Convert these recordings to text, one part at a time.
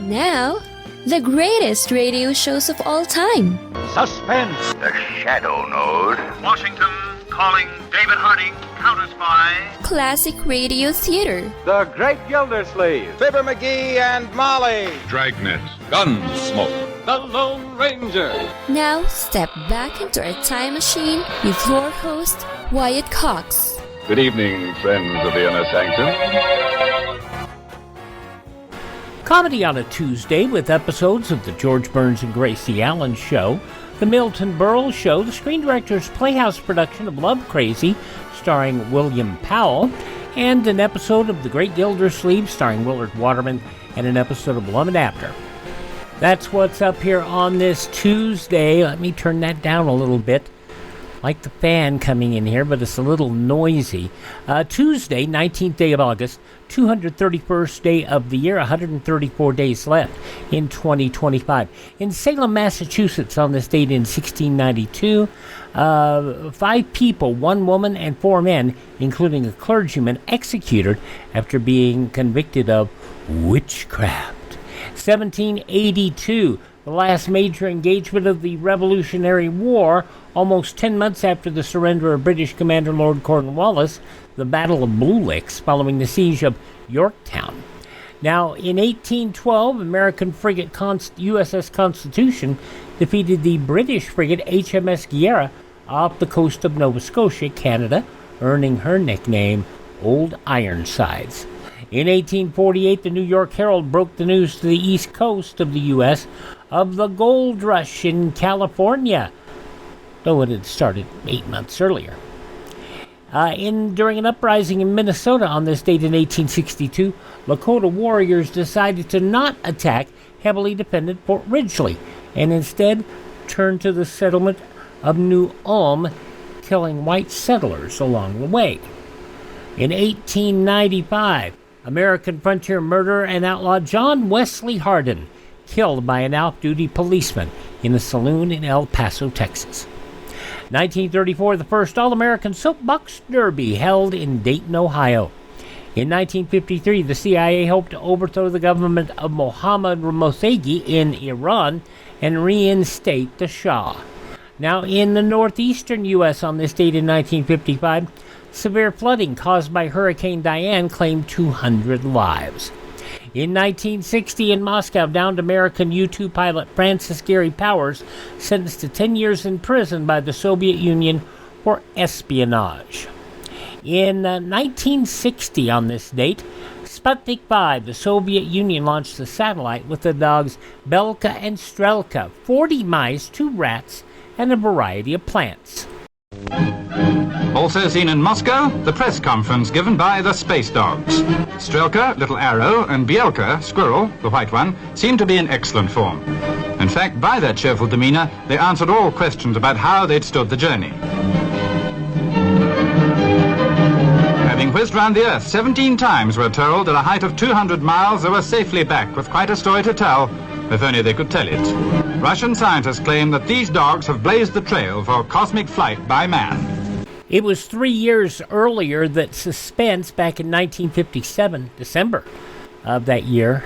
Now, the greatest radio shows of all time. Suspense. The Shadow Node. Washington calling David Harding, Counter Spy. Classic radio theater. The Great Gildersleeve. Fibber McGee and Molly. Dragnet. Gunsmoke. The Lone Ranger. Now, step back into a time machine with your host, Wyatt Cox. Good evening, friends of the Inner Sanctum. Comedy on a Tuesday with episodes of the George Burns and Gracie Allen Show, the Milton Berle Show, the Screen Directors Playhouse production of Love Crazy, starring William Powell, and an episode of The Great Gildersleeve, starring Willard Waterman, and an episode of Love and After. That's what's up here on this Tuesday. Let me turn that down a little bit. Like the fan coming in here, but it's a little noisy. Tuesday, 19th day of August, 231st day of the year, 134 days left in 2025. In Salem, Massachusetts, on this date in 1692, 5 people, 1 woman and 4 men, including a clergyman, executed after being convicted of witchcraft. 1782, the last major engagement of the Revolutionary War, almost 10 months after the surrender of British Commander Lord Cornwallis, the Battle of Blue Licks, following the siege of Yorktown. Now, in 1812, American frigate USS Constitution defeated the British frigate HMS Guerra off the coast of Nova Scotia, Canada, earning her nickname Old Ironsides. In 1848, the New York Herald broke the news to the east coast of the U.S. of the gold rush in California, though it had started 8 months earlier. During an uprising in Minnesota on this date in 1862, Lakota warriors decided to not attack heavily defended Fort Ridgely, and instead turned to the settlement of New Ulm, killing white settlers along the way. In 1895, American frontier murderer and outlaw John Wesley Hardin, killed by an off-duty policeman in a saloon in El Paso, Texas. 1934, the first All-American Soapbox Derby held in Dayton, Ohio. In 1953, the CIA hoped to overthrow the government of Mohammad Mossadegh in Iran and reinstate the Shah. Now, in the northeastern U.S. on this date in 1955, severe flooding caused by Hurricane Diane claimed 200 lives. In 1960, in Moscow, downed American U-2 pilot Francis Gary Powers sentenced to 10 years in prison by the Soviet Union for espionage. In 1960, on this date, Sputnik 5, the Soviet Union launched a satellite with the dogs Belka and Strelka, 40 mice, 2 rats, and a variety of plants. Also seen in Moscow, the press conference given by the Space Dogs. Strelka, Little Arrow, and Bielka, Squirrel, the white one, seem to be in excellent form. In fact, by their cheerful demeanor, they answered all questions about how they'd stood the journey. Having whizzed round the Earth 17 times, we're told, at a height of 200 miles, they were safely back with quite a story to tell, if only they could tell it. Russian scientists claim that these dogs have blazed the trail for cosmic flight by man. It was 3 years earlier that Suspense, back in 1957, December of that year,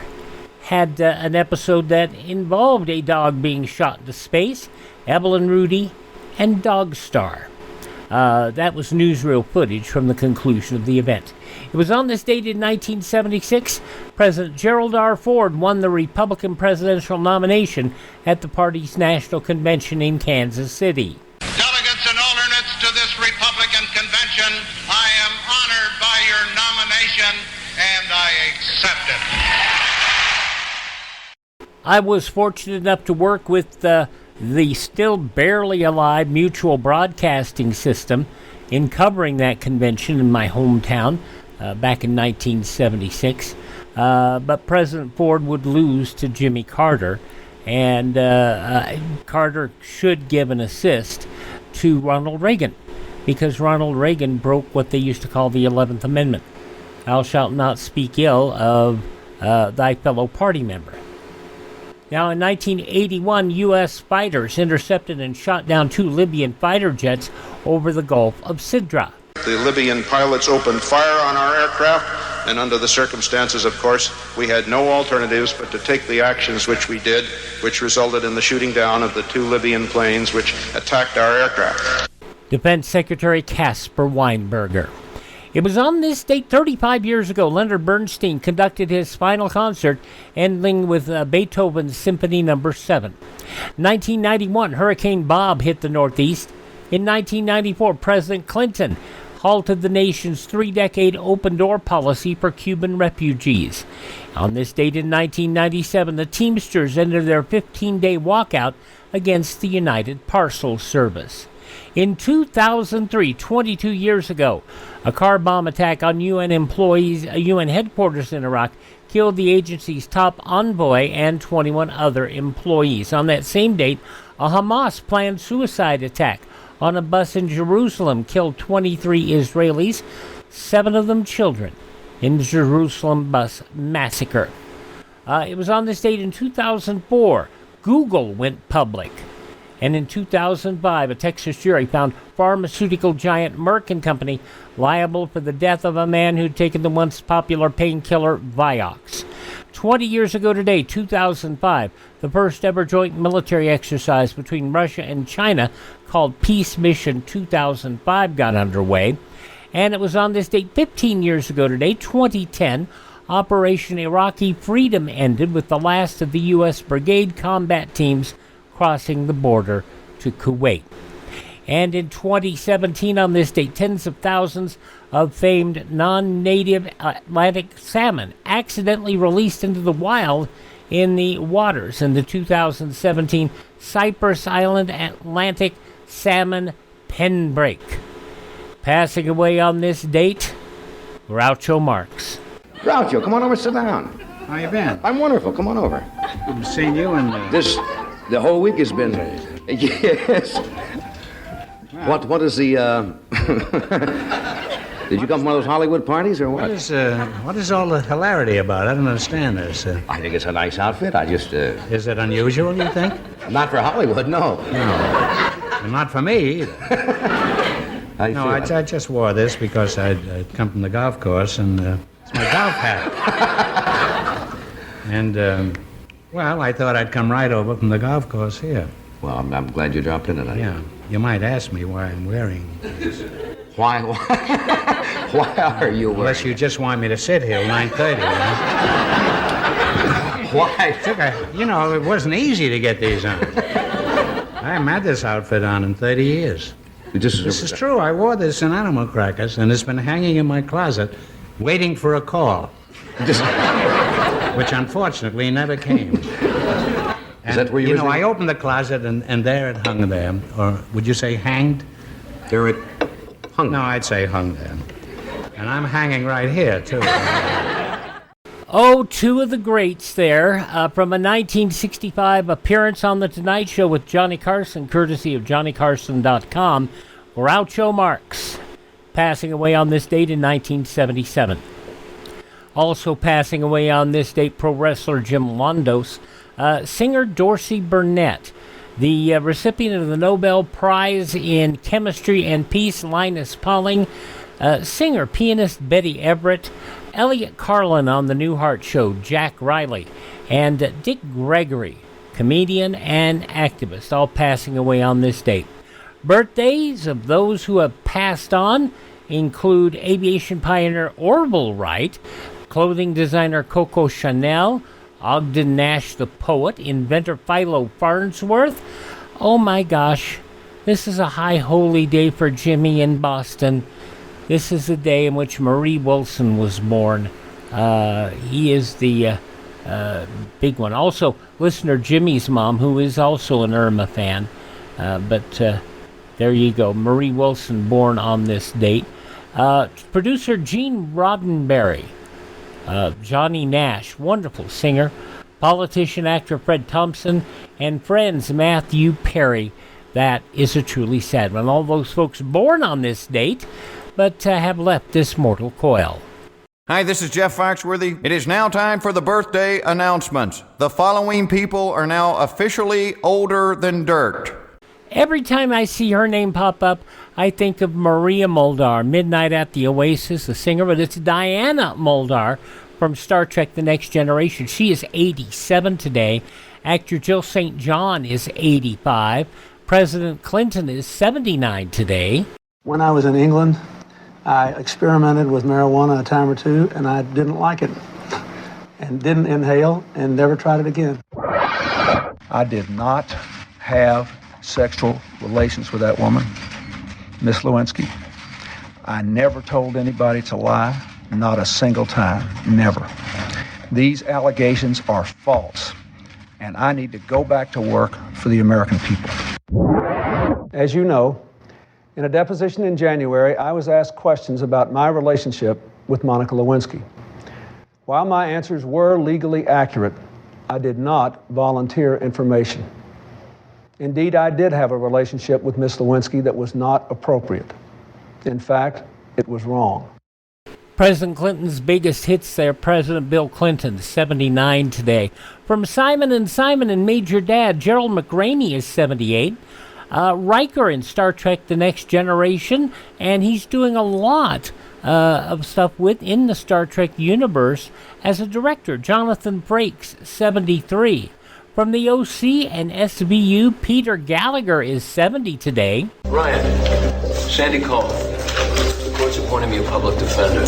had an episode that involved a dog being shot into space, Evelyn Rudy, and Dog Star. That was newsreel footage from the conclusion of the event. It was on this date in 1976, President Gerald R. Ford won the Republican presidential nomination at the party's national convention in Kansas City. Delegates and alternates to this Republican convention, I am honored by your nomination and I accept it. I was fortunate enough to work with the still barely alive Mutual Broadcasting System in covering that convention in my hometown back in 1976. But President Ford would lose to Jimmy Carter, and Carter should give an assist to Ronald Reagan, because Ronald Reagan broke what they used to call the 11th Amendment. Thou shalt not speak ill of thy fellow party member. Now, in 1981, U.S. fighters intercepted and shot down 2 Libyan fighter jets over the Gulf of Sidra. The Libyan pilots opened fire on our aircraft And under the circumstances, of course, we had no alternatives but to take the actions which we did, which resulted in the shooting down of the 2 Libyan planes which attacked our aircraft. Defense Secretary Caspar Weinberger. It was on this date 35 years ago Leonard Bernstein conducted his final concert, ending with Beethoven's Symphony No. 7. 1991, Hurricane Bob hit the Northeast. In 1994, President Clinton halted the nation's 3-decade open-door policy for Cuban refugees. On this date in 1997, the Teamsters ended their 15-day walkout against the United Parcel Service. In 2003, 22 years ago, a car bomb attack on UN headquarters in Iraq killed the agency's top envoy and 21 other employees. On that same date, a Hamas-planned suicide attack on a bus in Jerusalem killed 23 Israelis, 7 of them children, in the Jerusalem bus massacre. It was on this date in 2004, Google went public. And in 2005, a Texas jury found pharmaceutical giant Merck & Company liable for the death of a man who'd taken the once popular painkiller Vioxx. 20 years ago today, 2005, the first ever joint military exercise between Russia and China, called Peace Mission 2005, got underway. And it was on this date 15 years ago today, 2010, Operation Iraqi Freedom ended with the last of the U.S. brigade combat teams crossing the border to Kuwait. And in 2017, on this date, tens of thousands of famed non-native Atlantic salmon accidentally released into the wild in the waters in the 2017 Cypress Island Atlantic salmon pen break. Passing away on this date, Groucho Marx. Groucho, come on over, sit down. How you been? I'm wonderful, come on over. I've seen you and The whole week has been... Yes. Wow. What is the... Did you come from one of those Hollywood parties or what? What is all the hilarity about? I don't understand this. I think it's a nice outfit. I just... Is it unusual, you think? Not for Hollywood, no. No. Not for me either. I just wore this because I'd come from the golf course and it's my golf hat. And... well, I thought I'd come right over from the golf course here. Well, I'm glad you dropped in tonight. Yeah. You might ask me why I'm wearing this. Why are you wearing Unless you just want me to sit here till 9:30, Why? It wasn't easy to get these on. I haven't had this outfit on in 30 years. This is true. I wore this in Animal Crackers, and it's been hanging in my closet, waiting for a call. Which unfortunately never came. Is that where you I opened the closet and there it hung there. Or would you say hanged? There it hung. No, I'd say hung there. And I'm hanging right here, too. Oh, two of the greats there from a 1965 appearance on The Tonight Show with Johnny Carson, courtesy of JohnnyCarson.com, Groucho Marx, passing away on this date in 1977. Also passing away on this date, pro wrestler Jim Londos, singer Dorsey Burnett, the recipient of the Nobel Prize in Chemistry and Peace, Linus Pauling, singer, pianist Betty Everett, Elliot Carlin on The Newhart Show, Jack Riley, and Dick Gregory, comedian and activist, all passing away on this date. Birthdays of those who have passed on include aviation pioneer Orville Wright, clothing designer Coco Chanel, Ogden Nash the poet, inventor Philo Farnsworth. Oh my gosh, this is a high holy day for Jimmy in Boston. This is the day in which Marie Wilson was born. He is the big one. Also, listener Jimmy's mom, who is also an Irma fan. But there you go, Marie Wilson born on this date. Producer Gene Roddenberry. Johnny Nash, wonderful singer, politician, actor Fred Thompson, and Friends Matthew Perry. That is a truly sad one. All those folks born on this date, but have left this mortal coil. Hi, this is Jeff Foxworthy. It is now time for the birthday announcements. The following people are now officially older than dirt. Every time I see her name pop up, I think of Maria Muldaur, Midnight at the Oasis, the singer, but it's Diana Muldaur from Star Trek The Next Generation. She is 87 today. Actor Jill St. John is 85. President Clinton is 79 today. When I was in England, I experimented with marijuana a time or two, and I didn't like it, and didn't inhale, and never tried it again. I did not have sexual relations with that woman, Miss Lewinsky. I never told anybody to lie, not a single time, never. These allegations are false, and I need to go back to work for the American people. As you know, in a deposition in January, I was asked questions about my relationship with Monica Lewinsky. While my answers were legally accurate, I did not volunteer information. Indeed, I did have a relationship with Miss Lewinsky that was not appropriate. In fact, it was wrong. President Clinton's biggest hits there, President Bill Clinton, 79 today. From Simon & Simon and Major Dad, Gerald McRaney is 78. Riker in Star Trek The Next Generation, and he's doing a lot of stuff within the Star Trek universe as a director. Jonathan Frakes, 73. From the OC and SVU, Peter Gallagher is 70 today. Ryan, Sandy called. The court's appointing me a public defender.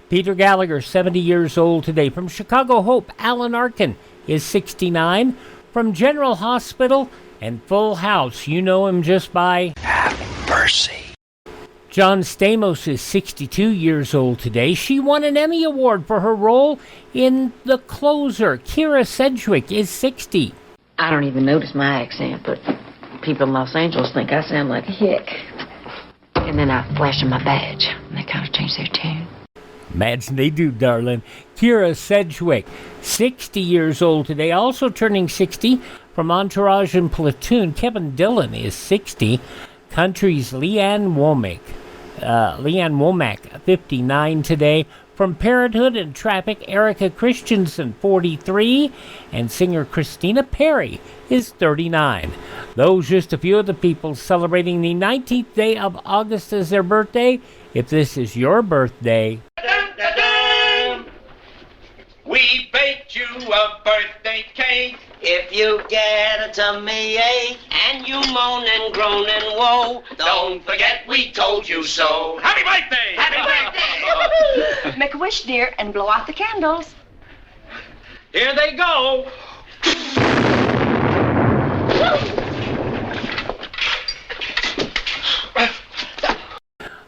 Peter Gallagher, 70 years old today. From Chicago Hope, Alan Arkin is 69. From General Hospital and Full House, you know him just by Have mercy. John Stamos is 62 years old today. She won an Emmy Award for her role in The Closer. Kira Sedgwick is 60. I don't even notice my accent, but people in Los Angeles think I sound like a hick. And then I flash them my badge, and they kind of change their tune. Imagine they do, darling. Kira Sedgwick, 60 years old today. Also turning 60 from Entourage and Platoon, Kevin Dillon is 60. Country's Leanne Womack, 59 today. From Parenthood and Traffic, Erica Christensen, 43. And singer Christina Perry is 39. Those just a few of the people celebrating the 19th day of August as their birthday. If this is your birthday... We baked you a birthday cake. If you get a tummy ache and you moan and groan and woe, don't forget we told you so. Happy birthday! Happy birthday! Make a wish, dear, and blow out the candles. Here they go.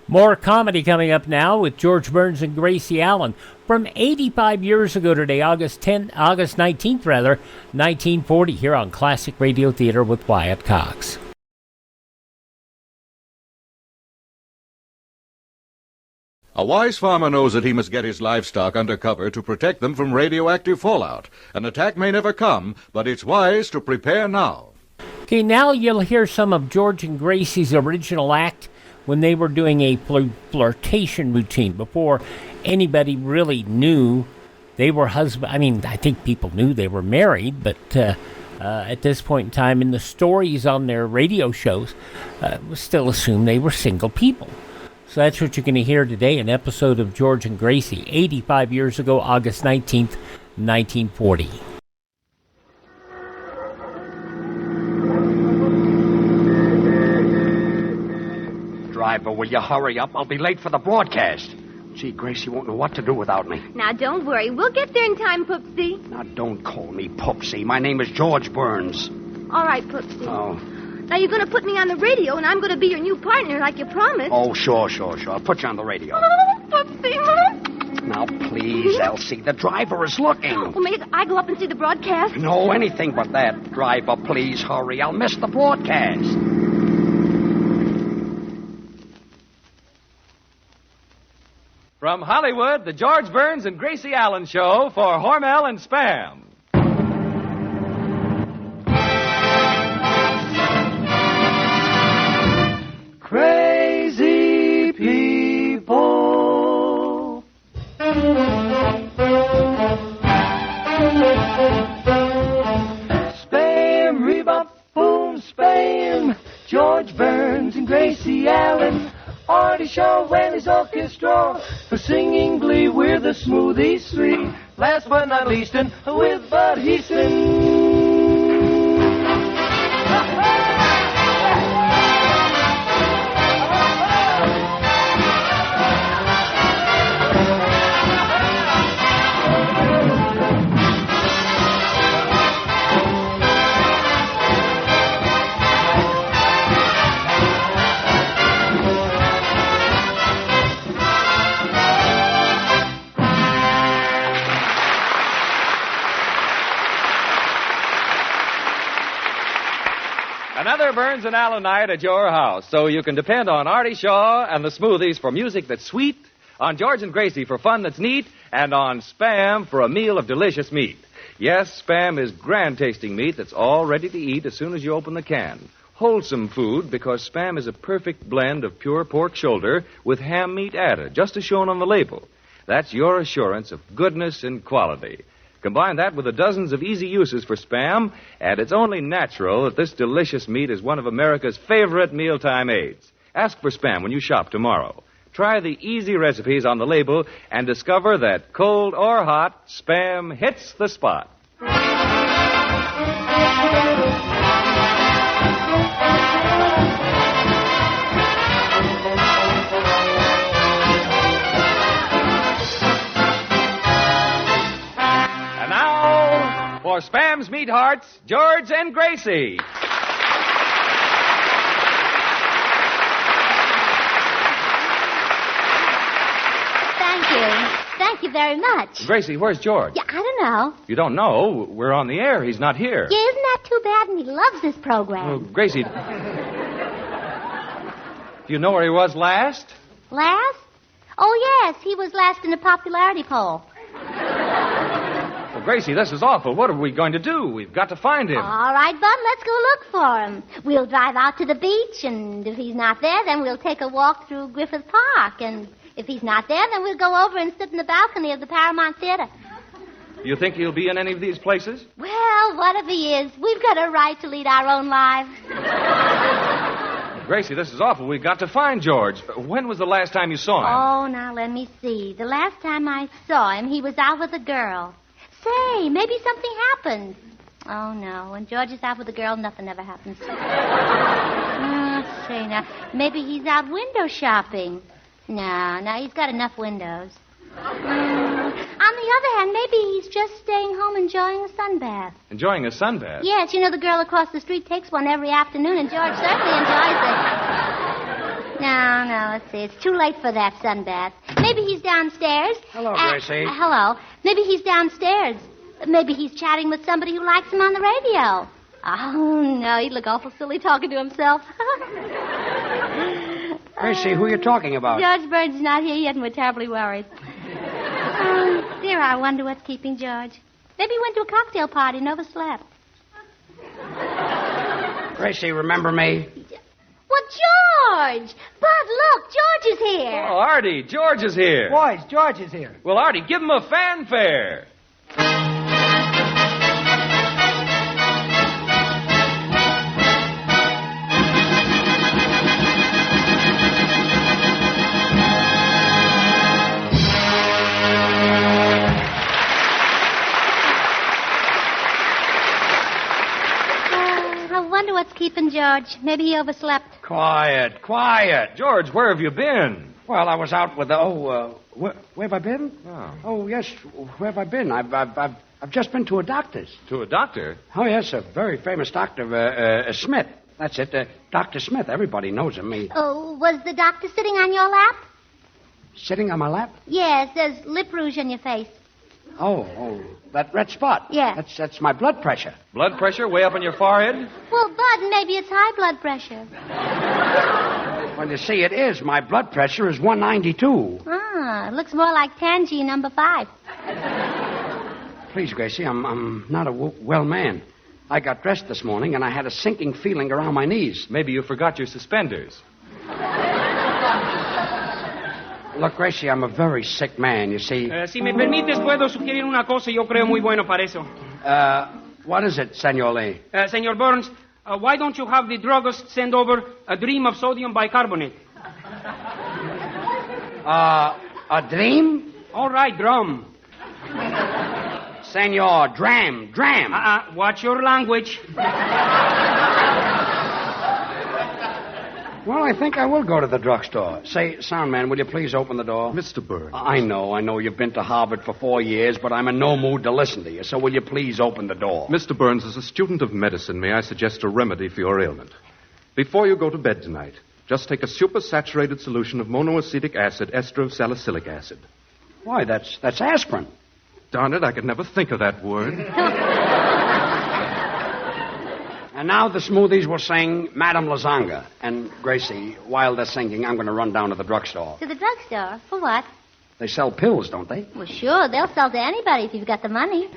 More comedy coming up now with George Burns and Gracie Allen. From 85 years ago today, August 19th, 1940, here on Classic Radio Theater with Wyatt Cox. A wise farmer knows that he must get his livestock under cover to protect them from radioactive fallout. An attack may never come, but it's wise to prepare now. Okay, now you'll hear some of George and Gracie's original act when they were doing a flirtation routine before anybody really knew they were husband. I mean, I think people knew they were married, but at this point in time in the stories on their radio shows, it was still assumed they were single people. So that's what you're going to hear today, an episode of George and Gracie, 85 years ago, August 19th, 1940. Driver, will you hurry up? I'll be late for the broadcast. Gee, Gracie won't know what to do without me. Now, don't worry. We'll get there in time, Poopsie. Now, don't call me Poopsie. My name is George Burns. All right, Poopsie. Oh. Now, you're going to put me on the radio, and I'm going to be your new partner like you promised. Oh, sure. I'll put you on the radio. Oh, Poopsie. Now, please, Elsie. The driver is looking. Well, may I go up and see the broadcast? No, anything but that. Driver, please hurry. I'll miss the broadcast. From Hollywood, the George Burns and Gracie Allen Show for Hormel and Spam. Crazy people. Spam, rebuff, boom, spam. Burns and Gracie Allen. Artie Shaw and his orchestra. For singing glee, we're the Smoothies Three. Last but not least, and with Bud Heaston. Another Burns and Allen night at your house, so you can depend on Artie Shaw and the Smoothies for music that's sweet, on George and Gracie for fun that's neat, and on Spam for a meal of delicious meat. Yes, Spam is grand-tasting meat that's all ready to eat as soon as you open the can. Wholesome food because Spam is a perfect blend of pure pork shoulder with ham meat added, just as shown on the label. That's your assurance of goodness and quality. Combine that with the dozens of easy uses for Spam, and it's only natural that this delicious meat is one of America's favorite mealtime aids. Ask for Spam when you shop tomorrow. Try the easy recipes on the label and discover that cold or hot, Spam hits the spot. For Spam's Meat Hearts, George and Gracie. Thank you. Thank you very much. Gracie, where's George? Yeah, I don't know. You don't know? We're on the air. He's not here. Yeah, isn't that too bad? And he loves this program. Oh, Gracie, do you know where he was last? Last? Oh, yes. He was last in the popularity poll. Well, Gracie, this is awful. What are we going to do? We've got to find him. All right, Bud, let's go look for him. We'll drive out to the beach, and if he's not there, then we'll take a walk through Griffith Park. And if he's not there, then we'll go over and sit in the balcony of the Paramount Theater. You think he'll be in any of these places? Well, what if he is? We've got a right to lead our own lives. Gracie, this is awful. We've got to find George. When was the last time you saw him? Oh, now let me see. The last time I saw him, he was out with a girl. Say, maybe something happened. Oh, no. When George is out with a girl, nothing ever happens. Let's see now. Maybe he's out window shopping. No, he's got enough windows. On the other hand, maybe he's just staying home enjoying a sunbath. Enjoying a sunbath? Yes, you know the girl across the street takes one every afternoon, and George certainly enjoys it. No, let's see. It's too late for that sunbath. Maybe he's downstairs. Hello, Gracie. Hello. Maybe he's downstairs. Maybe he's chatting with somebody who likes him on the radio. Oh, no, he'd look awful silly talking to himself. Gracie, who are you talking about? George Burns is not here yet, and we're terribly worried. Oh, dear, I wonder what's keeping George. Maybe he went to a cocktail party and overslept. Gracie, remember me? Well, George! Bud, look, George is here. Oh, Artie, George is here. Boys, George is here. Well, Artie, give him a fanfare. I wonder what's keeping George. Maybe he overslept. Quiet. George, where have you been? Well, I was out with the... where have I been? Oh, yes, where have I been? I've just been to a doctor's. To a doctor? Oh, yes, a very famous doctor, Smith. That's it, Dr. Smith. Everybody knows him. Oh, was the doctor sitting on your lap? Sitting on my lap? Yes, there's lip rouge on your face. Oh, that red spot. Yeah. That's my blood pressure. Blood pressure way up on your forehead? Well, Bud, maybe it's high blood pressure. Well, you see, it is. My blood pressure is 192. It looks more like Tangy number 5. Please, Gracie, I'm not a well man. I got dressed this morning, and I had a sinking feeling around my knees. Maybe you forgot your suspenders. Look, Gracie, I'm a very sick man, you see. Si me permites, puedo sugerir una cosa yo creo muy bueno para eso. What is it, Senor Lee? Senor Burns, Why don't you have the druggist send over a dream of sodium bicarbonate? A dream? All right, drum. Senor, dram. Watch your language. Well, I think I will go to the drugstore. Say, soundman, will you please open the door? Mr. Burns. I know. You've been to Harvard for 4 years, but I'm in no mood to listen to you, so will you please open the door? Mr. Burns, as a student of medicine, may I suggest a remedy for your ailment? Before you go to bed tonight, just take a supersaturated solution of monoacetic acid, ester of salicylic acid. Why, that's aspirin. Darn it, I could never think of that word. And now the smoothies will sing Madame Lasanga. And, Gracie, while they're singing, I'm going to run down to the drugstore. To the drugstore? For what? They sell pills, don't they? Well, sure. They'll sell to anybody if you've got the money.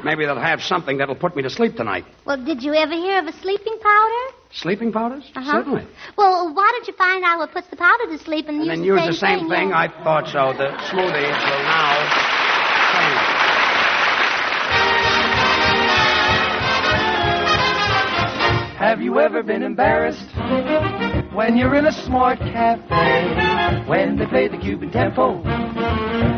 Maybe they'll have something that'll put me to sleep tonight. Well, did you ever hear of a sleeping powder? Sleeping powders? Uh-huh. Certainly. Well, why don't you find out what puts the powder to sleep and then use use the same thing? Yeah. I thought so. The smoothies will now sing. Have you ever been embarrassed when you're in a smart cafe? When they play the Cuban tempo,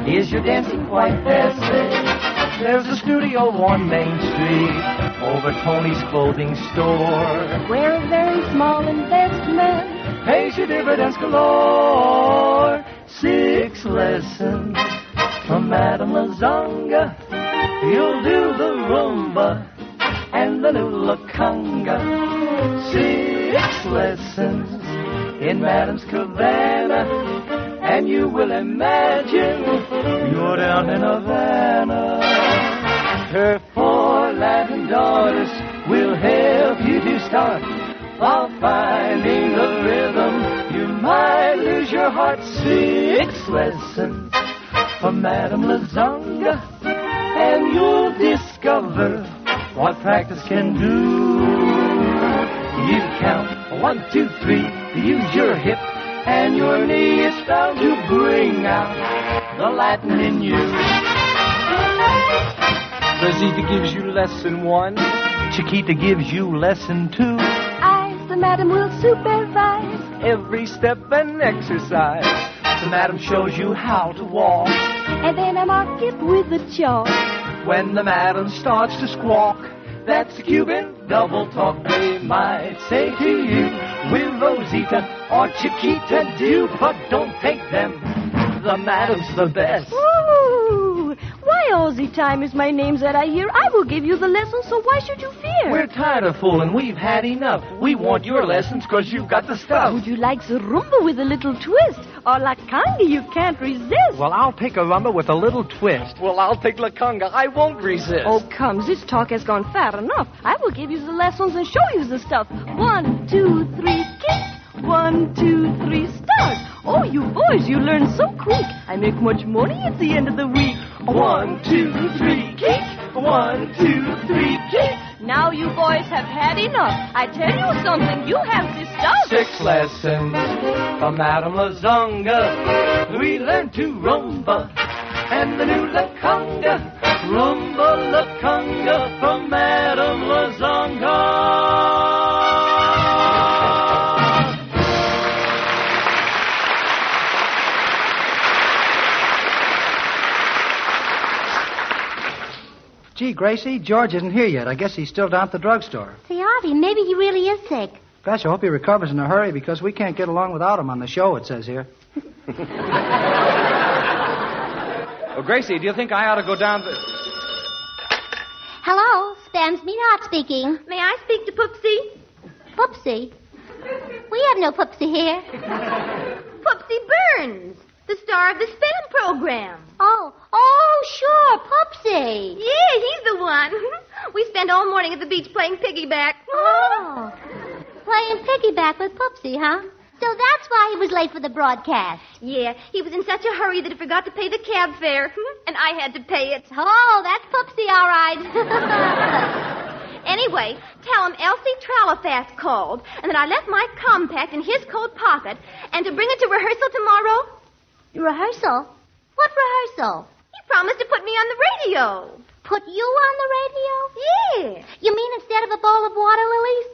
is your dancing quite passe? There's a studio on Main Street over Tony's clothing store, where a very small investment pays you dividends galore. 6 lessons from Madame Lasanga. You'll do the rumba and the new La Conga. 6 lessons in Madame's cabana, and you will imagine you're down in Havana. Her 4 Latin daughters will help you to start while finding the rhythm. You might lose your heart. 6 lessons from Madame Lasanga, and you'll discover what practice can do. You count 1, 2, 3, use your hip, and your knee is bound to bring out the Latin in you. Rosita gives you lesson 1, Chiquita gives you lesson 2. I, the madam, will supervise every step and exercise. The madam shows you how to walk, and then I mark it with a chalk. When the madam starts to squawk, that's the Cuban double talk. They might say to you, will Rosita or Chiquita do? But don't take them, the madam's the best. Ooh, why all the time is my name that I hear? I will give you the lesson, so why should you fear? We're tired of fooling, we've had enough. We want your lessons because you've got the stuff. Would you like the rumba with a little twist? Or La Conga you can't resist? Well, I'll take a rumba with a little twist. Well, I'll take La Conga. I won't resist. Oh, come, this talk has gone far enough. I will give you the lessons and show you the stuff. 1, 2, 3, kick. 1, 2, 3, start. Oh, you boys, you learn so quick. I make much money at the end of the week. 1, 2, 3, kick. 1, 2, 3, kick. Now you boys have had enough. I tell you something, you have this stuff. 6 lessons from Madame Lasanga. We learn to rumba and the new La Conga. Rumba La Conga from Madame Lasanga. Gee, Gracie, George isn't here yet. I guess he's still down at the drugstore. Say, Artie, maybe he really is sick. Gosh, I hope he recovers in a hurry because we can't get along without him on the show, it says here. Well, Gracie, do you think I ought to go down to... Hello, Spam's Meatheart speaking. May I speak to Poopsie? Poopsie? We have no Poopsie here. Poopsie Burns, the star of the Spam program. Oh, sure, Poopsie. Yeah, he's the one. We spent all morning at the beach playing piggyback. Oh, playing piggyback with Poopsie, huh? So that's why he was late for the broadcast. Yeah, he was in such a hurry that he forgot to pay the cab fare, and I had to pay it. Oh, that's Poopsie, all right. Anyway, tell him Elsie Tralafas called, and that I left my compact in his coat pocket, and to bring it to rehearsal tomorrow. Rehearsal? What rehearsal? He promised to put me on the radio. Put you on the radio? Yeah. You mean instead of a bowl of water lilies?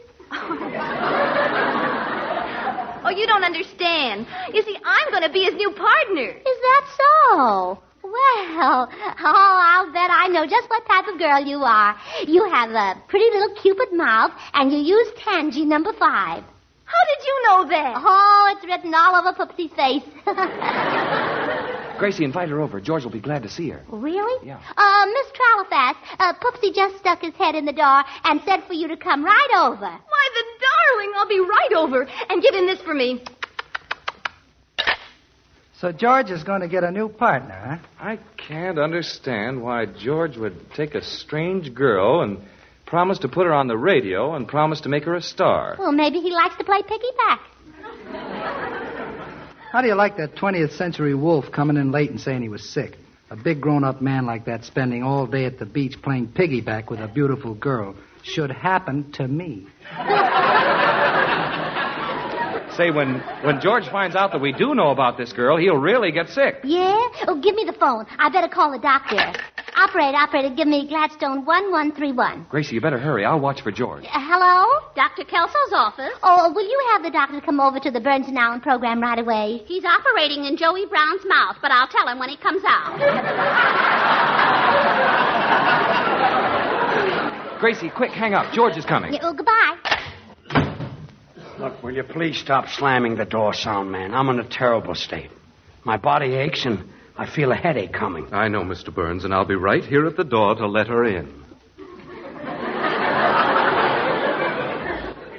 Oh, you don't understand. You see, I'm going to be his new partner. Is that so? Well, I'll bet I know just what type of girl you are. You have a pretty little Cupid mouth, and you use Tangy number 5. How did you know that? Oh, it's written all over Poopsie's face. Gracie, invite her over. George will be glad to see her. Really? Yeah. Miss Tralafas, Poopsie just stuck his head in the door and said for you to come right over. Why, the darling. I'll be right over. And give him this for me. So George is going to get a new partner, huh? I can't understand why George would take a strange girl and promise to put her on the radio and promise to make her a star. Well, maybe he likes to play piggyback. How do you like that 20th century wolf coming in late and saying he was sick? A big grown-up man like that spending all day at the beach playing piggyback with a beautiful girl. Should happen to me. Say, when George finds out that we do know about this girl, he'll really get sick. Yeah? Oh, give me the phone. I better call the doctor. Operator, give me Gladstone 1131. Gracie, you better hurry. I'll watch for George. Hello? Dr. Kelso's office. Oh, will you have the doctor come over to the Burns and Allen program right away? He's operating in Joey Brown's mouth, but I'll tell him when he comes out. Gracie, quick, hang up. George is coming. Yeah, well, goodbye. Look, will you please stop slamming the door, sound man? I'm in a terrible state. My body aches and I feel a headache coming. I know, Mr. Burns, and I'll be right here at the door to let her in.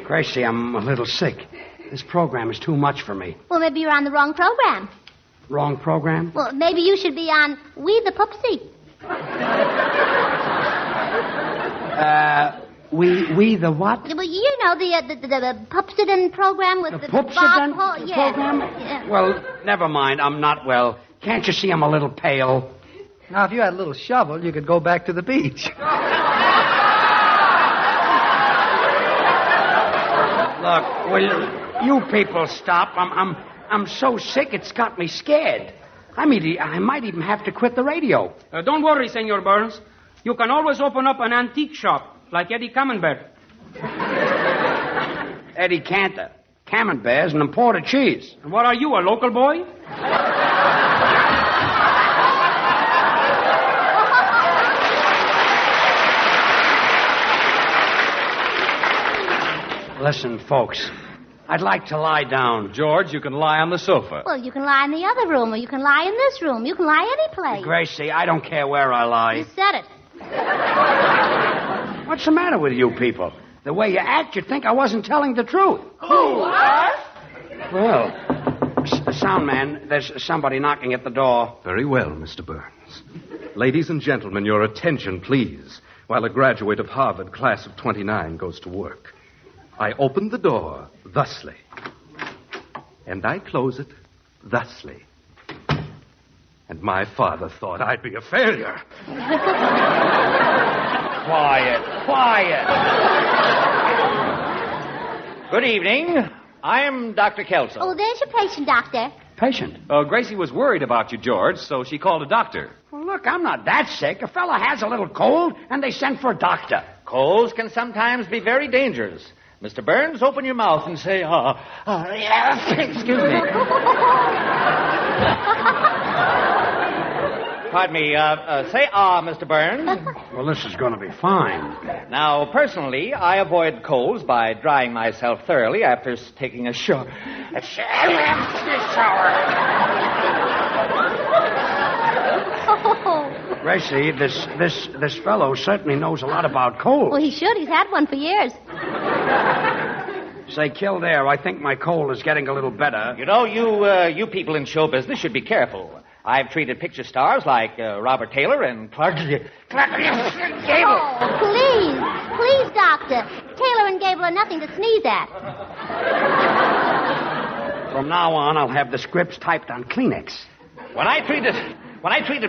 Gracie, I'm a little sick. This program is too much for me. Well, maybe you're on the wrong program. Wrong program? Well, maybe you should be on We the Poopsie. We the what? Well, you know, the Pupsidon program with the Pupsidon yeah. program? Yeah. Well, never mind. I'm not well. Can't you see I'm a little pale? Now, if you had a little shovel, you could go back to the beach. Look, will you people stop? I'm so sick it's got me scared. I might even have to quit the radio. Don't worry, Senor Burns. You can always open up an antique shop, like Eddie Camembert. Eddie Cantor, Camemberts, and imported cheese. And what are you, a local boy? Listen, folks, I'd like to lie down. George, you can lie on the sofa. Well, you can lie in the other room, or you can lie in this room. You can lie any place. Gracie, I don't care where I lie. You said it. What's the matter with you people? The way you act, you'd think I wasn't telling the truth. Who, us? Well, sound man, there's somebody knocking at the door. Very well, Mr. Burns. Ladies and gentlemen, your attention, please, while a graduate of Harvard, class of 29, goes to work. I open the door thusly, and I close it thusly. And my father thought I'd be a failure. Quiet. Good evening. I'm Dr. Kelso. Oh, there's your patient, Doctor. Patient? Gracie was worried about you, George, so she called a doctor. Well, look, I'm not that sick. A fella has a little cold, and they sent for a doctor. Colds can sometimes be very dangerous. Mr. Burns, open your mouth and say, excuse me. Pardon me, say Mr. Burns. Well, this is going to be fine. Now, personally, I avoid colds by drying myself thoroughly after taking a shower. Gracie, this fellow certainly knows a lot about colds. Well, he should. He's had one for years. Say, Kildare, I think my cold is getting a little better. You know, you people in show business should be careful. I've treated picture stars like Robert Taylor and Clark Gable. Oh, please, Doctor. Taylor and Gable are nothing to sneeze at. From now on, I'll have the scripts typed on Kleenex. When I treated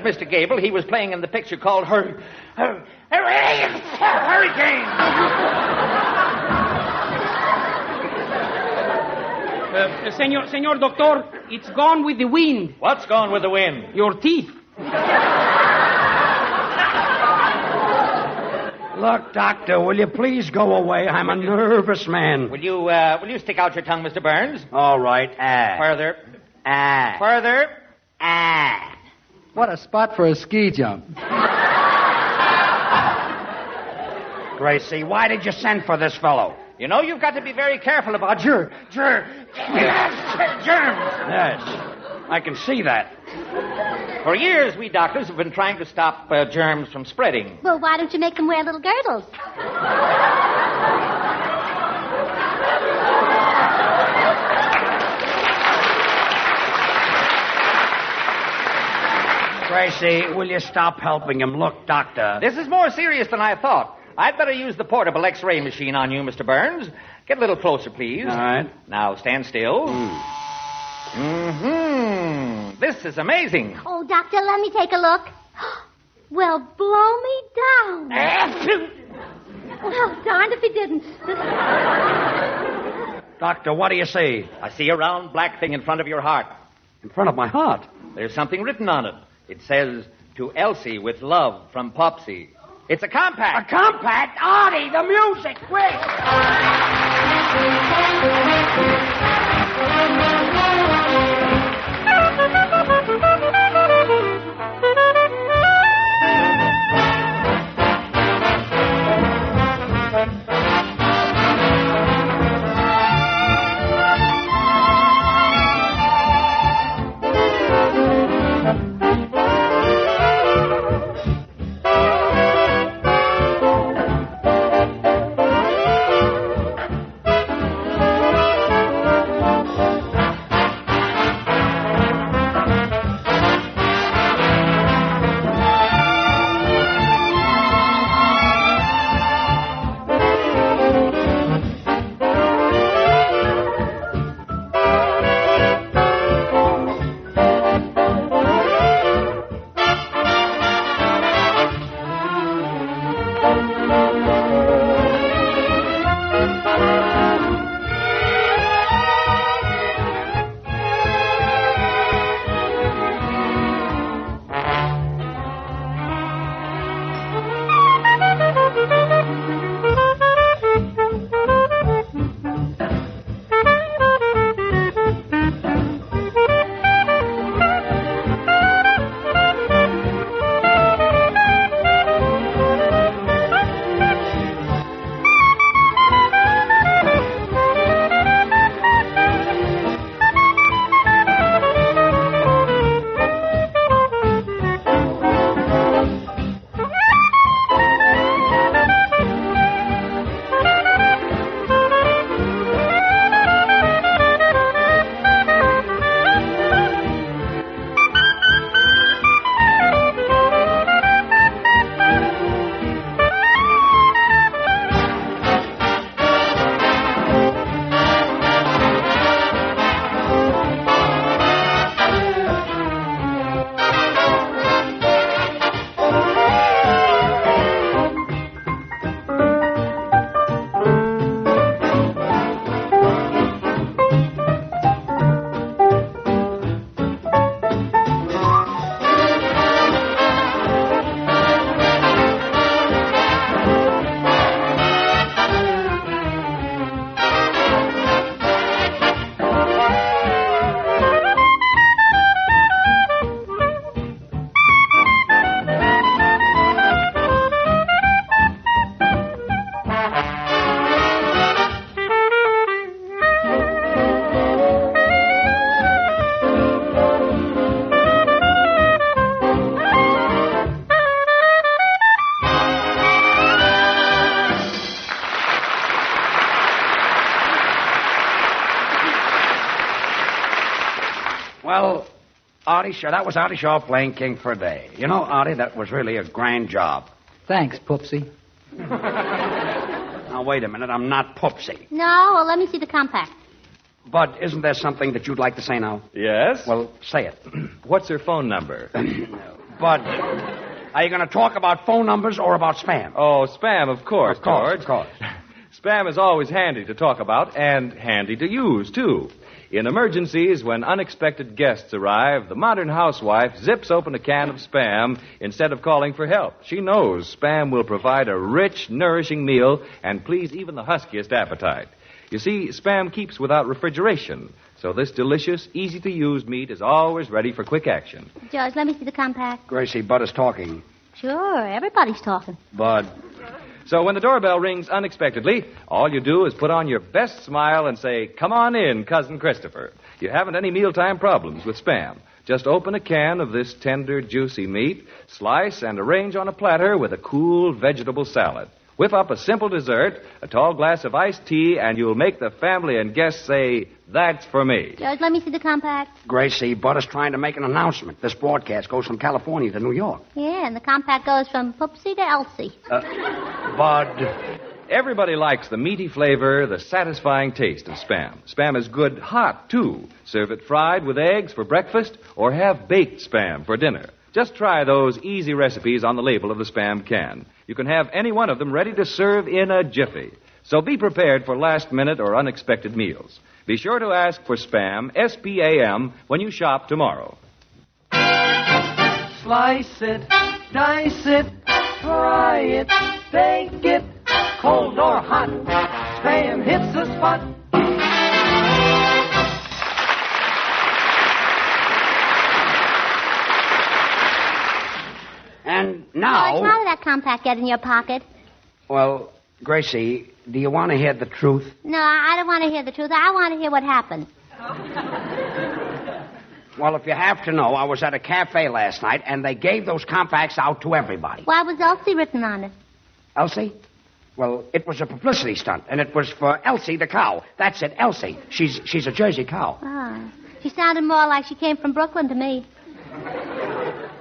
Mr. Gable, he was playing in the picture called Hurricane. Senor Doctor, it's gone with the wind. What's gone with the wind? Your teeth. Look, Doctor, will you please go away? I'm a nervous man. Will you stick out your tongue, Mr. Burns? All right. Further. Further. What a spot for a ski jump. Gracie, why did you send for this fellow? You know, you've got to be very careful about germs. Yes, I can see that. For years, we doctors have been trying to stop germs from spreading. Well, why don't you make them wear little girdles? Gracie, will you stop helping him? Look, Doctor. This is more serious than I thought. I'd better use the portable X-ray machine on you, Mr. Burns. Get a little closer, please. All right. Now, stand still. This is amazing. Oh, Doctor, let me take a look. Well, blow me down. Well, darned if he didn't. Doctor, what do you see? I see a round black thing in front of your heart. In front of my heart? There's something written on it. It says, "To Elsie with love from Popsy." It's a compact. A compact? Artie, the music, quick! Well, Artie Shaw, that was Artie Shaw playing King for a Day. You know, Artie, that was really a grand job. Thanks, Poopsie. Now, wait a minute. I'm not Poopsie. No, well, let me see the compact. Bud, isn't there something that you'd like to say now? Yes? Well, say it. What's her phone number? Bud, are you going to talk about phone numbers or about spam? Oh, spam, of course, Of course, George. of course. Spam is always handy to talk about and handy to use, too. In emergencies, when unexpected guests arrive, the modern housewife zips open a can of Spam instead of calling for help. She knows Spam will provide a rich, nourishing meal and please even the huskiest appetite. You see, Spam keeps without refrigeration, so this delicious, easy-to-use meat is always ready for quick action. George, let me see the compact. Gracie, Bud is talking. Sure, everybody's talking. Bud. So when the doorbell rings unexpectedly, all you do is put on your best smile and say, "Come on in, Cousin Christopher." You haven't any mealtime problems with Spam. Just open a can of this tender, juicy meat, slice and arrange on a platter with a cool vegetable salad. Whip up a simple dessert, a tall glass of iced tea, and you'll make the family and guests say, "That's for me." George, let me see the compact. Gracie, Bud is trying to make an announcement. This broadcast goes from California to New York. Yeah, and the compact goes from Poopsie to Elsie. Bud. Everybody likes the meaty flavor, the satisfying taste of Spam. Spam is good hot, too. Serve it fried with eggs for breakfast or have baked Spam for dinner. Just try those easy recipes on the label of the Spam can. You can have any one of them ready to serve in a jiffy. So be prepared for last-minute or unexpected meals. Be sure to ask for Spam, S-P-A-M, when you shop tomorrow. Slice it, dice it, fry it, bake it, cold or hot. Spam hits the spot. And now... George, how did that compact get in your pocket? Well, Gracie, do you want to hear the truth? No, I don't want to hear the truth. I want to hear what happened. Well, if you have to know, I was at a cafe last night, and they gave those compacts out to everybody. Why was Elsie written on it? Elsie? Well, it was a publicity stunt, and it was for Elsie the cow. That's it, Elsie. She's a Jersey cow. Oh, she sounded more like she came from Brooklyn to me.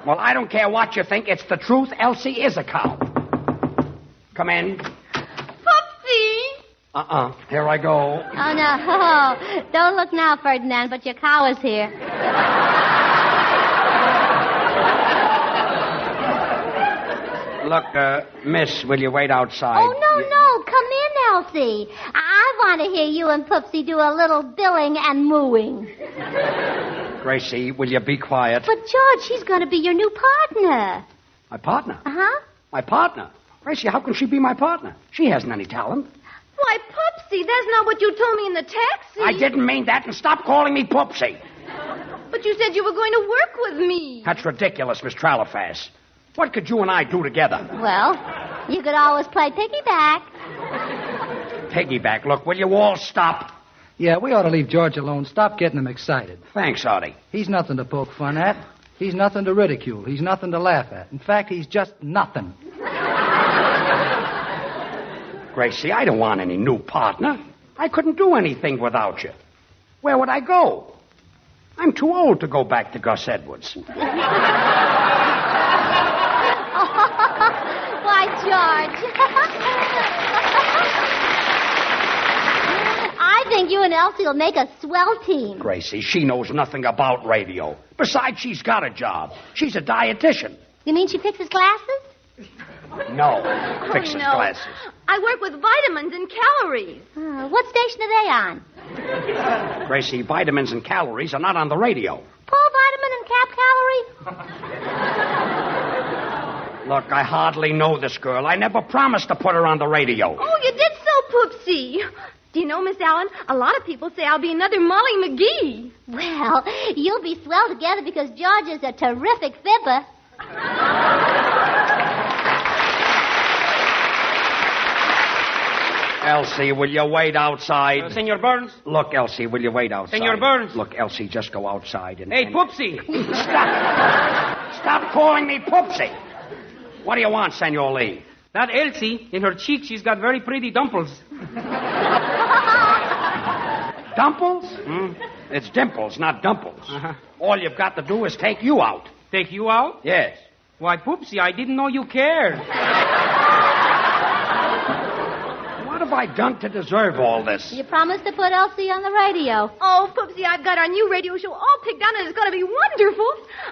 Well, I don't care what you think. It's the truth. Elsie is a cow. Come in. Poopsie! Here I go. Oh, no. Don't look now, Ferdinand, but your cow is here. Look, miss, will you wait outside? Oh, no. Come in, Elsie. I want to hear you and Poopsie do a little billing and mooing. Gracie, will you be quiet? But, George, she's going to be your new partner. My partner? Uh-huh. My partner? Gracie, how can she be my partner? She hasn't any talent. Why, Poopsie, that's not what you told me in the taxi. I didn't mean that, and stop calling me Poopsie. But you said you were going to work with me. That's ridiculous, Miss Tralafas. What could you and I do together? Well, you could always play piggyback. Piggyback? Look, will you all stop? Yeah, we ought to leave George alone. Stop getting him excited. Thanks, Artie. He's nothing to poke fun at. He's nothing to ridicule. He's nothing to laugh at. In fact, he's just nothing. Gracie, I don't want any new partner. I couldn't do anything without you. Where would I go? I'm too old to go back to Gus Edwards. Why, George. I think you and Elsie will make a swell team. Gracie, she knows nothing about radio. Besides, she's got a job. She's a dietitian. You mean she fixes glasses? No, fixes glasses. I work with vitamins and calories. What station are they on? Gracie, vitamins and calories are not on the radio. Paul Vitamin and Cap Calorie? Look, I hardly know this girl. I never promised to put her on the radio. Oh, you did so, Poopsie. Do you know, Miss Allen, a lot of people say I'll be another Molly McGee. Well, you'll be swell together because George is a terrific fibber. Elsie, will you wait outside? Senor Burns? Look, Elsie, will you wait outside? Senor Burns? Look, Elsie, just go outside and... Hey, Poopsie! Stop calling me Poopsie! What do you want, Senor Lee? That Elsie, in her cheek, she's got very pretty dimples. Dimples? It's dimples, not dumples. All you've got to do is take you out. Take you out? Yes. Why, Poopsie, I didn't know you cared. What have I done to deserve all this? You promised to put Elsie on the radio. Oh, Poopsie, I've got our new radio show all picked out, and it's going to be wonderful.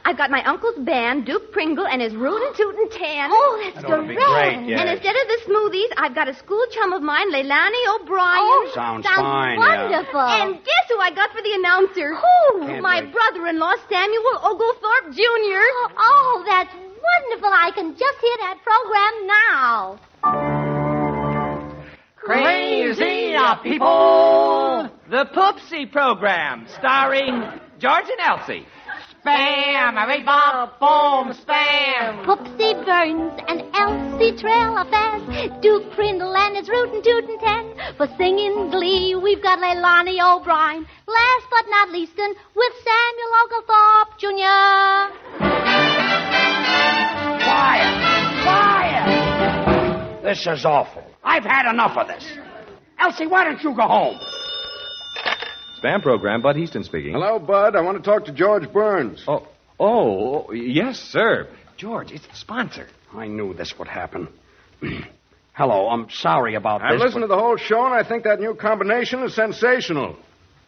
I've got my uncle's band, Duke Pringle, and his rootin' tootin' tan. Oh, that's That ought to be great, yes. And instead of the smoothies, I've got a school chum of mine, Leilani O'Brien. Oh, Sounds fine, yeah. wonderful. And guess who I got for the announcer? Who? Can't My wait. brother-in-law, Samuel Oglethorpe Jr. Oh, that's wonderful. I can just hear that program now. Crazy people! The Poopsie program, starring George and Elsie. Spam, every bop, boom, spam. Poopsie Burns and Elsie Tralafas, Duke Prindle and his rootin' tootin' ten. For singing glee, we've got Leilani O'Brien. Last but not least, with Samuel Oglethorpe Jr. Quiet! This is awful. I've had enough of this. Elsie, why don't you go home? Spam program, Bud Easton speaking. Hello, Bud. I want to talk to George Burns. Oh, yes, sir. George, it's the sponsor. I knew this would happen. Hello, I'm sorry about I've this. listened to the whole show, and I think that new combination is sensational.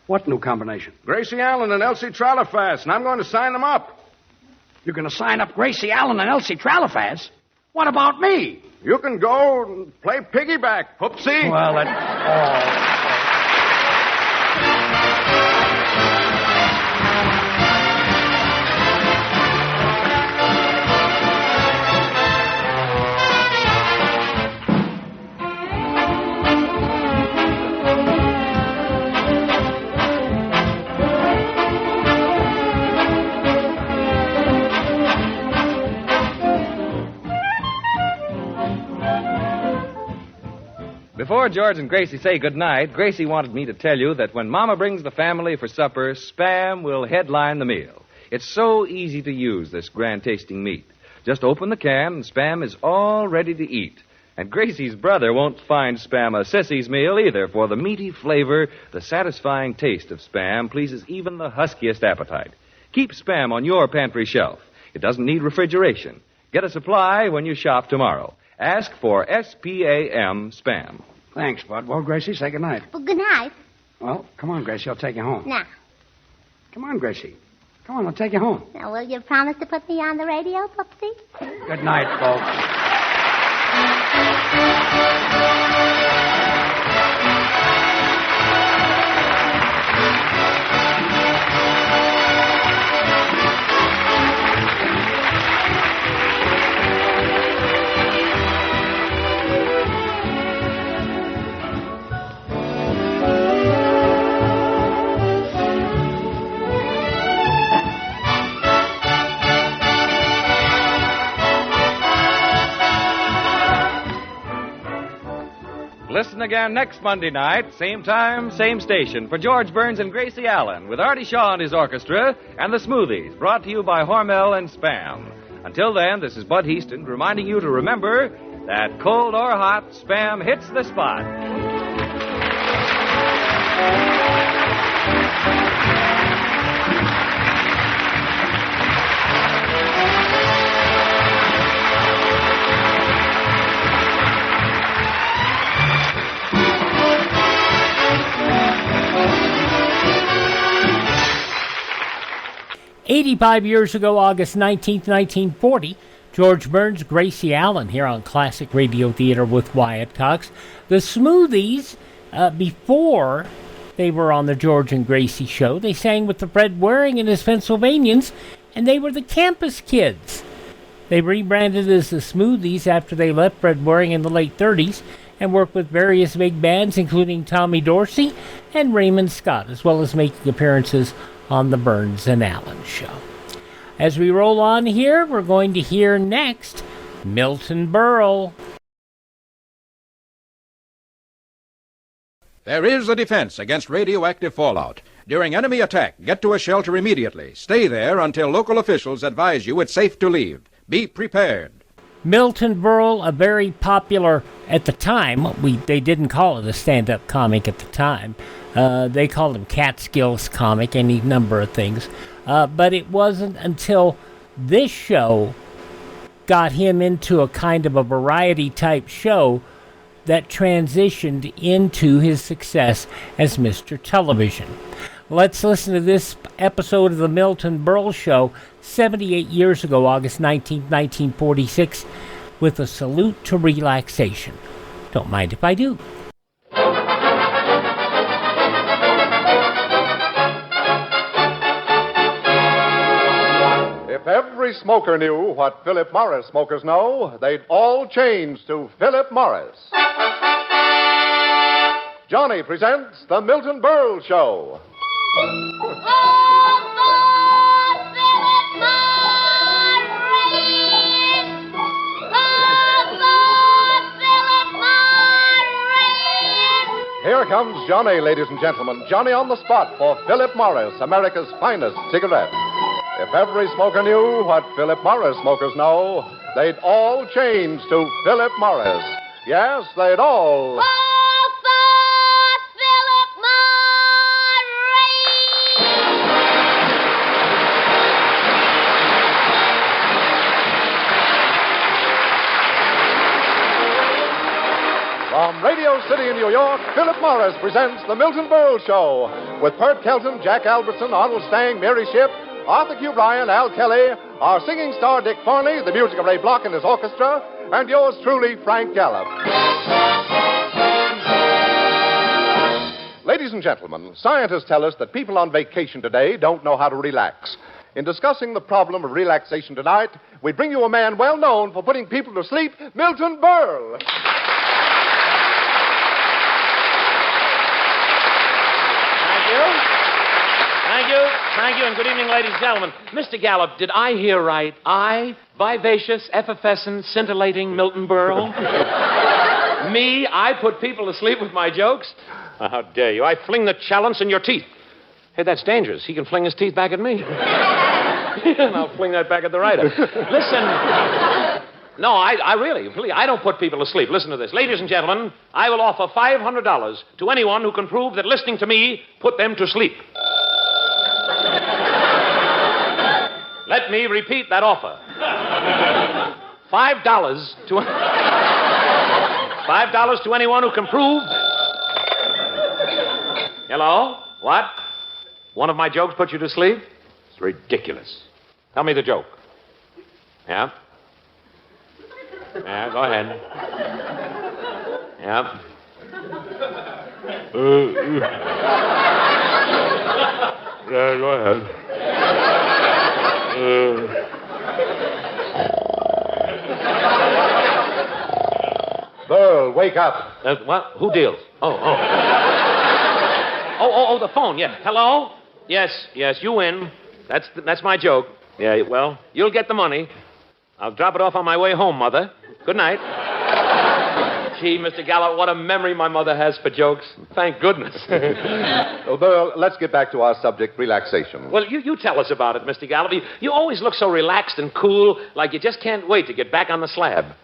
What new combination? Gracie Allen and Elsie Tralafas, and I'm going to sign them up. You're going to sign up Gracie Allen and Elsie Tralafas? What about me? You can go and play piggyback, Poopsie. Well, Before George and Gracie say goodnight, Gracie wanted me to tell you that when Mama brings the family for supper, Spam will headline the meal. It's so easy to use, this grand-tasting meat. Just open the can, and Spam is all ready to eat. And Gracie's brother won't find Spam a sissy's meal either, for the meaty flavor, the satisfying taste of Spam pleases even the huskiest appetite. Keep Spam on your pantry shelf. It doesn't need refrigeration. Get a supply when you shop tomorrow. Ask for SPAM Spam. Thanks, Bud. Well, Gracie, say goodnight. Well, good night. Well, come on, Gracie. I'll take you home. Now, Come on, Gracie. Come on, I'll take you home. now, will you promise to put me on the radio, Poopsie? Good night, folks. Listen again next Monday night, same time, same station, for George Burns and Gracie Allen, with Artie Shaw and his orchestra, and the Smoothies, brought to you by Hormel and Spam. Until then, this is Bud Easton reminding you to remember that cold or hot, Spam hits the spot. 85 years ago, August 19th, 1940, George Burns, Gracie Allen here on Classic Radio Theater with Wyatt Cox. The Smoothies, before they were on the George and Gracie show, they sang with the Fred Waring and his Pennsylvanians, and they were the Campus Kids. They rebranded as the Smoothies after they left Fred Waring in the late 30s and worked with various big bands, including Tommy Dorsey and Raymond Scott, as well as making appearances on the Burns and Allen show. As we roll on here, we're going to hear next Milton Berle. There is a defense against radioactive fallout. During enemy attack, get to a shelter immediately. Stay there until local officials advise you it's safe to leave. Be prepared. Milton Berle, a very popular, at the time, they didn't call it a stand-up comic at the time. They called him Catskills comic, any number of things. But it wasn't until this show got him into a kind of a variety-type show that transitioned into his success as Mr. Television. Let's listen to this episode of the Milton Berle Show 78 years ago, August 19, 1946, with a salute to relaxation. Don't mind if I do. If every smoker knew what Philip Morris smokers know, they'd all change to Philip Morris. Johnny presents the Milton Berle Show. Here comes Johnny, ladies and gentlemen. Johnny on the spot for Philip Morris, America's finest cigarette. If every smoker knew what Philip Morris smokers know, they'd all change to Philip Morris. Yes, they'd all... From Radio City in New York, Philip Morris presents the Milton Berle Show with Bert Kelton, Jack Albertson, Arnold Stang, Mary Shipp, Arthur Q. Bryan, Al Kelly, our singing star Dick Farney, the music of Ray Block and his orchestra, and yours truly, Frank Gallup. Ladies and gentlemen, scientists tell us that people on vacation today don't know how to relax. In discussing the problem of relaxation tonight, we bring you a man well known for putting people to sleep, Milton Berle. Thank you, and good evening, ladies and gentlemen. Mr. Gallup, did I hear right? I, vivacious, effervescent, scintillating Milton Berle? Me, I put people to sleep with my jokes? How dare you? I fling the challenge in your teeth. Hey, that's dangerous. He can fling his teeth back at me. And I'll fling that back at the writer. Listen. No, I really, I don't put people to sleep. Listen to this. Ladies and gentlemen, I will offer $500 to anyone who can prove that listening to me put them to sleep. Let me repeat that offer. $5 to anyone who can prove... Hello? What? One of my jokes put you to sleep? It's ridiculous. Tell me the joke. Yeah? Yeah, go ahead. Yeah. Yeah, go ahead. Berle, wake up. What? Who deals? Oh, the phone, yeah. Hello? Yes, you win. That's my joke. Yeah, well, you'll get the money. I'll drop it off on my way home, Mother. Good night. Gee, Mr. Gallup, what a memory my mother has for jokes. Thank goodness. Well, Berle, let's get back to our subject, relaxation. Well, you tell us about it, Mr. Gallup. You always look so relaxed and cool, like you just can't wait to get back on the slab.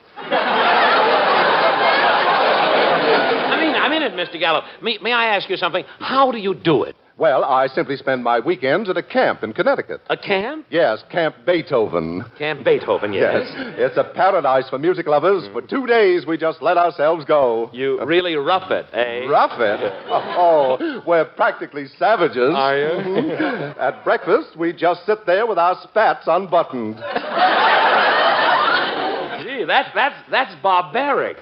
I mean it, Mr. Gallup. May I ask you something? How do you do it? Well, I simply spend my weekends at a camp in Connecticut. A camp? Yes, Camp Beethoven. Camp Beethoven, yes. It's a paradise for music lovers. For 2 days, we just let ourselves go. You really rough it, eh? Rough it? Oh, we're practically savages. Are you? At breakfast, we just sit there with our spats unbuttoned. Gee, that's barbaric.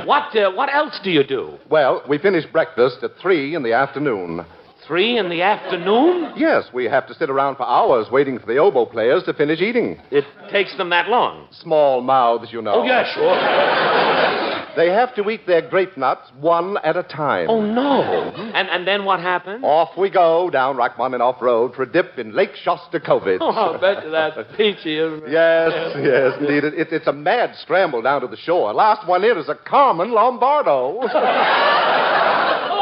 What else do you do? Well, we finish breakfast at 3 in the afternoon. 3 in the afternoon? Yes, we have to sit around for hours waiting for the oboe players to finish eating. It takes them that long? Small mouths, you know. Oh, yeah, sure. They have to eat their grape nuts one at a time. Oh, no. And then what happens? Off we go down Rachmaninoff Road for a dip in Lake Shostakovich. Oh, I'll bet you that's peachy, isn't it? Yes, indeed. It's a mad scramble down to the shore. Last one in is a Carmen Lombardo.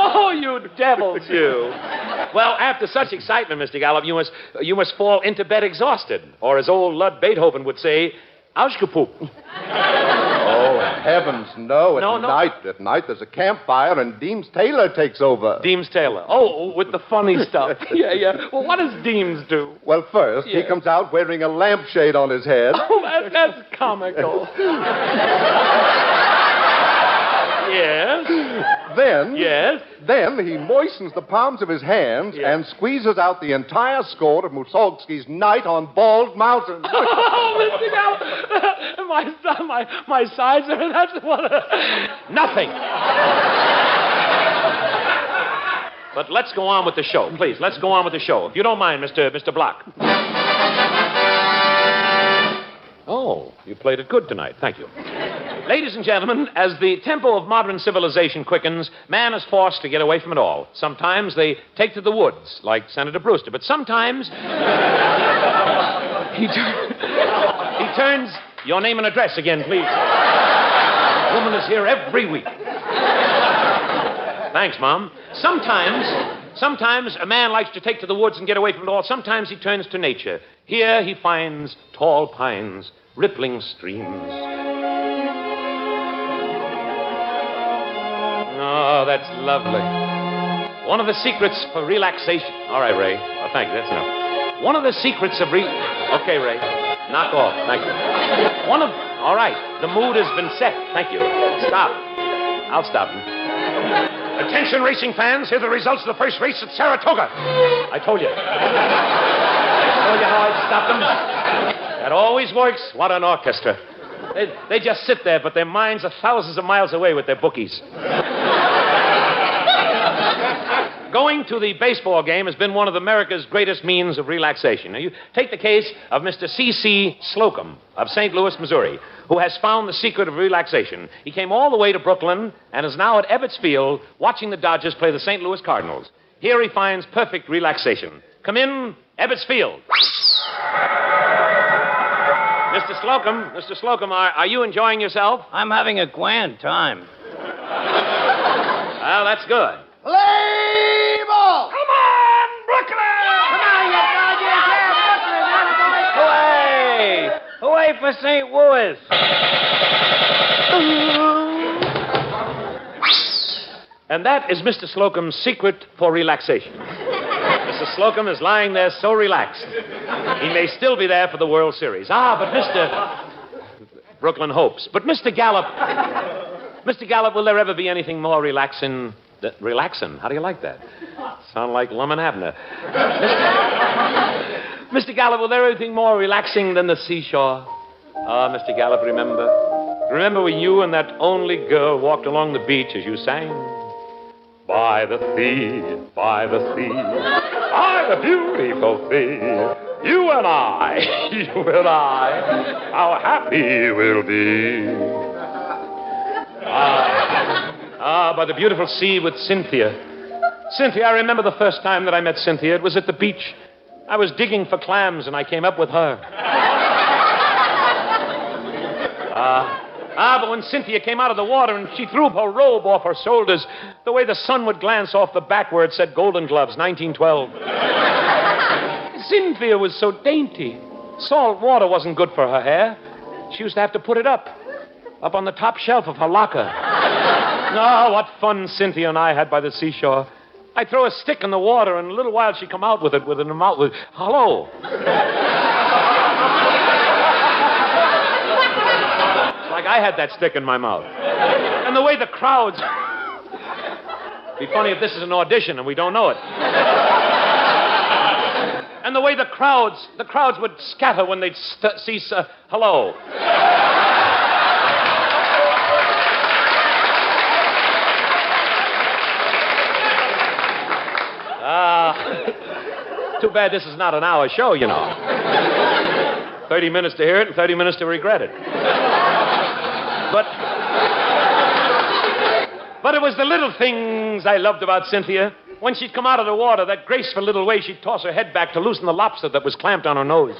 Oh, you devils, you. Well, after such excitement, Mr. Gallup, you must fall into bed exhausted. Or as old Lud Beethoven would say, Ausgepoop. Oh, heavens, no. At night there's a campfire and Deems Taylor takes over. Deems Taylor. Oh, with the funny stuff. Yeah. Well, what does Deems do? Well, first, he comes out wearing a lampshade on his head. Oh, that's comical. Yes. Then... Yes? Then he moistens the palms of his hands and squeezes out the entire score of Mussorgsky's Night on Bald Mountain. Oh, Mr. Gallup, my sides are... That's what Nothing. But let's go on with the show, please. Let's go on with the show. If you don't mind, Mr. Block. Oh, you played it good tonight. Thank you. Ladies and gentlemen, as the tempo of modern civilization quickens, man is forced to get away from it all. Sometimes they take to the woods, like Senator Brewster, but sometimes he turns... Your name and address again, please. The woman is here every week. Thanks, Mom. Sometimes a man likes to take to the woods and get away from it all. Sometimes he turns to nature. Here he finds tall pines, rippling streams. Oh, that's lovely. One of the secrets for relaxation. All right, Ray. Oh, thank you. That's enough. One of the secrets of Okay, Ray. Knock off. Thank you. All right. The mood has been set. Thank you. Stop. I'll stop you. Attention, racing fans. Here are the results of the first race at Saratoga. I told you. I told you how I'd stop them. That always works. What an orchestra. They just sit there, but their minds are thousands of miles away with their bookies. Going to the baseball game has been one of America's greatest means of relaxation. Now, you take the case of Mr. C.C. Slocum of St. Louis, Missouri, who has found the secret of relaxation. He came all the way to Brooklyn and is now at Ebbets Field watching the Dodgers play the St. Louis Cardinals. Here he finds perfect relaxation. Come in, Ebbets Field. Mr. Slocum, are you enjoying yourself? I'm having a grand time. Well, that's good. Play ball! Come on, Brooklyn! Come on, you Dodgers! Yeah, Brooklyn! Hooray! Hooray for St. Louis! And that is Mr. Slocum's secret for relaxation. Mr. Slocum is lying there so relaxed. He may still be there for the World Series. But Brooklyn hopes. But Mr. Gallup, will there ever be anything more relaxing? Relaxing? How do you like that? Sound like Lum and Abner. Mr. Gallup, will there be anything more relaxing than the seashore? Mr. Gallup, remember? Remember when you and that only girl walked along the beach as you sang? By the sea, by the sea, by the beautiful sea, you and I, how happy we'll be. By the beautiful sea with Cynthia. Cynthia, I remember the first time that I met Cynthia. It was at the beach. I was digging for clams, and I came up with her. But when Cynthia came out of the water and she threw her robe off her shoulders, the way the sun would glance off the back where it said Golden Gloves, 1912. Cynthia was so dainty. Salt water wasn't good for her hair. She used to have to put it up on the top shelf of her locker. Oh, what fun Cynthia and I had by the seashore. I'd throw a stick in the water, and in a little while she'd come out with it, with her mouth, with, hello. It's like I had that stick in my mouth. And the way the crowds... It'd be funny if this is an audition and we don't know it. And the way the crowds would scatter when they'd see, hello. Too bad this is not an hour show, you know. 30 minutes to hear it and 30 minutes to regret it. But it was the little things I loved about Cynthia. When she'd come out of the water, that graceful little way she'd toss her head back to loosen the lobster that was clamped on her nose.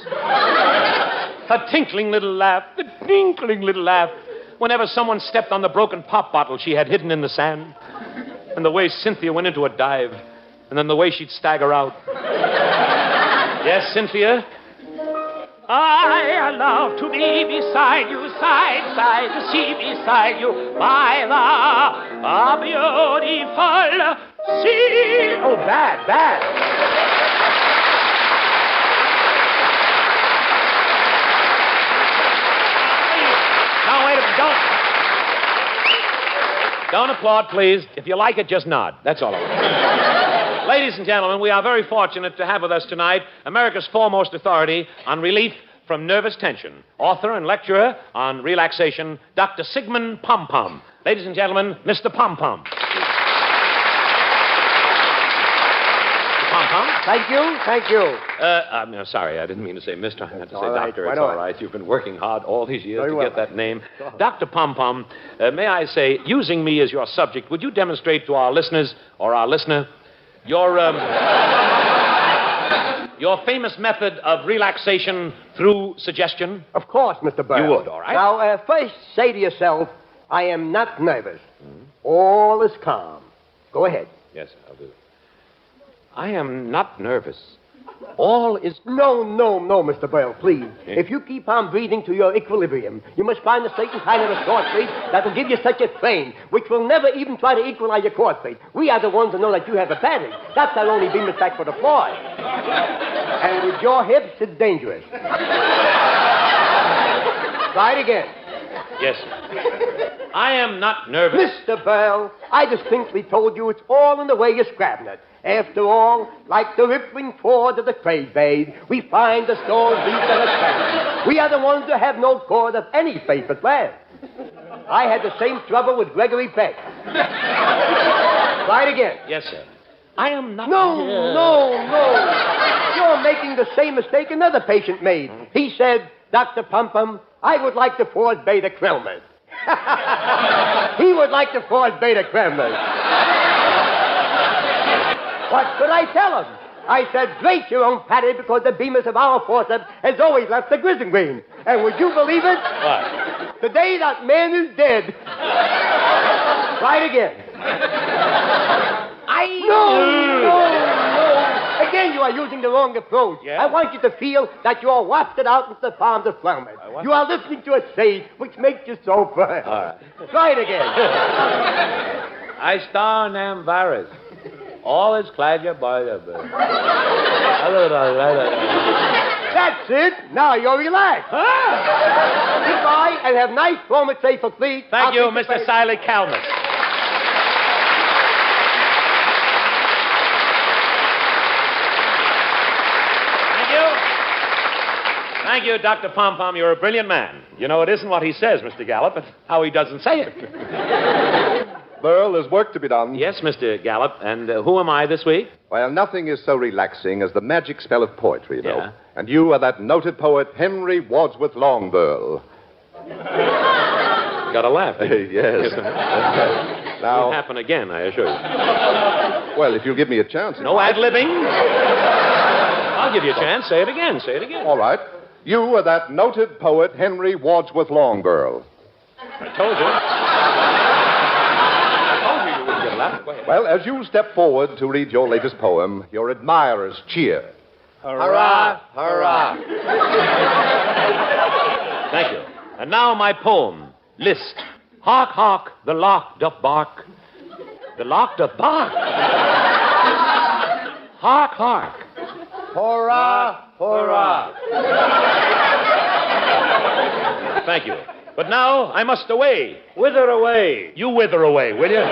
Her tinkling little laugh, whenever someone stepped on the broken pop bottle she had hidden in the sand. And the way Cynthia went into a dive. And then the way she'd stagger out. Yes, Cynthia? I love to be beside you, side to see beside you by the beautiful sea. Oh, bad. Now, wait a minute, Don't applaud, please. If you like it, just nod. That's all I want. Ladies and gentlemen, we are very fortunate to have with us tonight America's foremost authority on relief from nervous tension, author and lecturer on relaxation, Dr. Sigmund Pompom. Ladies and gentlemen, Mr. Pompom. Pompom? Thank you. I'm sorry, I didn't mean to say Mr. I meant to say Doctor. It's all right. You've been working hard all these years to get that name. Dr. Pompom, may I say, using me as your subject, would you demonstrate to our listeners, or our listener, your famous method of relaxation through suggestion? Of course, Mr. Burle. You would, all right. Now, first say to yourself, I am not nervous. All is calm. Go ahead. Yes, I'll do it. I am not nervous. All is... No, Mr. Burle, please. If you keep on breathing to your equilibrium, you must find a certain kind of a short rate that will give you such a train, which will never even try to equalize your chord rate. We are the ones who know that you have a pattern. That's our only beam back for the applause. And with your hips, it's dangerous. Try it again. Yes, sir. I am not nervous. Mr. Burle, I distinctly told you it's all in the way you're scrapping it. After all, like the rippling fords of the trade bays, we find the stores deep in the sand. We are the ones who have no cord of any faith but land. I had the same trouble with Gregory Peck. Try it again. Yes, sir. I am not... No. You're making the same mistake another patient made. He said, Dr. Pompom, I would like to force Beta Krellman. He would like to force Beta Krellman. What could I tell him? I said, brace your own patty because the beamers of our forceps has always left the grizzling green. And would you believe it? What? The day that man is dead. Try it again. No. Again, you are using the wrong approach. Yeah? I want you to feel that you are wafted out into the palms of Flamen. You are listening to a say which makes you so bright. All right. Try it again. I star am embarrassed. All is pleasure by the bird. That's it. Now you're relaxed. Goodbye, and have nice moment safe for sleep. Thank you, Mr. Siley Calmus. Thank you, Dr. Pompom. You're a brilliant man. You know, it isn't what he says, Mr. Gallup, but how he doesn't say it. Burle, there's work to be done. Yes, Mr. Gallup. And who am I this week? Well, nothing is so relaxing as the magic spell of poetry, you know. Yeah. And you are that noted poet, Henry Wadsworth Longburle. Got a laugh. Yes. Now, won't happen again, I assure you. Well, if you'll give me a chance. No ad-libbing. I'll give you a chance. Say it again. Say it again. All right. You are that noted poet, Henry Wadsworth Longburle. I told you. Well, as you step forward to read your latest poem, your admirers cheer. Hurrah, hurrah. Thank you. And now my poem. List. Hark, hark, the lark doth bark. The lark doth bark. Hark, hark. Hurrah, hurrah. Thank you. But now I must away. Wither away. You wither away, will you?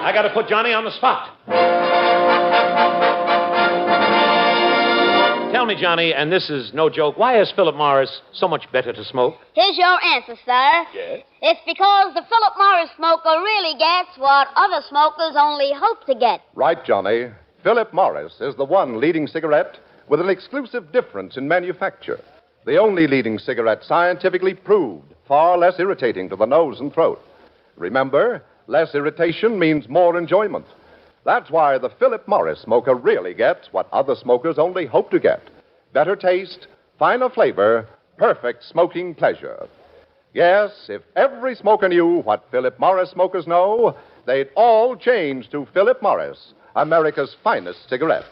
I got to put Johnny on the spot. Tell me, Johnny, and this is no joke, why is Philip Morris so much better to smoke? Here's your answer, sir. Yes? It's because the Philip Morris smoker really gets what other smokers only hope to get. Right, Johnny. Philip Morris is the one leading cigarette with an exclusive difference in manufacture. The only leading cigarette scientifically proved far less irritating to the nose and throat. Remember, less irritation means more enjoyment. That's why the Philip Morris smoker really gets what other smokers only hope to get. Better taste, finer flavor, perfect smoking pleasure. Yes, if every smoker knew what Philip Morris smokers know, they'd all change to Philip Morris, America's finest cigarette.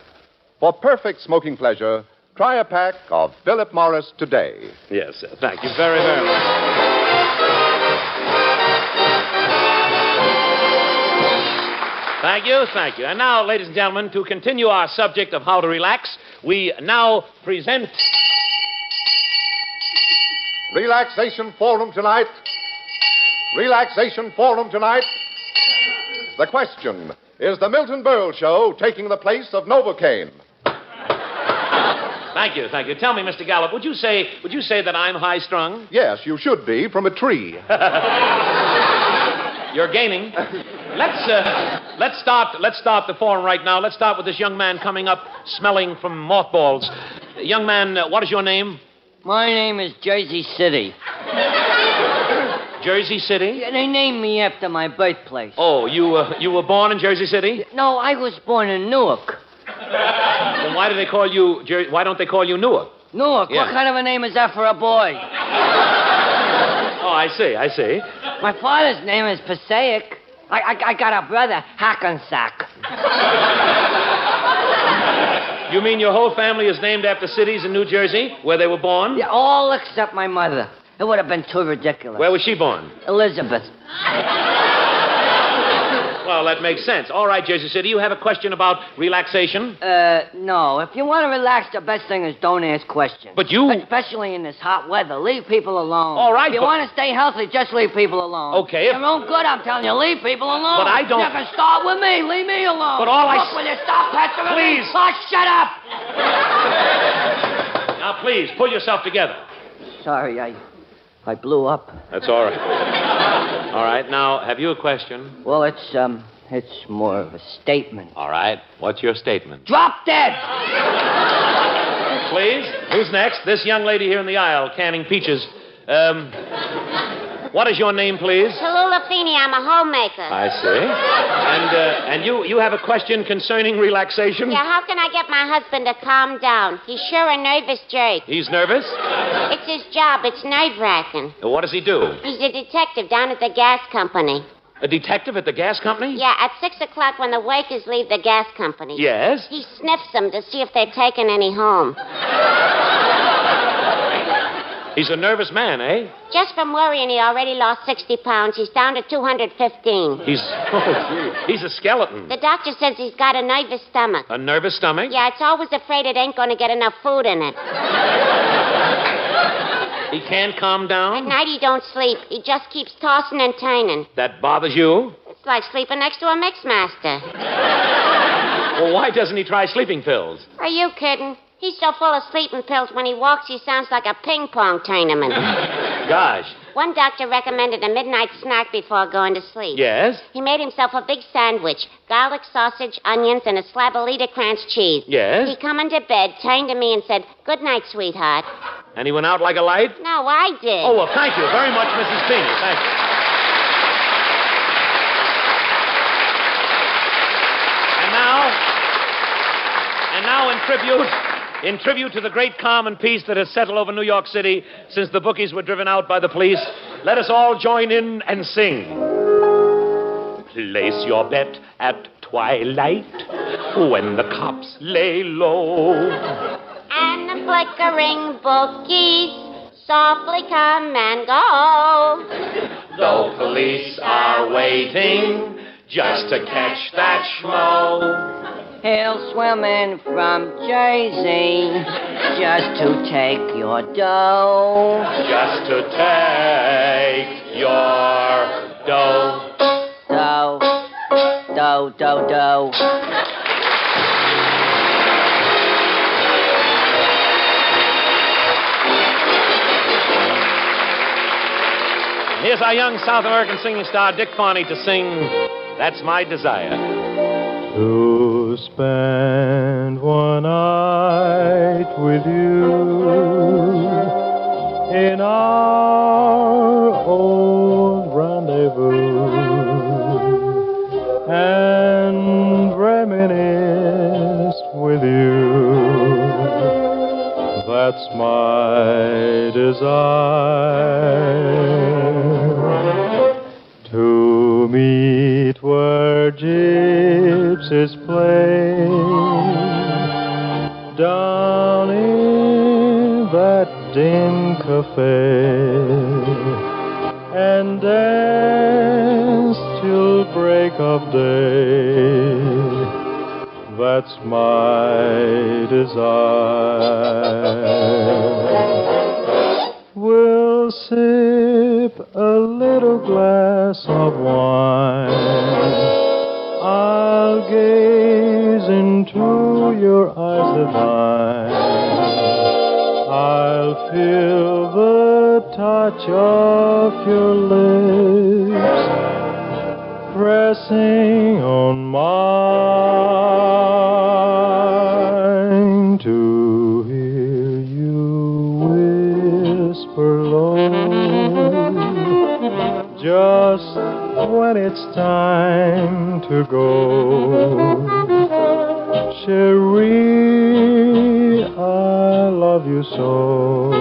For perfect smoking pleasure, try a pack of Philip Morris today. Yes, sir. Thank you very, very much. Thank you, thank you. And now, ladies and gentlemen, to continue our subject of how to relax, we now present... Relaxation Forum tonight. Relaxation Forum tonight. The question, is the Milton Berle Show taking the place of Novocaine? Thank you. Tell me, Mr. Gallup, would you say that I'm high-strung? Yes, you should be, from a tree. You're gaining. Let's start the forum right now. Let's start with this young man coming up smelling from mothballs. Young man, what is your name? My name is Jersey City. Jersey City? Yeah, they named me after my birthplace. Oh, you were born in Jersey City? No, I was born in Newark. Then why don't they call you Newark? Newark? Yeah. What kind of a name is that for a boy? Oh, I see. My father's name is Passaic. I got a brother, Hackensack. You mean your whole family is named after cities in New Jersey where they were born? Yeah, all except my mother. It would have been too ridiculous. Where was she born? Elizabeth. Well, that makes sense. All right, Jersey City, you have a question about relaxation? No. If you want to relax, the best thing is don't ask questions. But you... Especially in this hot weather. Leave people alone. All right, If you want to stay healthy, just leave people alone. Okay, Your own good, I'm telling you. Leave people alone. But I don't... You can start with me. Leave me alone. But all Look, will you stop pestering Please. me? Oh, shut up. Now, please, pull yourself together. Sorry, I blew up. That's all right. All right, now, have you a question? Well, it's more of a statement. All right, what's your statement? Drop dead! Please, who's next? This young lady here in the aisle, canning peaches. What is your name, please? Tallulah Feeney, I'm a homemaker. I see. And you have a question concerning relaxation? Yeah, how can I get my husband to calm down? He's sure a nervous jerk. He's nervous? It's his job. It's nerve-wracking. What does he do? He's a detective down at the gas company. A detective at the gas company? Yeah, at 6 o'clock when the workers leave the gas company. Yes? He sniffs them to see if they've taken any home. He's a nervous man, eh? Just from worrying, he already lost 60 pounds. He's down to 215. He's a skeleton. The doctor says he's got a nervous stomach. A nervous stomach? Yeah, it's always afraid it ain't going to get enough food in it. He can't calm down? At night he don't sleep. He just keeps tossing and turning. That bothers you? It's like sleeping next to a mixmaster. Well, why doesn't he try sleeping pills? Are you kidding? He's so full of sleeping pills, when he walks, he sounds like a ping-pong tournament. Gosh. One doctor recommended a midnight snack before going to sleep. Yes? He made himself a big sandwich, garlic, sausage, onions, and a slab of Liederkranz cheese. Yes? He come into bed, turned to me, and said, "Good night, sweetheart." And he went out like a light? No, I did. Oh, well, thank you very much, Mrs. Feeney. Thank you. And now, in tribute to the great calm and peace that has settled over New York City since the bookies were driven out by the police, let us all join in and sing. Place your bet at twilight when the cops lay low. And the flickering bookies softly come and go. Though police are waiting just to catch that schmo. He'll swim in from Jersey just to take your dough. Just to take your dough. Dough. Dough, dough, dough. Here's our young South American singing star, Dick Farney, to sing That's My Desire. To spend one night with you in our old rendezvous and reminisce with you. That's my desire. To meet where gypsies play down in that dim cafe and dance till break of day. That's my desire. We'll sip a little little glass of wine. I'll gaze into your eyes divine. I'll feel the touch of your lips pressing on mine, to hear you whisper low just when it's time to go. Cherie, I love you so.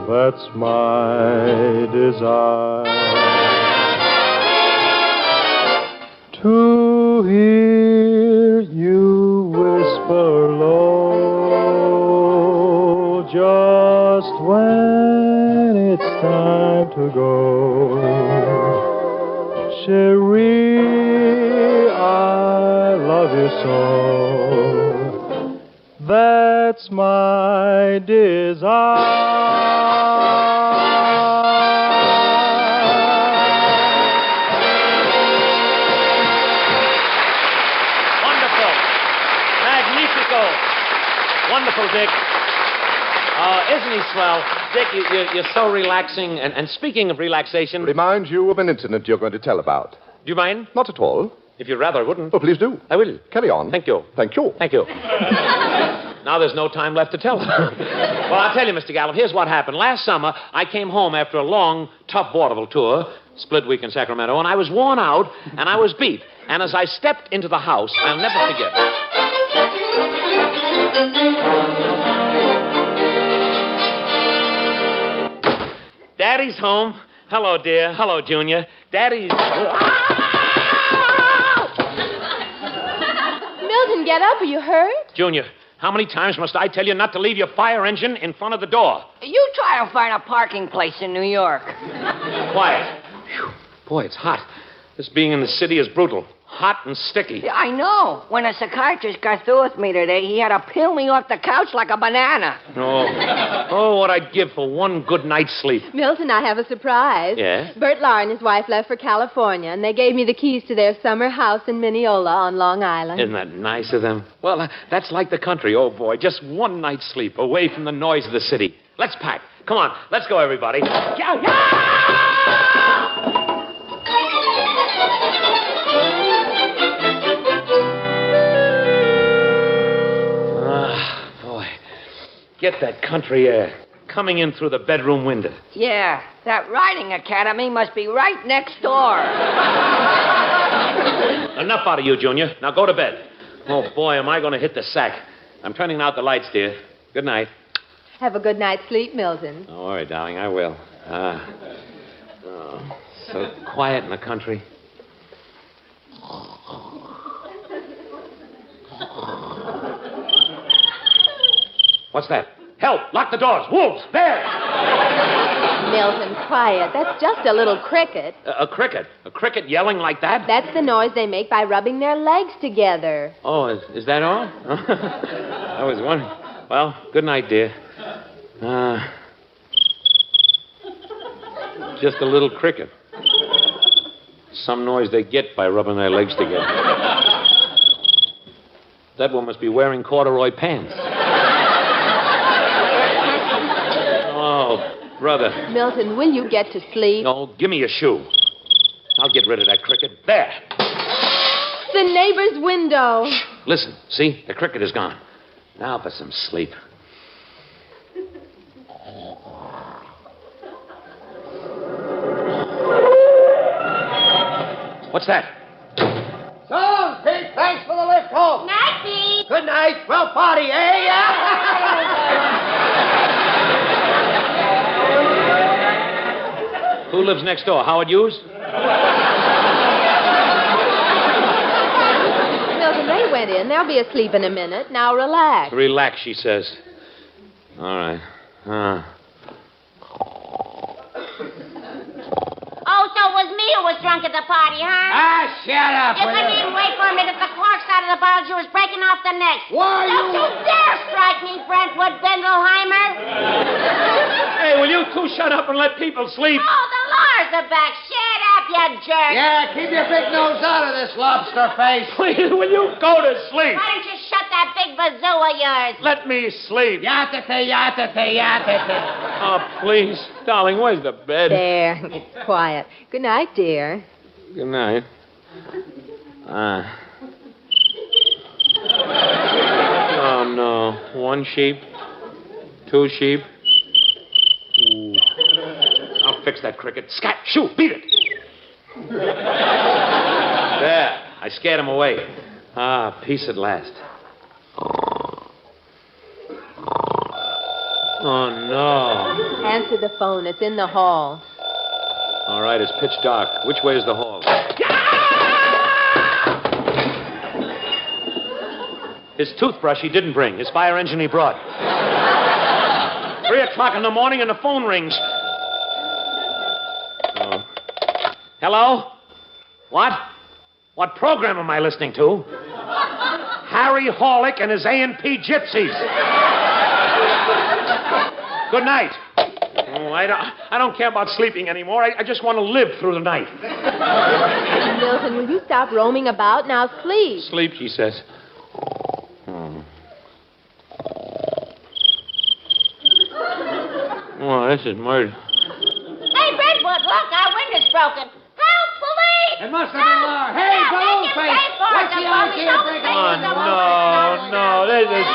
That's my desire. To hear you whisper low just when it's time to go. Cherie, I love you so. That's my desire. Wonderful, Dick. Isn't he swell? Dick, you're so relaxing. And speaking of relaxation... Reminds you of an incident you're going to tell about. Do you mind? Not at all. If you'd rather, I wouldn't. Oh, please do. I will. Carry on. Thank you. Thank you. Thank you. Now there's no time left to tell. Well, I'll tell you, Mr. Gallup, here's what happened. Last summer, I came home after a long, tough vaudeville tour, split week in Sacramento, and I was worn out, and I was beat. And as I stepped into the house, I'll never forget... Daddy's home. Hello, dear. Hello, Junior. Daddy's... Milton, get up. Are you hurt? Junior, how many times must I tell you not to leave your fire engine in front of the door? You try to find a parking place in New York. Quiet. Whew. Boy, it's hot. This being in the city is brutal. Hot and sticky. Yeah, I know. When a psychiatrist got through with me today, he had to peel me off the couch like a banana. Oh, what I'd give for one good night's sleep. Milton, I have a surprise. Yeah? Bert Lahr and his wife left for California, and they gave me the keys to their summer house in Mineola on Long Island. Isn't that nice of them? Well, that's like the country. Oh, boy, just one night's sleep away from the noise of the city. Let's pack. Come on, let's go, everybody. Get that country air coming in through the bedroom window. Yeah, that riding academy must be right next door. Enough out of you, Junior. Now go to bed. Oh, boy, am I going to hit the sack. I'm turning out the lights, dear. Good night. Have a good night's sleep, Milton. Oh, all right, darling, I will. So quiet in the country. What's that? Help! Lock the doors! Wolves! There! Milton, quiet. That's just a little cricket. A cricket? A cricket yelling like that? That's the noise they make by rubbing their legs together. Oh, is that all? I was wondering. Well, good night, dear. Just a little cricket. Some noise they get by rubbing their legs together. That one must be wearing corduroy pants. Oh, brother. Milton, will you get to sleep? No, give me a shoe. I'll get rid of that cricket. There. The neighbor's window. Listen, see? The cricket is gone. Now for some sleep. What's that? So, Pete, thanks for the lift home. Night, Pete. Good night. Well, party, eh? Who lives next door? Howard Hughes? Milton, they went in. They'll be asleep in a minute. Now relax. Relax, she says. All right. Oh, so it was me who was drunk at the party, huh? Shut up. You couldn't even wait for a minute. The clock started the bottle. She was breaking off the neck. Why, Don't you dare strike me, Brentwood Bendelheimer. Hey, will you two shut up and let people sleep? Oh, the law are back. Shut up, you jerk. Yeah, keep your big nose out of this, lobster face. Please, will you go to sleep? Why don't you shut that big bazoo of yours? Let me sleep. Yatate, yatate, yatate. Oh, please. Darling, where's the bed? There. It's quiet. Good night, dear. Good night. Oh, no. 1 sheep. 2 sheep. Ooh. I'll fix that cricket. Scat, shoo, beat it. There. I scared him away. Peace at last. Oh, no. Answer the phone. It's in the hall. All right, it's pitch dark. Which way is the hall? His toothbrush he didn't bring. His fire engine he brought. 3 o'clock in the morning and the phone rings. Oh. Hello? What? What program am I listening to? Harry Horlick and his A&P Gypsies. Good night. Oh, I don't care about sleeping anymore. I just want to live through the night. Milton, will you stop roaming about? Now sleep. Sleep, she says. Oh, this is murder. Hey, Redwood, look, our window's broken. Help, police! It must have been Laura. Hey, balloon face! What's the idea of breaking into the No, this is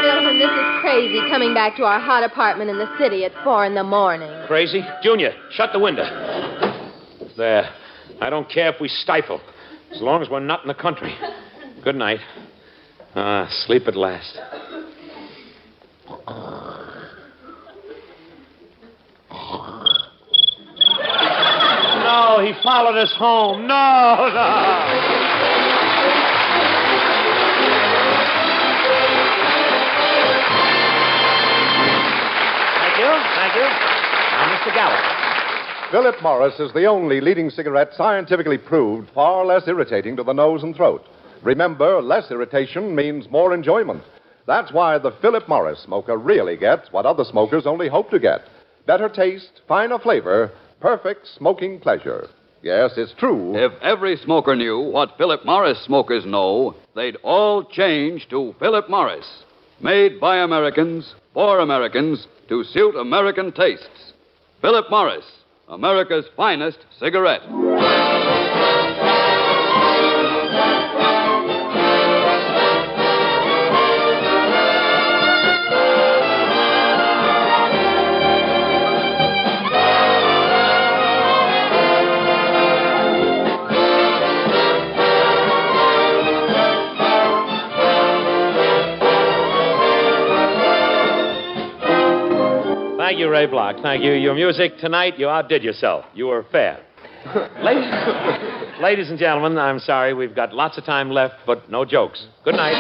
Milton, this is crazy coming back to our hot apartment in the city at 4 in the morning. Crazy? Junior, shut the window. There. I don't care if we stifle, as long as we're not in the country. Good night. Sleep at last. No, he followed us home. No. Thank you. Now, Mr. Gallup. Philip Morris is the only leading cigarette scientifically proved far less irritating to the nose and throat. Remember, less irritation means more enjoyment. That's why the Philip Morris smoker really gets what other smokers only hope to get. Better taste, finer flavor, perfect smoking pleasure. Yes, it's true. If every smoker knew what Philip Morris smokers know, they'd all change to Philip Morris. Made by Americans, for Americans, to suit American tastes. Philip Morris, America's finest cigarette. Thank you, Ray Block. Thank you. Your music tonight, you outdid yourself. You were fair. Ladies and gentlemen, I'm sorry. We've got lots of time left, but no jokes. Good night.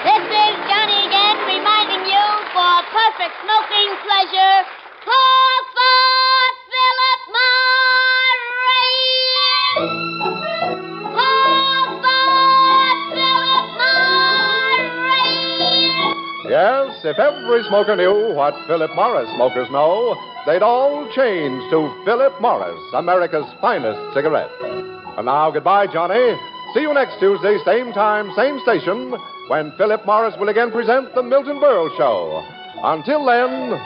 This is Johnny again reminding you for perfect smoking pleasure, pour for Philip Morris. Yes, if every smoker knew what Philip Morris smokers know, they'd all change to Philip Morris, America's finest cigarette. And now, goodbye, Johnny. See you next Tuesday, same time, same station, when Philip Morris will again present the Milton Berle Show. Until then...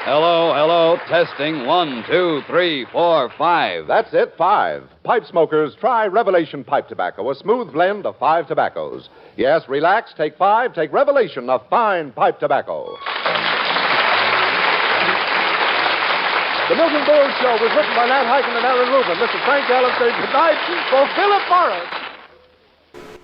Hello, testing. 1, 2, 3, 4, 5. That's it, 5. Pipe smokers, try Revelation Pipe Tobacco, a smooth blend of 5 tobaccos. Yes, relax, take 5, take Revelation, a fine pipe tobacco. The Milton Berle Show was written by Nat Hiken and Aaron Rubin. Mr. Frank Allen says goodnight for Philip Morris.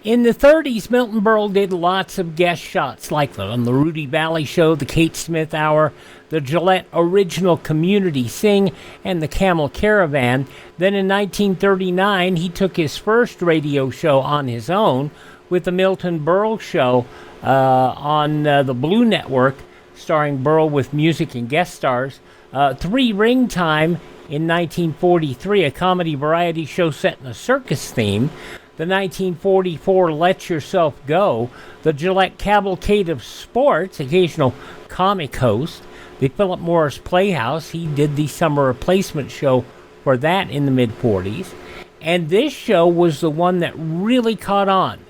In the 30s, Milton Berle did lots of guest shots like on the Rudy Valley Show, the Kate Smith Hour, the Gillette Original Community Sing, and the Camel Caravan. Then in 1939, he took his first radio show on his own with the Milton Berle Show on the Blue Network, starring Berle with music and guest stars. 3 Ring Time in 1943, a comedy variety show set in a circus theme. The 1944 Let Yourself Go, the Gillette Cavalcade of Sports, occasional comic host. The Philip Morris Playhouse, he did the summer replacement show for that in the mid-40s. And this show was the one that really caught on.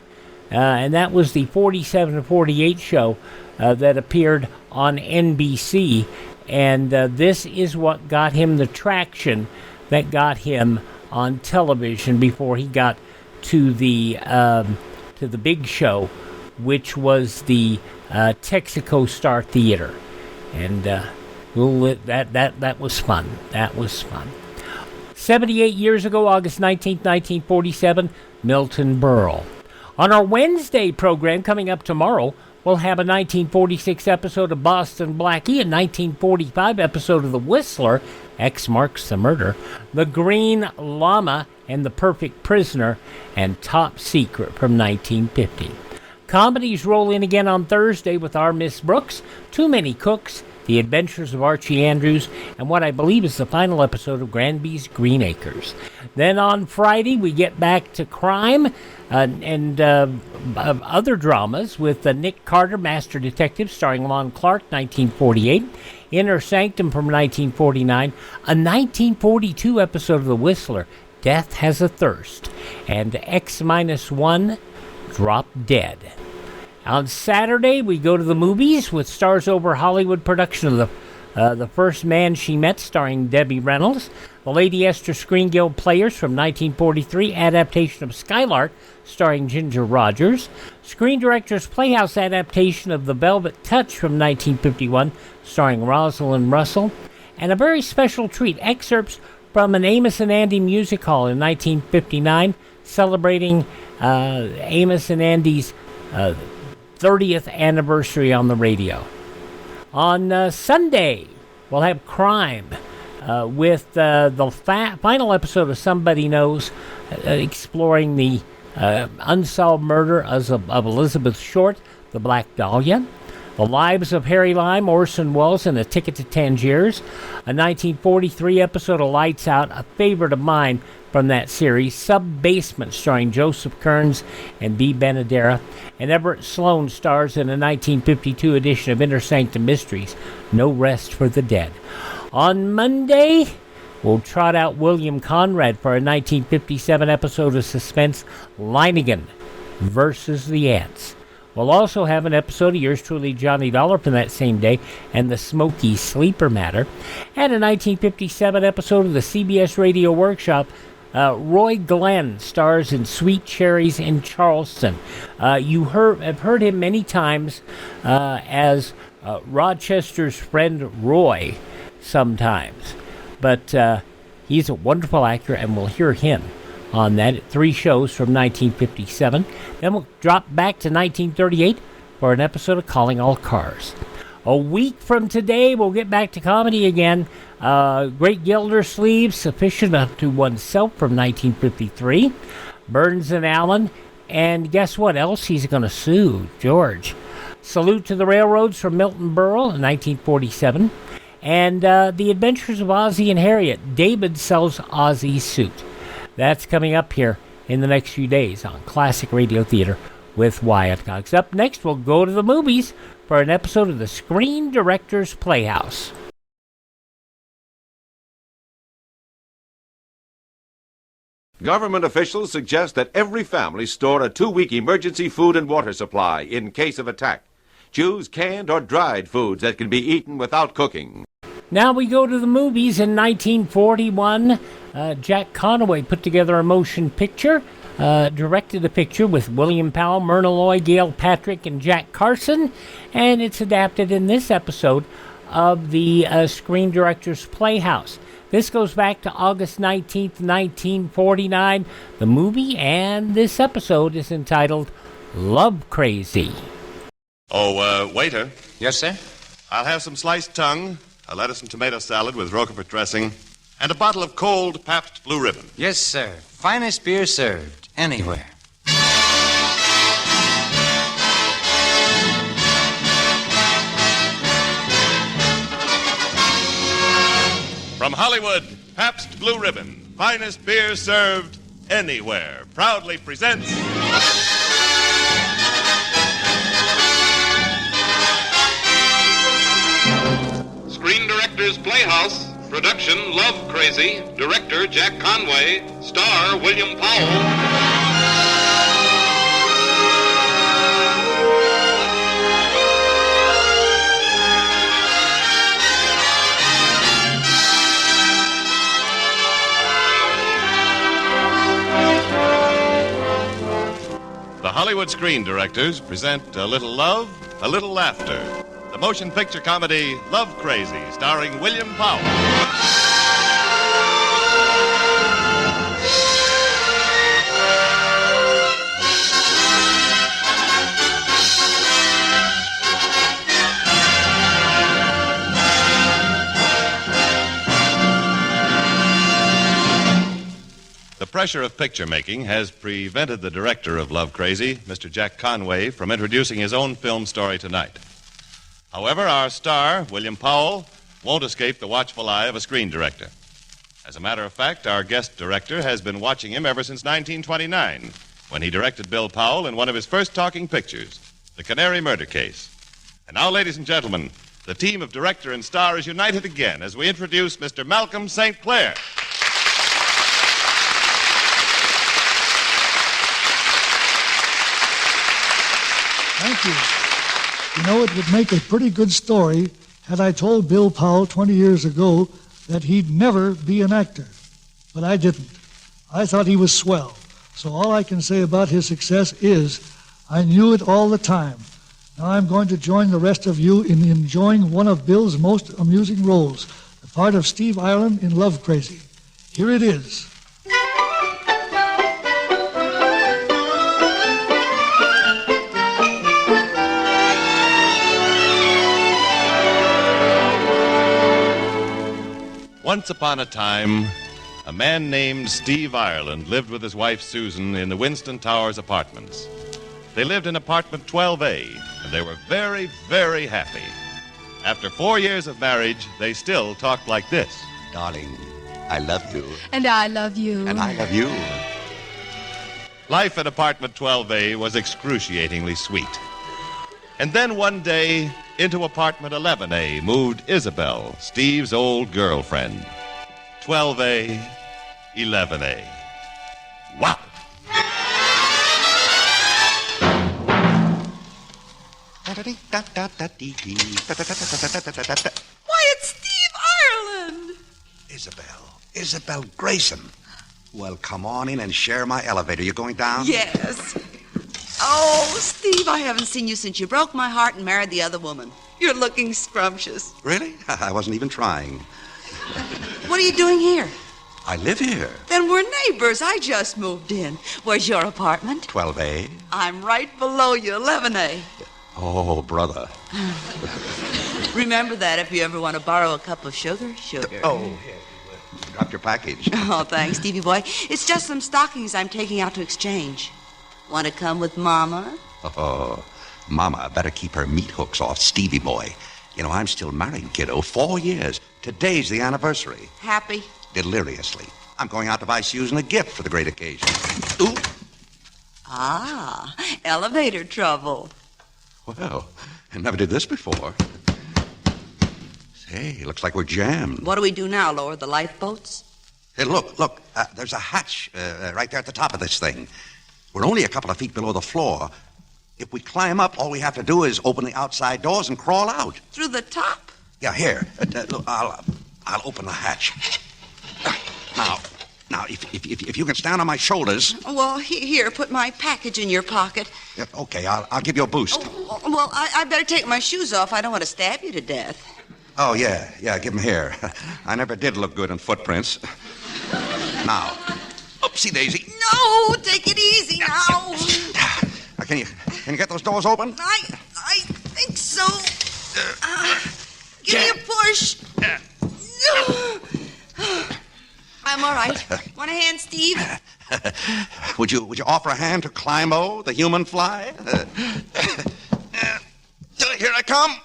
And that was the 47 to 48 show that appeared on NBC. And this is what got him the traction that got him on television before he got to the big show, which was the Texaco Star Theater. And that was fun. That was fun. 78 years ago, August 19th, 1947, Milton Berle. On our Wednesday program coming up tomorrow, we'll have a 1946 episode of Boston Blackie, a 1945 episode of The Whistler, X Marks the Murder, The Green Llama and The Perfect Prisoner, and Top Secret from 1950. Comedies roll in again on Thursday with Our Miss Brooks, Too Many Cooks, The Adventures of Archie Andrews, and what I believe is the final episode of Granby's Green Acres. Then on Friday, we get back to crime and other dramas with Nick Carter, Master Detective, starring Lon Clark, 1948, Inner Sanctum from 1949, a 1942 episode of The Whistler, Death Has a Thirst, and X-1, Drop Dead. On Saturday, we go to the movies with Stars Over Hollywood production of The First Man She Met, starring Debbie Reynolds. The Lady Esther Screen Guild Players from 1943, adaptation of Skylark, starring Ginger Rogers. Screen Directors Playhouse adaptation of The Velvet Touch from 1951, starring Rosalind Russell. And a very special treat, excerpts from an Amos and Andy music hall in 1959, celebrating Amos and Andy's 30th anniversary on the radio. On Sunday, we'll have crime with the final episode of Somebody Knows, exploring the unsolved murder of Elizabeth Short, the Black Dahlia. The Lives of Harry Lime, Orson Welles, and A Ticket to Tangiers. A 1943 episode of Lights Out, a favorite of mine from that series. Sub-Basement, starring Joseph Kearns and Bea Benadera. And Everett Sloan stars in a 1952 edition of Inner Sanctum Mysteries, No Rest for the Dead. On Monday, we'll trot out William Conrad for a 1957 episode of suspense, Linigan versus the Ants. We'll also have an episode of yours truly, Johnny Dollar, from that same day, and the Smoky Sleeper Matter, and a 1957 episode of the CBS Radio Workshop. Roy Glenn stars in Sweet Cherries in Charleston. You have heard him many times as Rochester's friend Roy sometimes, but he's a wonderful actor, and we'll hear him on that at 3 shows from 1957. Then we'll drop back to 1938 for an episode of Calling All Cars. A week from today, we'll get back to comedy again. Great Gildersleeve, Sufficient Unto Oneself from 1953. Burns and Allen. And guess what? Elsie's going to sue George. Salute to the Railroads from Milton Berle in 1947. And The Adventures of Ozzie and Harriet. David sells Ozzie's suit. That's coming up here in the next few days on Classic Radio Theater with Wyatt Cox. Up next, we'll go to the movies for an episode of the Screen Directors Playhouse. Government officials suggest that every family store a 2-week emergency food and water supply in case of attack. Choose canned or dried foods that can be eaten without cooking. Now we go to the movies. In 1941, Jack Conaway put together a motion picture, directed a picture with William Powell, Myrna Loy, Gail Patrick, and Jack Carson, and it's adapted in this episode of the Screen Directors Playhouse. This goes back to August 19th, 1949. The movie and this episode is entitled Love Crazy. Oh, waiter. Yes, sir? I'll have some sliced tongue, a lettuce and tomato salad with Roquefort dressing, and a bottle of cold Pabst Blue Ribbon. Yes, sir. Finest beer served anywhere. From Hollywood, Pabst Blue Ribbon, finest beer served anywhere, proudly presents... Screen Directors Playhouse, production Love Crazy, director Jack Conway, star William Powell. The Hollywood Screen Directors present A Little Love, A Little Laughter. The motion picture comedy Love Crazy, starring William Powell. The pressure of picture making has prevented the director of Love Crazy, Mr. Jack Conway, from introducing his own film story tonight. However, our star, William Powell, won't escape the watchful eye of a screen director. As a matter of fact, our guest director has been watching him ever since 1929, when he directed Bill Powell in one of his first talking pictures, The Canary Murder Case. And now, ladies and gentlemen, the team of director and star is united again as we introduce Mr. Malcolm St. Clair. Thank you. You know, it would make a pretty good story had I told Bill Powell 20 years ago that he'd never be an actor. But I didn't. I thought he was swell. So all I can say about his success is I knew it all the time. Now I'm going to join the rest of you in enjoying one of Bill's most amusing roles, the part of Steve Ireland in Love Crazy. Here it is. Once upon a time, a man named Steve Ireland lived with his wife Susan in the Winston Towers apartments. They lived in apartment 12A, and they were very, very happy. After 4 years of marriage, they still talked like this. Darling, I love you. And I love you. And I love you. Life at apartment 12A was excruciatingly sweet. And then one day, into apartment 11A moved Isabel, Steve's old girlfriend. 12A, 11A. Wow! Why, it's Steve Ireland! Isabel Grayson. Well, come on in and share my elevator. You going down? Yes. Oh, Steve, I haven't seen you since you broke my heart and married the other woman. You're looking scrumptious. Really? I wasn't even trying. What are you doing here? I live here. Then we're neighbors. I just moved in. Where's your apartment? 12A. I'm right below you, 11A. Oh, brother. Remember that if you ever want to borrow a cup of sugar. Oh, here. Dropped your package. Oh, thanks, Stevie boy. It's just some stockings I'm taking out to exchange. Want to come with Mama? Oh, Mama better keep her meat hooks off Stevie boy. You know, I'm still married, kiddo. 4 years. Today's the anniversary. Happy? Deliriously. I'm going out to buy Susan a gift for the great occasion. Ooh. Ah, elevator trouble. Well, I never did this before. Say, looks like we're jammed. What do we do now, lower the lifeboats? Hey, look. There's a hatch right there at the top of this thing. We're only a couple of feet below the floor. If we climb up, all we have to do is open the outside doors and crawl out. Through the top? Yeah, here. Look, I'll open the hatch. Now, if you can stand on my shoulders. Well, here, put my package in your pocket. Yeah, okay, I'll give you a boost. Oh, well, I better take my shoes off. I don't want to stab you to death. Oh, yeah, give them here. I never did look good in footprints. Now, oopsie daisy. No, take it easy now. Can you get those doors open? I think so. Give me a push. I'm all right. Want a hand, Steve? Would you offer a hand to Climo, the human fly? Here I come.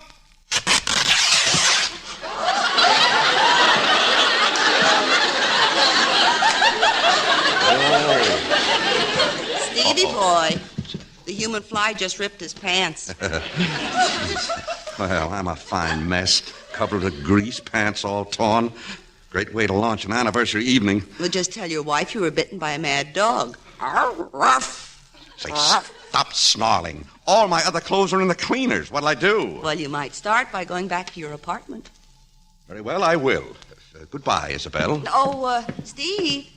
Stevie boy, the human fly just ripped his pants. Well, I'm a fine mess. Covered with grease, pants all torn. Great way to launch an anniversary evening. Well, just tell your wife you were bitten by a mad dog. Say, stop snarling. All my other clothes are in the cleaners. What'll I do? Well, you might start by going back to your apartment. Very well, I will. Goodbye, Isabel. Oh, Steve.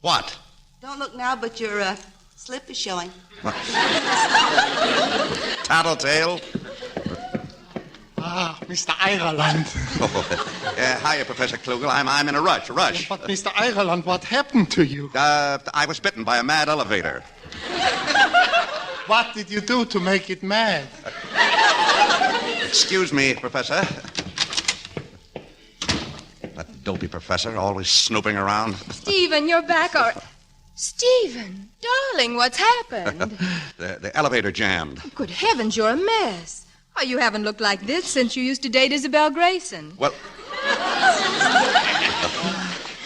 What? Don't look now, but your slip is showing. Tattletale. Ah, Mr. Ireland. Hiya, Professor Klugel. I'm in a rush. But, Mr. Ireland, what happened to you? I was bitten by a mad elevator. What did you do to make it mad? Excuse me, Professor. That dopey professor always snooping around. Stephen, you're back, or... Stephen, darling, what's happened? The elevator jammed. Good heavens, you're a mess. Why, you haven't looked like this since you used to date Isabel Grayson. Well,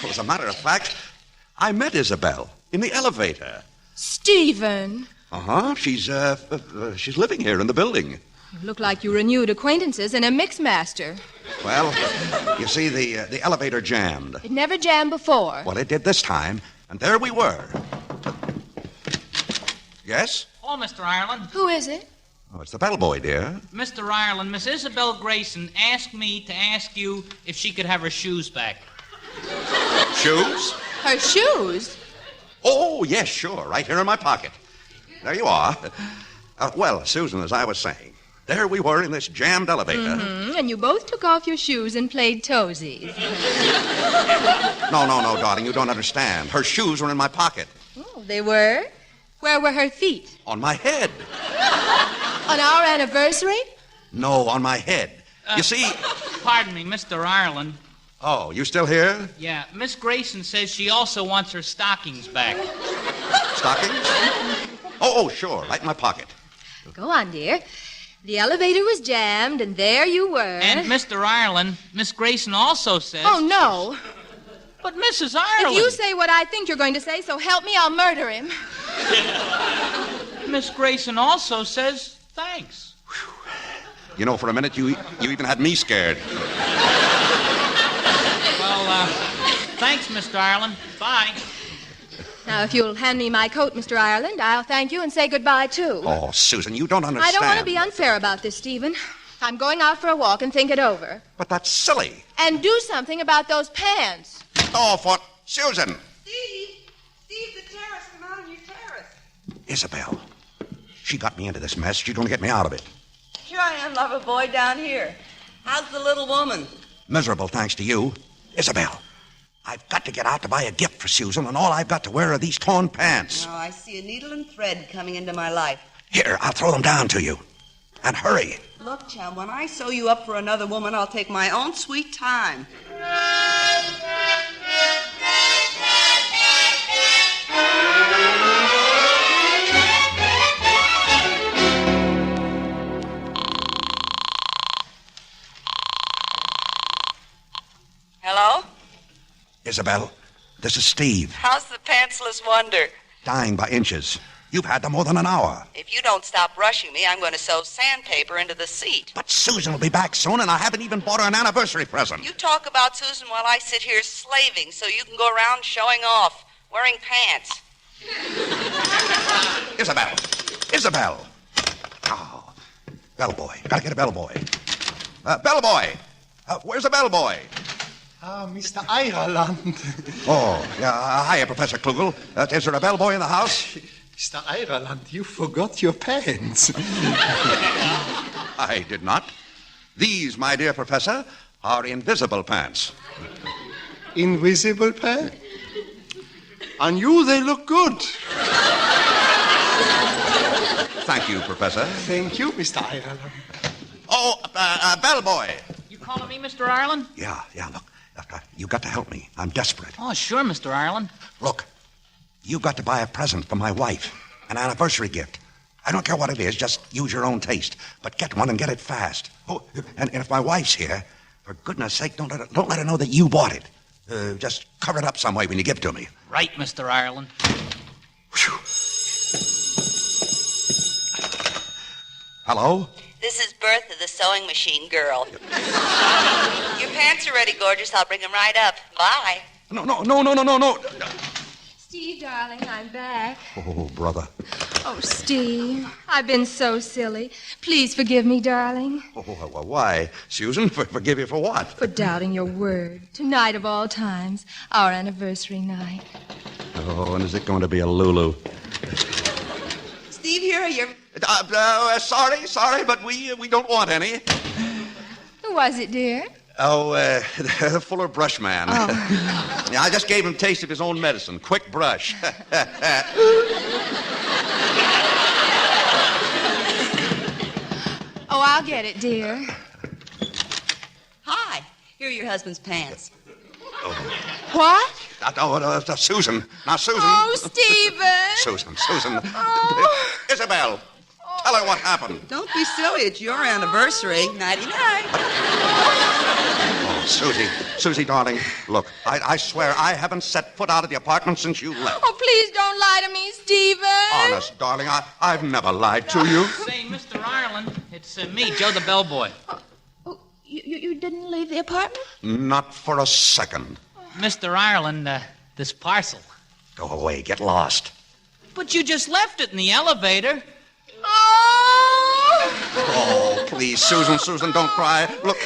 as a matter of fact, I met Isabel in the elevator. Stephen. Uh-huh. She's living here in the building. You look like you renewed acquaintances in a mixmaster. Well, you see, the elevator jammed. It never jammed before. Well, it did this time, and there we were. Yes? Hello, Mr. Ireland. Who is it? Oh, it's the bellboy, dear. Mr. Ireland, Miss Isabel Grayson asked me to ask you if she could have her shoes back. Shoes? Her shoes? Oh, yes, sure. Right here in my pocket. There you are. Well, Susan, as I was saying, there we were in this jammed elevator. Mm-hmm. And you both took off your shoes and played toesies. No, darling, you don't understand. Her shoes were in my pocket. Oh, they were? Where were her feet? On my head. On our anniversary? No, on my head. You see... Pardon me, Mr. Ireland. Oh, you still here? Yeah, Miss Grayson says she also wants her stockings back. Stockings? Oh, sure, right in my pocket. Go on, dear. The elevator was jammed, and there you were. And, Mr. Ireland, Miss Grayson also says... Oh, no. But, Mrs. Ireland... If you say what I think you're going to say, so help me, I'll murder him. Miss Grayson also says thanks. You know, for a minute, you even had me scared. Well, thanks, Mr. Ireland. Bye. Now, if you'll hand me my coat, Mr. Ireland, I'll thank you and say goodbye, too. Oh, Susan, you don't understand. I don't want to be unfair about this, Stephen. I'm going out for a walk and think it over. But that's silly. And do something about those pants. Oh, for Susan. Steve, the terrace. Come out on your terrace. Isabel, she got me into this mess. She's going to get me out of it. Here I am, lover boy, down here. How's the little woman? Miserable, thanks to you. Isabel, I've got to get out to buy a gift for Susan, and all I've got to wear are these torn pants. Now, I see a needle and thread coming into my life. Here, I'll throw them down to you. And hurry. Look, chum, when I sew you up for another woman, I'll take my own sweet time. Hello? Isabel, this is Steve. How's the pantsless wonder? Dying by inches. You've had them more than an hour. If you don't stop rushing me, I'm going to sew sandpaper into the seat. But Susan will be back soon, and I haven't even bought her an anniversary present. You talk about Susan while I sit here slaving so you can go around showing off, wearing pants. Isabel. Oh, bellboy. Gotta get a bellboy. Bellboy. Where's the bellboy? Mr. Ireland. Oh, yeah. Hiya, Professor Klugel. Is there a bellboy in the house? Mr. Ireland, you forgot your pants. I did not. These, my dear Professor, are invisible pants. Invisible pants? On you, they look good. Thank you, Professor. Thank you, Mr. Ireland. Oh, bellboy. You calling me Mr. Ireland? Yeah, look. You've got to help me. I'm desperate. Oh, sure, Mr. Ireland. Look, you've got to buy a present for my wife. An anniversary gift. I don't care what it is. Just use your own taste. But get one and get it fast. Oh, and if my wife's here, for goodness sake, don't let her know that you bought it. Just cover it up some way when you give it to me. Right, Mr. Ireland. Whew. Hello? This is Bertha, the sewing machine girl. Your pants are ready, gorgeous. I'll bring them right up. Bye. No. Steve, darling, I'm back. Oh, brother. Oh, Steve, I've been so silly. Please forgive me, darling. Oh, why? Susan, forgive you for what? For doubting your word. Tonight of all times, our anniversary night. Oh, and is it going to be a Lulu? Steve, here are your... Sorry, but we don't want any. Who was it, dear? Oh, the Fuller Brush Man. Oh. Yeah, I just gave him a taste of his own medicine. Quick brush. Oh, I'll get it, dear. Hi. Here are your husband's pants. What? Susan. Now, Susan. Oh, Stephen. Susan. Oh. Isabel, tell her what happened. Don't be silly. It's your anniversary. Nighty-night. Oh, Susie, darling, look, I swear I haven't set foot out of the apartment since you left. Oh, please don't lie to me, Stephen. Honest, darling, I've never lied to you. Say, Mr. Ireland, it's me, Joe the bellboy. Oh, you didn't leave the apartment? Not for a second. Mr. Ireland, this parcel. Go away, get lost. But you just left it in the elevator. Oh, please, Susan, don't cry. Look,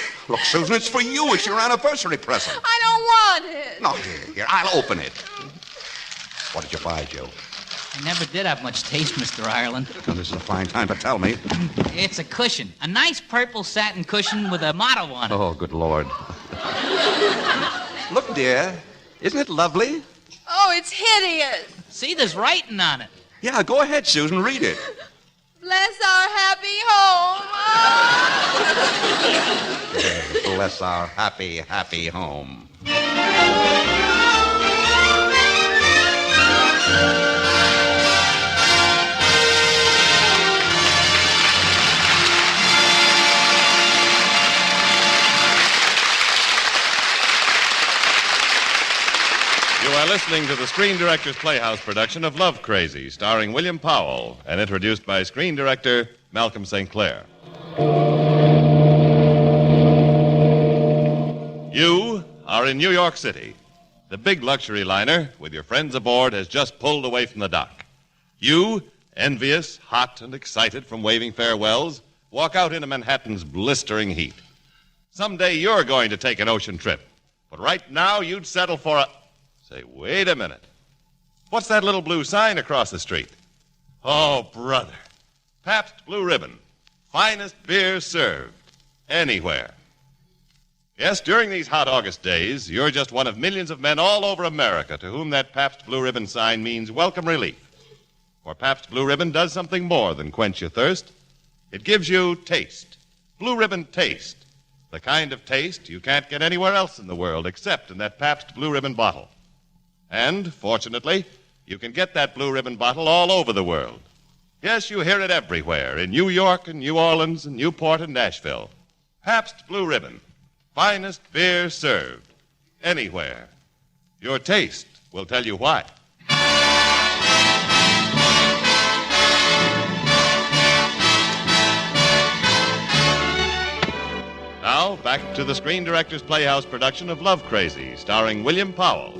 Susan, it's for you. It's your anniversary present. I don't want it. No, here, I'll open it. What did you buy, Joe? I never did have much taste, Mr. Ireland. Well, this is a fine time to tell me. It's a cushion. A nice purple satin cushion with a motto on it. Oh, good Lord. Look, dear, isn't it lovely? Oh, it's hideous. See, there's writing on it. Yeah, go ahead, Susan, read it. Bless our happy home. Bless our happy home. You are listening to the Screen Directors Playhouse production of Love Crazy, starring William Powell, and introduced by screen director Malcolm St. Clair. You are in New York City. The big luxury liner, with your friends aboard, has just pulled away from the dock. You, envious, hot, and excited from waving farewells, walk out into Manhattan's blistering heat. Someday you're going to take an ocean trip, but right now you'd settle for a... Say, wait a minute. What's that little blue sign across the street? Oh, brother. Pabst Blue Ribbon. Finest beer served. Anywhere. Yes, during these hot August days, you're just one of millions of men all over America to whom that Pabst Blue Ribbon sign means welcome relief. For Pabst Blue Ribbon does something more than quench your thirst. It gives you taste. Blue Ribbon taste. The kind of taste you can't get anywhere else in the world except in that Pabst Blue Ribbon bottle. And, fortunately, you can get that Blue Ribbon bottle all over the world. Yes, you hear it everywhere, in New York and New Orleans and Newport and Nashville. Pabst Blue Ribbon. Finest beer served. Anywhere. Your taste will tell you why. Now, back to the Screen Directors Playhouse production of Love Crazy, starring William Powell.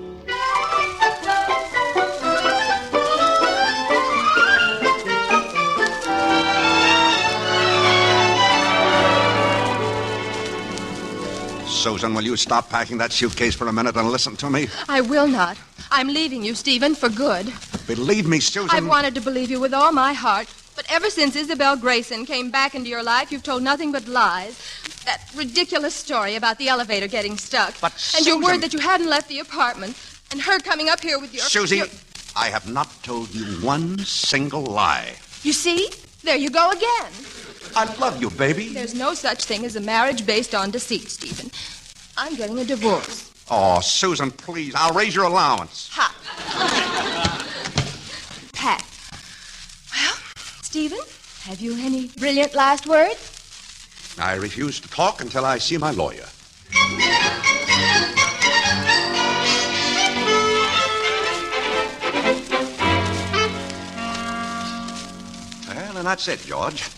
Susan, will you stop packing that suitcase for a minute and listen to me? I will not. I'm leaving you, Stephen, for good. Believe me, Susan. I've wanted to believe you with all my heart, but ever since Isabel Grayson came back into your life, you've told nothing but lies. That ridiculous story about the elevator getting stuck. But, and your Susan... word that you hadn't left the apartment, and her coming up here with your... Susie, I have not told you one single lie. You see? There you go again. I love you, baby. There's no such thing as a marriage based on deceit, Stephen. I'm getting a divorce. Oh, Susan, please. I'll raise your allowance. Ha. Pat. Well, Stephen, have you any brilliant last words? I refuse to talk until I see my lawyer. Well, and that's it, George.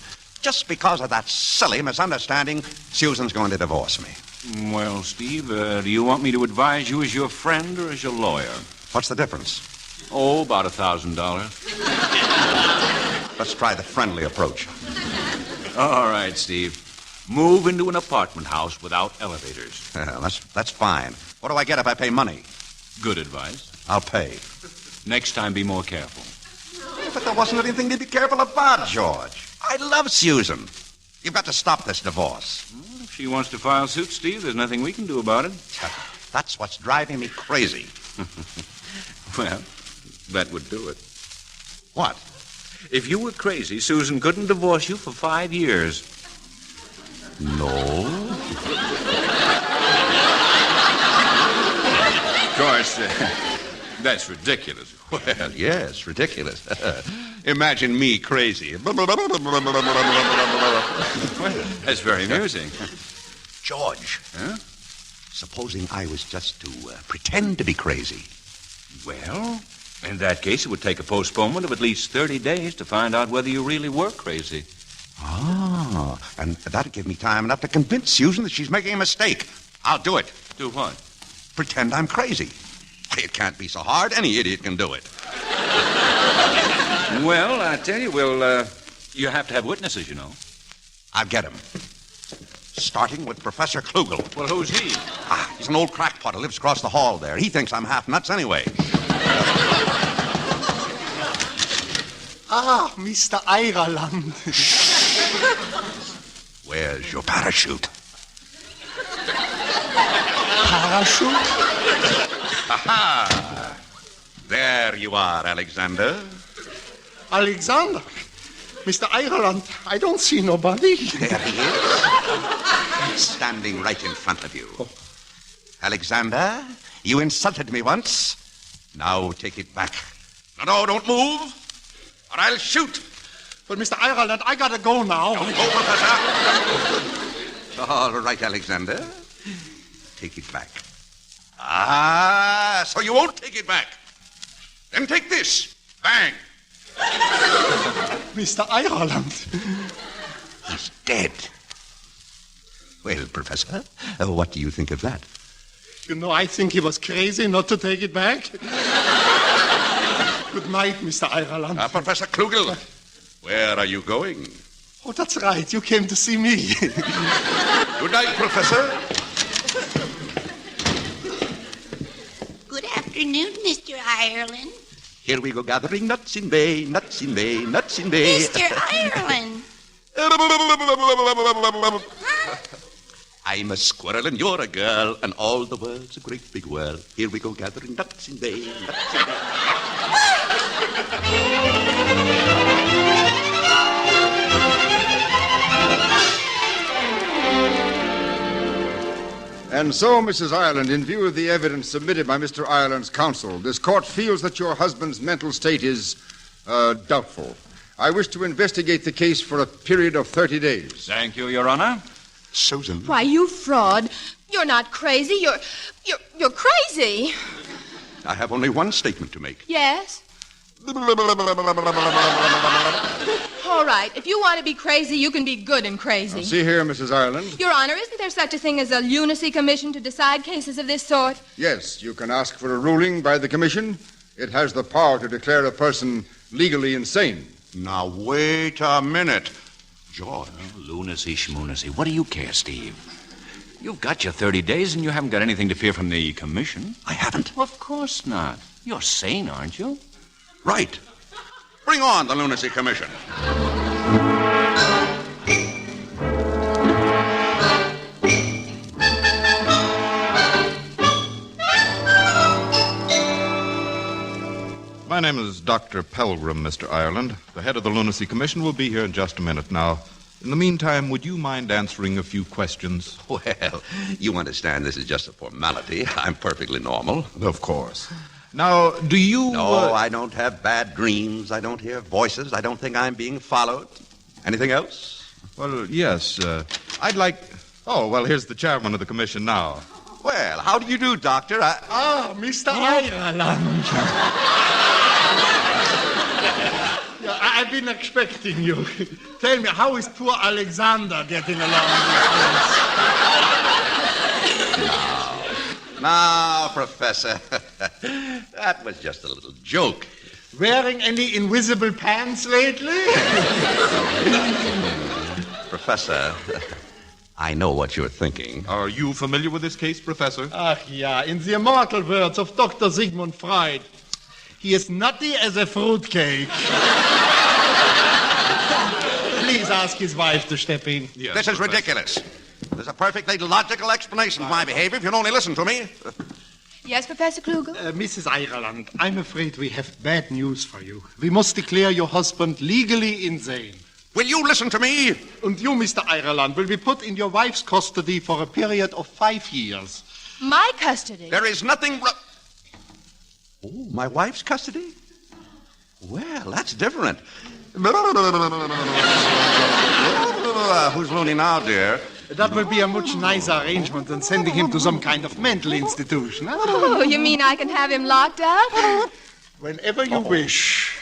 Just because of that silly misunderstanding, Susan's going to divorce me. Well, Steve, do you want me to advise you as your friend or as your lawyer? What's the difference? Oh, about $1,000. Let's try the friendly approach. All right, Steve. Move into an apartment house without elevators. That's fine. What do I get if I pay money? Good advice. I'll pay. Next time, be more careful. But there wasn't anything to be careful about, George. I love Susan. You've got to stop this divorce. Well, if she wants to file suit, Steve, there's nothing we can do about it. That's what's driving me crazy. Well, that would do it. What? If you were crazy, Susan couldn't divorce you for 5 years. No. Of course, that's ridiculous. Well, yes, ridiculous. Imagine me crazy. That's very amusing. George. Huh? Supposing I was just to pretend to be crazy. Well, in that case, it would take a postponement of at least 30 days to find out whether you really were crazy. Ah, and that'd give me time enough to convince Susan that she's making a mistake. I'll do it. Do what? Pretend I'm crazy. It can't be so hard. Any idiot can do it. Well, I tell you, you have to have witnesses, you know. I'll get him. Starting with Professor Klugel. Well, who's he? He's an old crackpot who lives across the hall there. He thinks I'm half nuts anyway. Mr. Ireland. Where's your parachute? Parachute? Aha! There you are, Alexander. Alexander? Mr. Ireland, I don't see nobody. There he is. Standing right in front of you. Alexander, you insulted me once. Now take it back. No, don't move, or I'll shoot. But, Mr. Ireland, I gotta go now. Don't go, Professor. All right, Alexander. Take it back. So you won't take it back. Then take this. Bang. Mr. Ireland. He's dead. Well, Professor, what do you think of that? You know, I think he was crazy not to take it back. Good night, Mr. Ireland. Professor Klugel, where are you going? Oh, that's right. You came to see me. Good night, Professor. Good afternoon, Mr. Ireland. Here we go gathering nuts in May, nuts in May, nuts in May. Mr. Ireland. I'm a squirrel and you're a girl, and all the world's a great big world. Here we go gathering nuts in May, nuts in May. And so, Mrs. Ireland, in view of the evidence submitted by Mr. Ireland's counsel, this court feels that your husband's mental state is doubtful. I wish to investigate the case for a period of 30 days. Thank you, Your Honor. Susan. Why, you fraud. You're not crazy. You're crazy. I have only one statement to make. Yes? All right. If you want to be crazy, you can be good and crazy. Now, see here, Mrs. Ireland. Your Honor, isn't there such a thing as a lunacy commission to decide cases of this sort? Yes, you can ask for a ruling by the commission. It has the power to declare a person legally insane. Now, wait a minute. George. Lunacy, schmoonacy. What do you care, Steve? You've got your 30 days and you haven't got anything to fear from the commission. I haven't. Of course not. You're sane, aren't you? Right. Bring on the Lunacy Commission. My name is Dr. Pelgrim, Mr. Ireland. The head of the Lunacy Commission will be here in just a minute now. In the meantime, would you mind answering a few questions? Well, you understand this is just a formality. I'm perfectly normal. Of course. Now, do you... No, I don't have bad dreams. I don't hear voices. I don't think I'm being followed. Anything else? Well, yes. I'd like... Oh, well, here's the chairman of the commission now. Well, how do you do, Doctor? Mr. Ireland. I've been expecting you. Tell me, how is poor Alexander getting along these days? Now, Professor, that was just a little joke. Wearing any invisible pants lately? Professor, I know what you're thinking. Are you familiar with this case, Professor? Yeah, in the immortal words of Dr. Sigmund Freud, he is nutty as a fruitcake. Please ask his wife to step in. Yes, this is ridiculous. There's a perfectly logical explanation for my behavior if you'll only listen to me. Yes, Professor Klugel? Mrs. Ireland, I'm afraid we have bad news for you. We must declare your husband legally insane. Will you listen to me? And you, Mr. Ireland, will be put in your wife's custody for a period of 5 years. My custody? There is nothing... Oh, my wife's custody? Well, that's different. Who's loony now, dear? That will be a much nicer arrangement than sending him to some kind of mental institution. Huh? Oh, you mean I can have him locked up? Whenever you wish.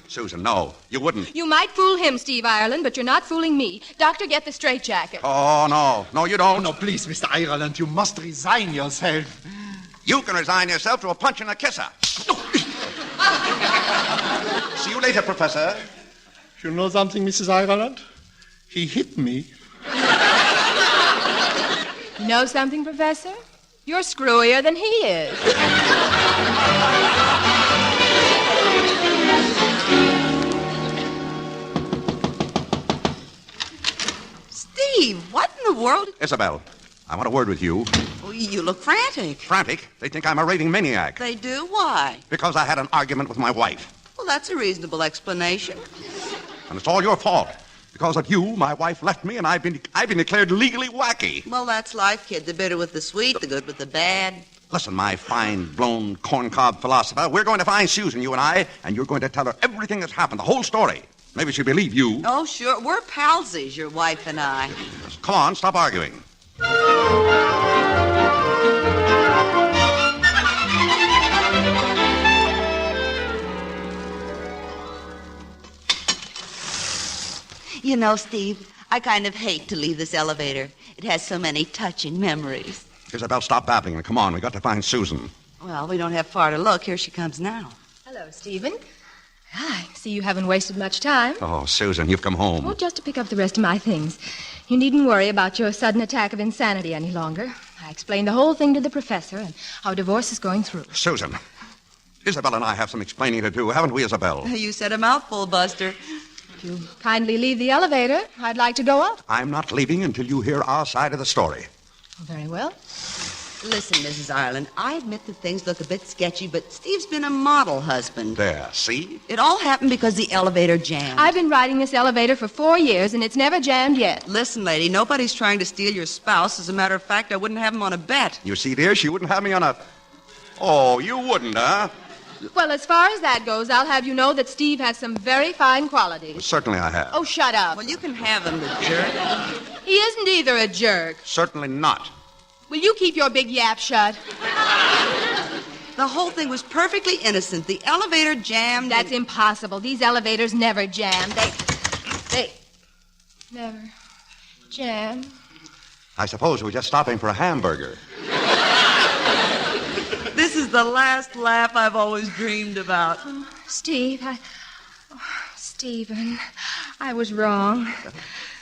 Susan, no, you wouldn't. You might fool him, Steve Ireland, but you're not fooling me. Doctor, get the straitjacket. Oh, no. No, you don't. No, please, Mr. Ireland, you must resign yourself. You can resign yourself to a punch and a kisser. See you later, Professor. You know something, Mrs. Ireland? He hit me. You know something, Professor? You're screwier than he is. Steve, what in the world? Isabel, I want a word with you. Oh, you look frantic. Frantic? They think I'm a raving maniac. They do? Why? Because I had an argument with my wife. Well, that's a reasonable explanation. And it's all your fault. Because of you, my wife left me, and I've been declared legally wacky. Well, that's life, kid. The bitter with the sweet, the good with the bad. Listen, my fine, blown, corncob philosopher, we're going to find Susan, you and I, and you're going to tell her everything that's happened, the whole story. Maybe she'll believe you. Oh, sure. We're palsies, your wife and I. Come on, stop arguing. You know, Steve, I kind of hate to leave this elevator. It has so many touching memories. Isabel, stop babbling and come on. We got to find Susan. Well, we don't have far to look. Here she comes now. Hello, Stephen. I see you haven't wasted much time. Oh, Susan, you've come home. Oh, just to pick up the rest of my things. You needn't worry about your sudden attack of insanity any longer. I explained the whole thing to the professor, and our divorce is going through. Susan, Isabel and I have some explaining to do, haven't we, Isabel? You said a mouthful, Buster. If you kindly leave the elevator, I'd like to go up. I'm not leaving until you hear our side of the story. Very well. Listen, Mrs. Ireland, I admit that things look a bit sketchy, but Steve's been a model husband. There, see? It all happened because the elevator jammed. I've been riding this elevator for 4 years, and it's never jammed yet. Listen, lady, nobody's trying to steal your spouse. As a matter of fact, I wouldn't have him on a bet. You see, dear, she wouldn't have me on a... Oh, you wouldn't, huh? Well, as far as that goes, I'll have you know that Steve has some very fine qualities. Certainly I have. Oh, shut up. Well, you can have him, the jerk. He isn't either a jerk. Certainly not. Will you keep your big yap shut? The whole thing was perfectly innocent. The elevator jammed. That's impossible. These elevators never jam. They never jam. I suppose we're just stopping for a hamburger. This is the last laugh I've always dreamed about. Steve, Stephen, I was wrong.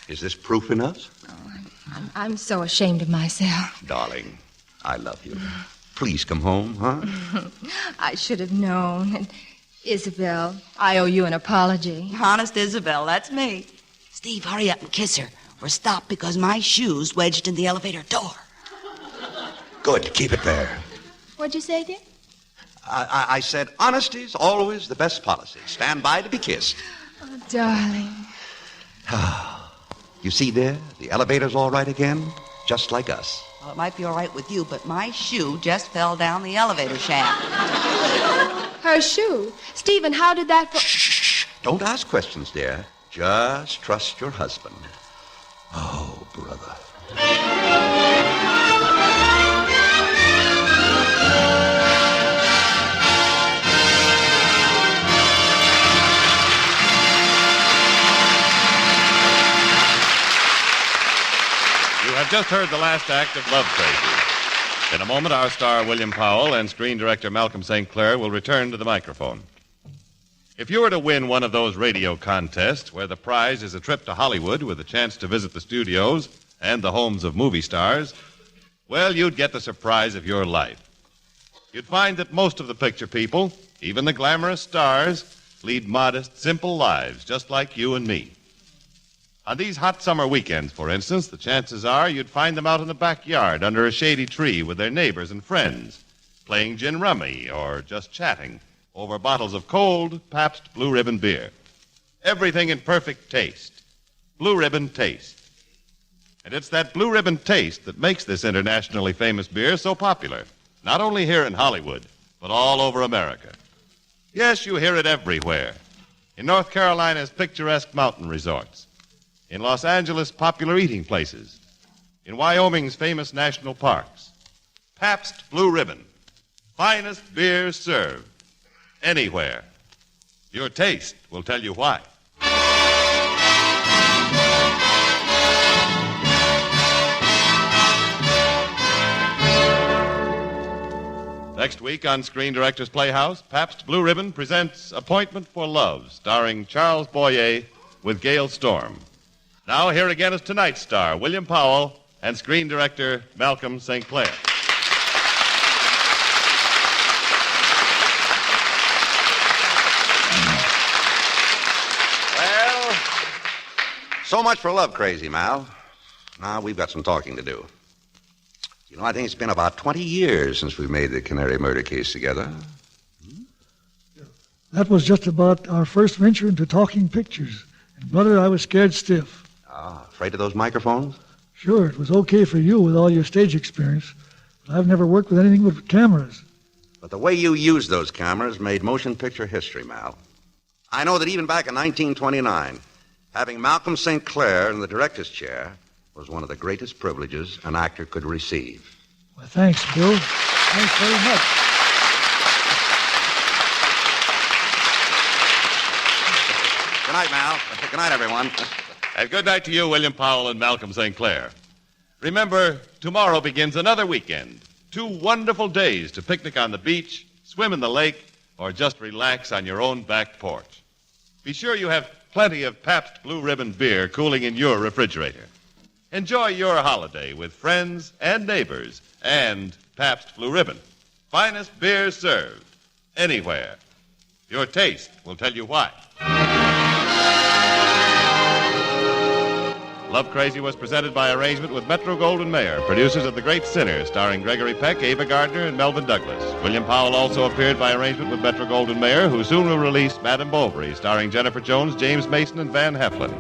Is this proof enough? I'm so ashamed of myself. Darling, I love you. Please come home, huh? I should have known. And Isabel, I owe you an apology. Honest, Isabel, that's me. Steve, hurry up and kiss her. We're stopped because my shoe's wedged in the elevator door. Good, keep it there. What'd you say, dear? I said honesty's always the best policy. Stand by to be kissed. Oh, darling. You see there, the elevator's all right again, just like us. Well, it might be all right with you, but my shoe just fell down the elevator shaft. Her shoe? Stephen, how did that... Shh. Don't ask questions, dear. Just trust your husband. Oh, brother. just heard the last act of Love Crazy. In a moment, our star William Powell and screen director Malcolm St. Clair will return to the microphone. If you were to win one of those radio contests where the prize is a trip to Hollywood with a chance to visit the studios and the homes of movie stars, well, you'd get the surprise of your life. You'd find that most of the picture people, even the glamorous stars, lead modest, simple lives, just like you and me. On these hot summer weekends, for instance, the chances are you'd find them out in the backyard under a shady tree with their neighbors and friends, playing gin rummy or just chatting over bottles of cold Pabst Blue Ribbon beer. Everything in perfect taste. Blue Ribbon taste. And it's that Blue Ribbon taste that makes this internationally famous beer so popular, not only here in Hollywood, but all over America. Yes, you hear it everywhere. In North Carolina's picturesque mountain resorts, in Los Angeles' popular eating places, in Wyoming's famous national parks. Pabst Blue Ribbon, finest beer served anywhere. Your taste will tell you why. Next week on Screen Directors Playhouse, Pabst Blue Ribbon presents Appointment for Love, starring Charles Boyer with Gail Storm. Now, here again is tonight's star, William Powell, and screen director Malcolm St. Clair. Well, so much for Love Crazy, Mal. Now we've got some talking to do. You know, I think it's been about 20 years since we made the Canary murder case together. That was just about our first venture into talking pictures. And, brother, I was scared stiff. Afraid of those microphones? Sure, it was okay for you with all your stage experience, but I've never worked with anything but cameras. But the way you used those cameras made motion picture history, Mal. I know that even back in 1929, having Malcolm St. Clair in the director's chair was one of the greatest privileges an actor could receive. Well, thanks, Bill. Thanks very much. Good night, Mal. Good night, everyone. And good night to you, William Powell and Malcolm St. Clair. Remember, tomorrow begins another weekend. 2 wonderful days to picnic on the beach, swim in the lake, or just relax on your own back porch. Be sure you have plenty of Pabst Blue Ribbon beer cooling in your refrigerator. Enjoy your holiday with friends and neighbors and Pabst Blue Ribbon. Finest beer served anywhere. Your taste will tell you why. Love Crazy was presented by arrangement with Metro-Goldwyn-Mayer, producers of The Great Sinner, starring Gregory Peck, Ava Gardner, and Melvin Douglas. William Powell also appeared by arrangement with Metro-Goldwyn-Mayer, who soon will release Madame Bovary, starring Jennifer Jones, James Mason, and Van Heflin.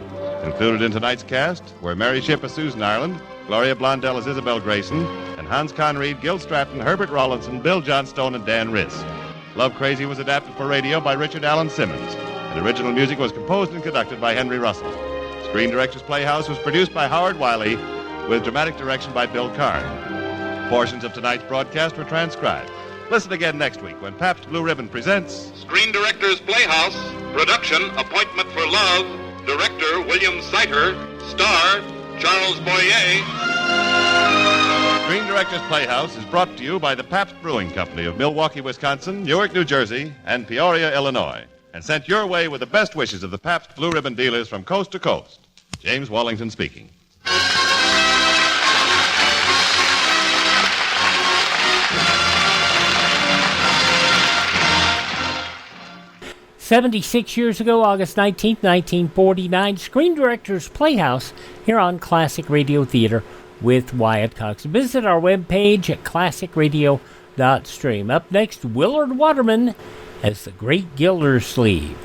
Included in tonight's cast were Mary Shipp as Susan Ireland, Gloria Blondell as Isabel Grayson, and Hans Conried, Gil Stratton, Herbert Rawlinson, Bill Johnstone, and Dan Riss. Love Crazy was adapted for radio by Richard Allen Simmons, and original music was composed and conducted by Henry Russell. Screen Directors Playhouse was produced by Howard Wiley, with dramatic direction by Bill Karn. Portions of tonight's broadcast were transcribed. Listen again next week when Pabst Blue Ribbon presents Screen Directors Playhouse, production Appointment for Love, director William Seiter, star Charles Boyer. Screen Directors Playhouse is brought to you by the Pabst Brewing Company of Milwaukee, Wisconsin, Newark, New Jersey, and Peoria, Illinois, and sent your way with the best wishes of the Pabst Blue Ribbon dealers from coast to coast. James Wallington speaking. 76 years ago, August 19th, 1949, Screen Directors Playhouse here on Classic Radio Theater with Wyatt Cox. Visit our webpage at classicradio.stream. Up next, Willard Waterman as the Great Gildersleeve.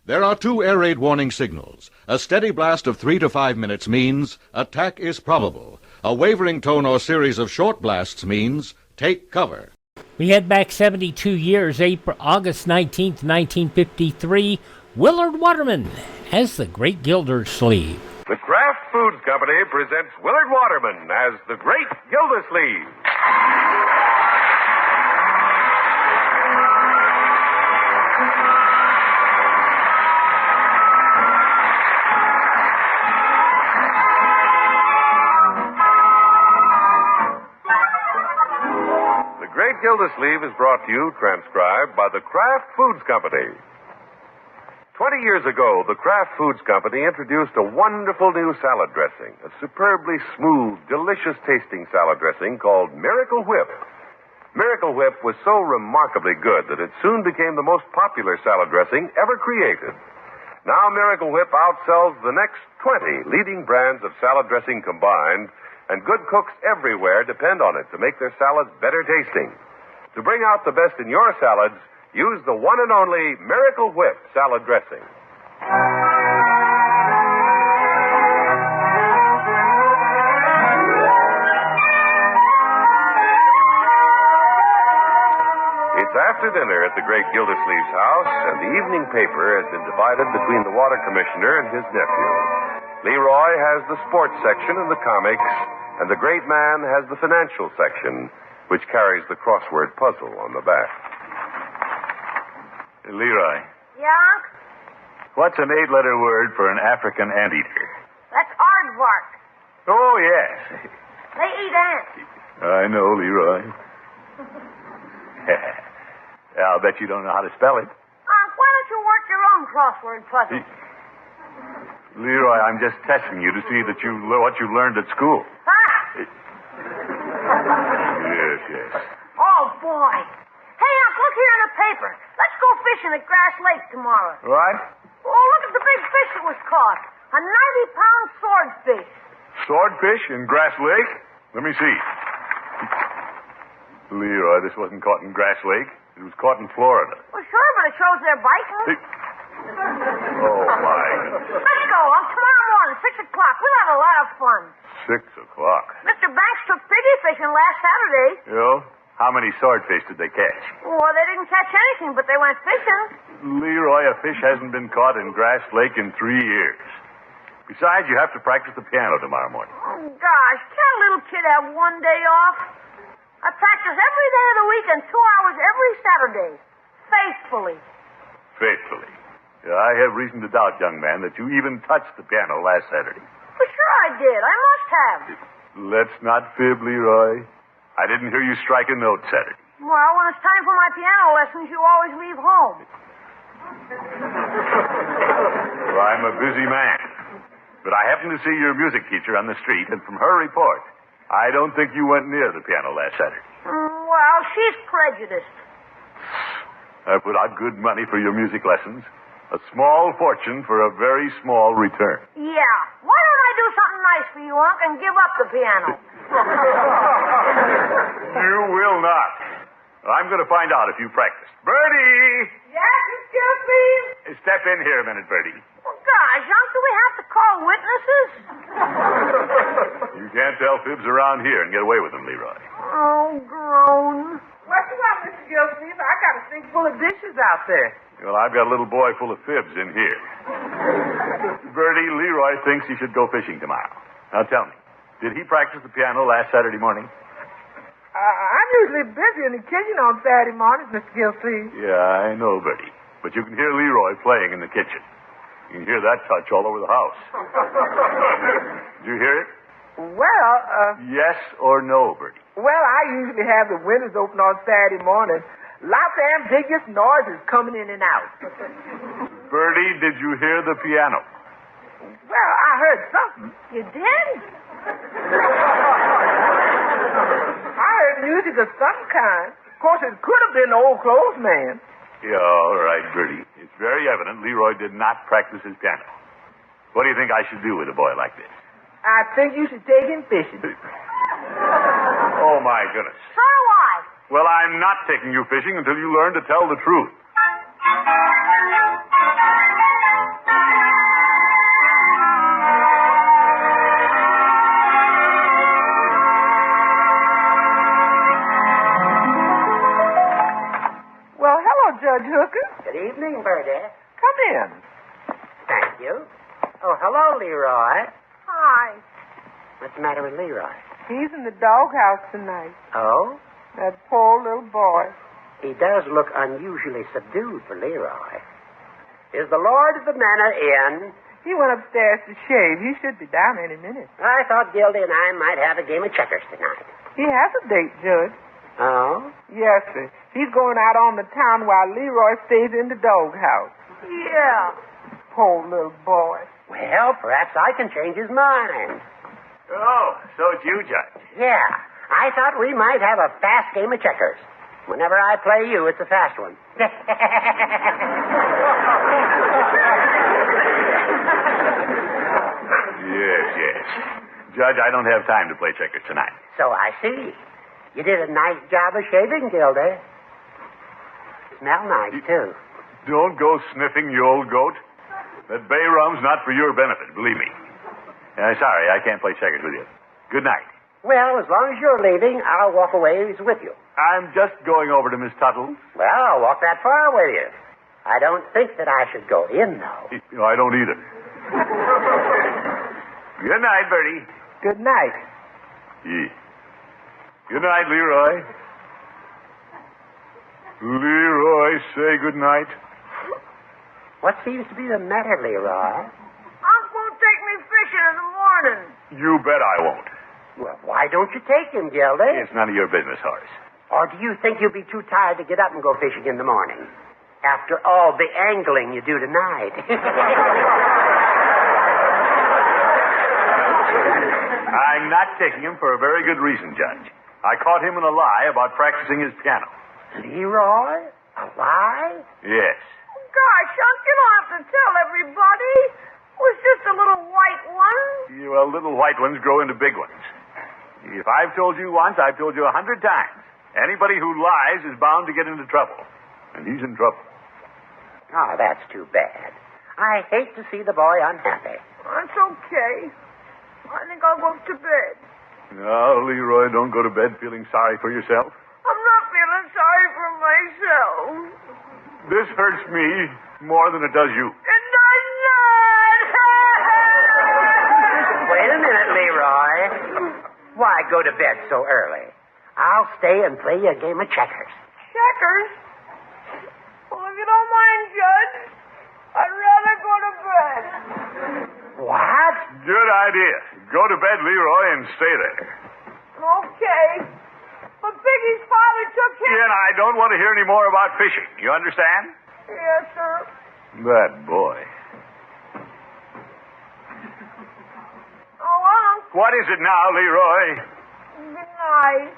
There are 2 air raid warning signals. A steady blast of 3 to 5 minutes means attack is probable. A wavering tone or series of short blasts means take cover. We head back 72 years, August 19th, 1953. Willard Waterman as the Great Gildersleeve. The Kraft Foods Company presents Willard Waterman as the Great Gildersleeve. Gildersleeve is brought to you, transcribed by the Kraft Foods Company. 20 years ago, the Kraft Foods Company introduced a wonderful new salad dressing, a superbly smooth, delicious-tasting salad dressing called Miracle Whip. Miracle Whip was so remarkably good that it soon became the most popular salad dressing ever created. Now Miracle Whip outsells the next 20 leading brands of salad dressing combined, and good cooks everywhere depend on it to make their salads better tasting. To bring out the best in your salads, use the one and only Miracle Whip salad dressing. It's after dinner at the Great Gildersleeve's house, and the evening paper has been divided between the water commissioner and his nephew. Leroy has the sports section and the comics, and the great man has the financial section, which carries the crossword puzzle on the back. Leroy, Yeah, Unc? what's an 8-letter word for an African anteater? That's aardvark. Oh, yes. They eat ants. I know, Leroy. I'll bet you don't know how to spell it. Unc, why don't you work your own crossword puzzle? Leroy, I'm just testing you to see that what you learned at school. Huh? Yes. Oh, boy. Hey, Unc, look here in the paper. Let's go fishing at Grass Lake tomorrow. What? Oh, look at the big fish that was caught. A 90-pound swordfish. Swordfish in Grass Lake? Let me see. Leroy, this wasn't caught in Grass Lake. It was caught in Florida. Well, sure, but it shows they're biting. Oh, my. Let's go, Unc. Tomorrow morning, 6 o'clock. We'll have a lot of fun. 6 o'clock. Mr. Banks took piggy fishing last Saturday. You? How many swordfish did they catch? Well, they didn't catch anything, but they went fishing. Leroy, a fish hasn't been caught in Grass Lake in 3 years. Besides, you have to practice the piano tomorrow morning. Oh, gosh, can't a little kid have one day off? I practice every day of the week and 2 hours every Saturday. Faithfully. Faithfully. Yeah, I have reason to doubt, young man, that you even touched the piano last Saturday. Well, sure I did. I must have. Let's not fib, Leroy. I didn't hear you strike a note Saturday. Well, when it's time for my piano lessons, you always leave home. Well, I'm a busy man. But I happened to see your music teacher on the street, and from her report, I don't think you went near the piano last Saturday. Well, she's prejudiced. I put out good money for your music lessons. A small fortune for a very small return. Yeah. Why don't I do something nice for you, Unc, and give up the piano? You will not. I'm going to find out if you practiced. Bertie! Yes, excuse me? Step in here a minute, Bertie. Well, gosh, Unc, do we have to call witnesses? You can't tell fibs around here and get away with them, Leroy. Oh, groan. What you want, Mr. Gildersleeve? I got a sink full of dishes out there. Well, I've got a little boy full of fibs in here. Bertie, Leroy thinks he should go fishing tomorrow. Now tell me, did he practice the piano last Saturday morning? I'm usually busy in the kitchen on Saturday mornings, Mr. Gildersleeve. Yeah, I know, Bertie. But you can hear Leroy playing in the kitchen. You can hear that touch all over the house. Did you hear it? Well, Yes or no, Bertie? well, I usually have the windows open on Saturday morning. Lots of ambiguous noises coming in and out. Bertie, did you hear the piano? Well, I heard something. You did? I heard music of some kind. Of course, it could have been the old clothes man. Yeah, all right, Bertie. It's very evident Leroy did not practice his piano. What do you think I should do with a boy like this? I think you should take him fishing. Oh, my goodness. So do I. Well, I'm not taking you fishing until you learn to tell the truth. Well, hello, Judge Hooker. Good evening, Bertie. Come in. Thank you. Oh, hello, Leroy. Hi. What's the matter with Leroy? He's in the doghouse tonight. Oh? That poor little boy. He does look unusually subdued for Leroy. Is the Lord of the Manor in? He went upstairs to shave. He should be down any minute. I thought Gildy and I might have a game of checkers tonight. He has a date, Judge. Oh? Yes, sir. He's going out on the town while Leroy stays in the doghouse. Yeah. Poor little boy. Well, perhaps I can change his mind. Oh, so it's you, Judge. Yeah. I thought we might have a fast game of checkers. Whenever I play you, it's a fast one. Yes. Judge, I don't have time to play checkers tonight. So I see. You did a nice job of shaving, Gildy. Smell nice, too. Don't go sniffing, you old goat. That bay rum's not for your benefit, believe me. Sorry, I can't play checkers with you. Good night. Well, as long as you're leaving, I'll walk away with you. I'm just going over to Miss Tuttle's. Well, I'll walk that far with you. I don't think that I should go in, though. I don't either. Good night, Bertie. Good night. Yeah. Good night, Leroy. Leroy, say good night. What seems to be the matter, Leroy? Unc won't take me fishing in the morning. You bet I won't. Well, why don't you take him, Gildy? It's none of your business, Horace. Or do you think you'll be too tired to get up and go fishing in the morning? After all the angling you do tonight. I'm not taking him for a very good reason, Judge. I caught him in a lie about practicing his piano. Leroy? A lie? Yes. Gosh, Unc, you don't have to tell everybody. It was just a little white one. Well, little white ones grow into big ones. If I've told you once, I've told you 100 times. Anybody who lies is bound to get into trouble. And he's in trouble. Oh, that's too bad. I hate to see the boy unhappy. That's okay. I think I'll go to bed. No, Leroy, don't go to bed feeling sorry for yourself. I'm not feeling sorry for myself. This hurts me more than it does you. It does not! Wait a minute, Leroy. Why go to bed so early? I'll stay and play you a game of checkers. Checkers? Well, if you don't mind, Judge, I'd rather go to bed. What? Good idea. Go to bed, Leroy, and stay there. Okay. But Piggy's father took him... Yeah, and I don't want to hear any more about fishing. You understand? Yes, sir. That boy. Oh, Unc. What is it now, Leroy? Good night.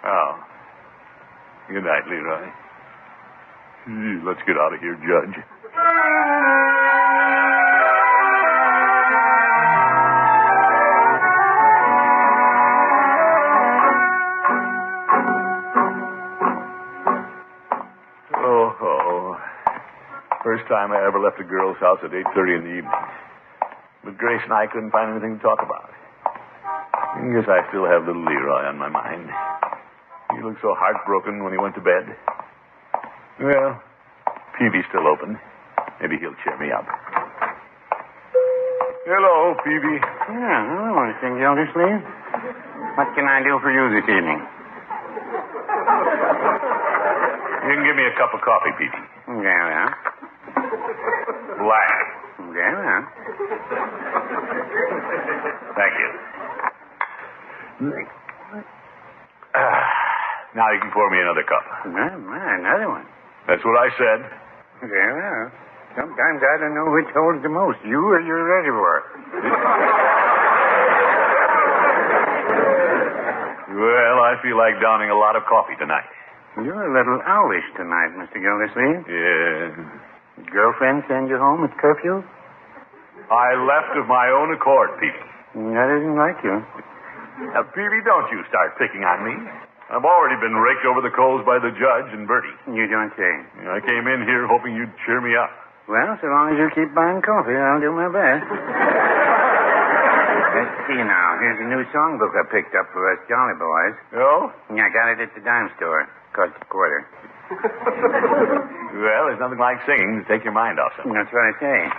Oh. Good night, Leroy. Let's get out of here, Judge. First time I ever left a girl's house at 8:30 in the evening. But Grace and I couldn't find anything to talk about. I guess I still have little Leroy on my mind. He looked so heartbroken when he went to bed. Well, Peavy's still open. Maybe he'll cheer me up. Hello, Peavy. Yeah, hello, Mr. Gildersleeve. What can I do for you this evening? You can give me a cup of coffee, Peavy. Okay, well. Black. Okay, well. Thank you. Now you can pour me another cup. Another one. That's what I said. Okay, well. Sometimes I don't know which holds the most, you or your reservoir. Well, I feel like downing a lot of coffee tonight. You're a little owlish tonight, Mr. Gildersleeve. Yeah. Girlfriend send you home at curfew? I left of my own accord, Peavy. That isn't like you. Now, Peavy, don't you start picking on me. I've already been raked over the coals by the judge and Bertie. You don't say. I came in here hoping you'd cheer me up. Well, so long as you keep buying coffee, I'll do my best. Let's see now. Here's a new songbook I picked up for us jolly boys. Oh? Yeah, I got it at the dime store. Cost a quarter. Well, there's nothing like singing to take your mind off something. That's what I say.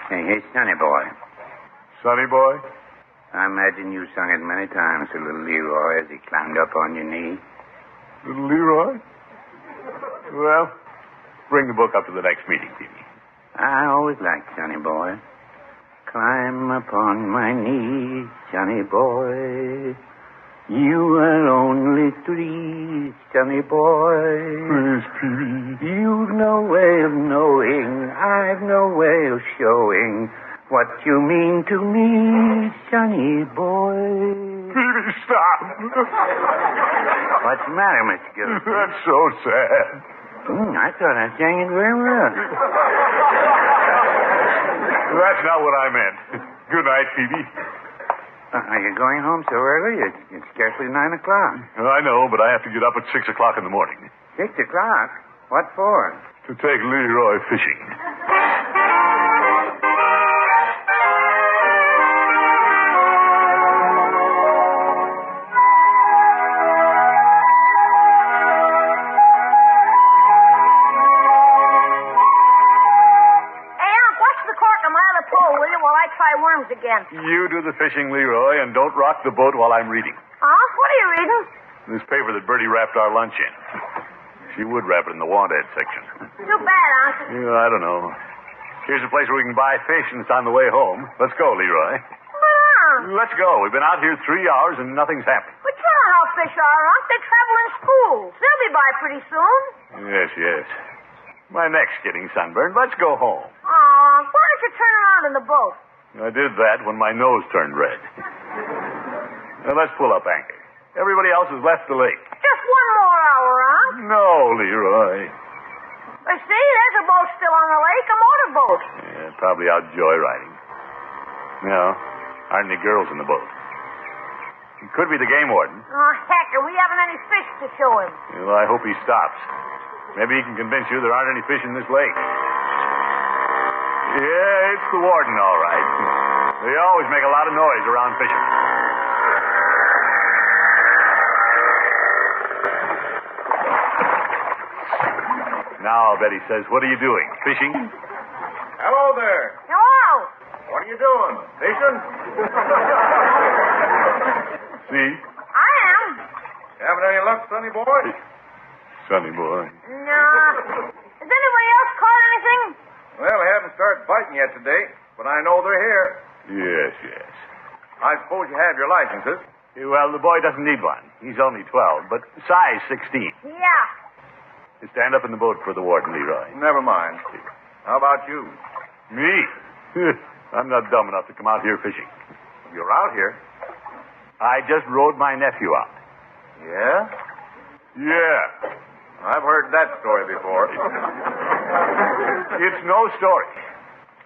Hey, here's Sonny Boy. Sonny Boy? I imagine you sung it many times to little Leroy as he climbed up on your knee. Little Leroy? Well, bring the book up to the next meeting, Peavy. I always liked Sonny Boy. Climb upon my knee, Sonny Boy. You are only 3, Sonny boy. Please, Peavy. You've no way of knowing, I've no way of showing what you mean to me, Sonny boy. Peavy, stop. What's the matter, Mr. Gildersleeve? That's so sad. I thought I sang it very well. That's not what I meant. Good night, Peavy. Are you going home so early? It's scarcely 9 o'clock. I know, but I have to get up at 6 o'clock in the morning. 6 o'clock? What for? To take Leroy fishing. Again. You do the fishing, Leroy, and don't rock the boat while I'm reading. Huh? What are you reading? This paper that Bertie wrapped our lunch in. She would wrap it in the wanted section. Too bad, Unc. Yeah, I don't know. Here's a place where we can buy fish, and it's on the way home. Let's go, Leroy. But, Let's go. We've been out here 3 hours, and nothing's happened. But you know how fish are, Unc. They travel in schools. They'll be by pretty soon. Yes, yes. My neck's getting sunburned. Let's go home. Aw, why don't you turn around in the boat? I did that when my nose turned red. Now, let's pull up anchor. Everybody else has left the lake. Just one more hour, Unc. No, Leroy. Well, see, there's a boat still on the lake, a motorboat. Yeah, probably out joyriding. No, aren't any girls in the boat. It could be the game warden. Oh, heck, we haven't any fish to show him. Well, I hope he stops. Maybe he can convince you there aren't any fish in this lake. Yeah, it's the warden, all right. They always make a lot of noise around fishing. Now, Betty says, what are you doing? Fishing? Hello there. Hello. What are you doing? Fishing? See? I am. Having any luck, Sonny boy? Sonny boy. No. Has anybody else caught anything? Well, they haven't started biting yet today, but I know they're here. Yes, yes. I suppose you have your licenses. Yeah, well, the boy doesn't need one. He's only 12, but size 16. Yeah. Stand up in the boat for the warden, Leroy. Never mind. How about you? Me? I'm not dumb enough to come out here fishing. You're out here? I just rode my nephew out. Yeah? Yeah. I've heard that story before. It's no story.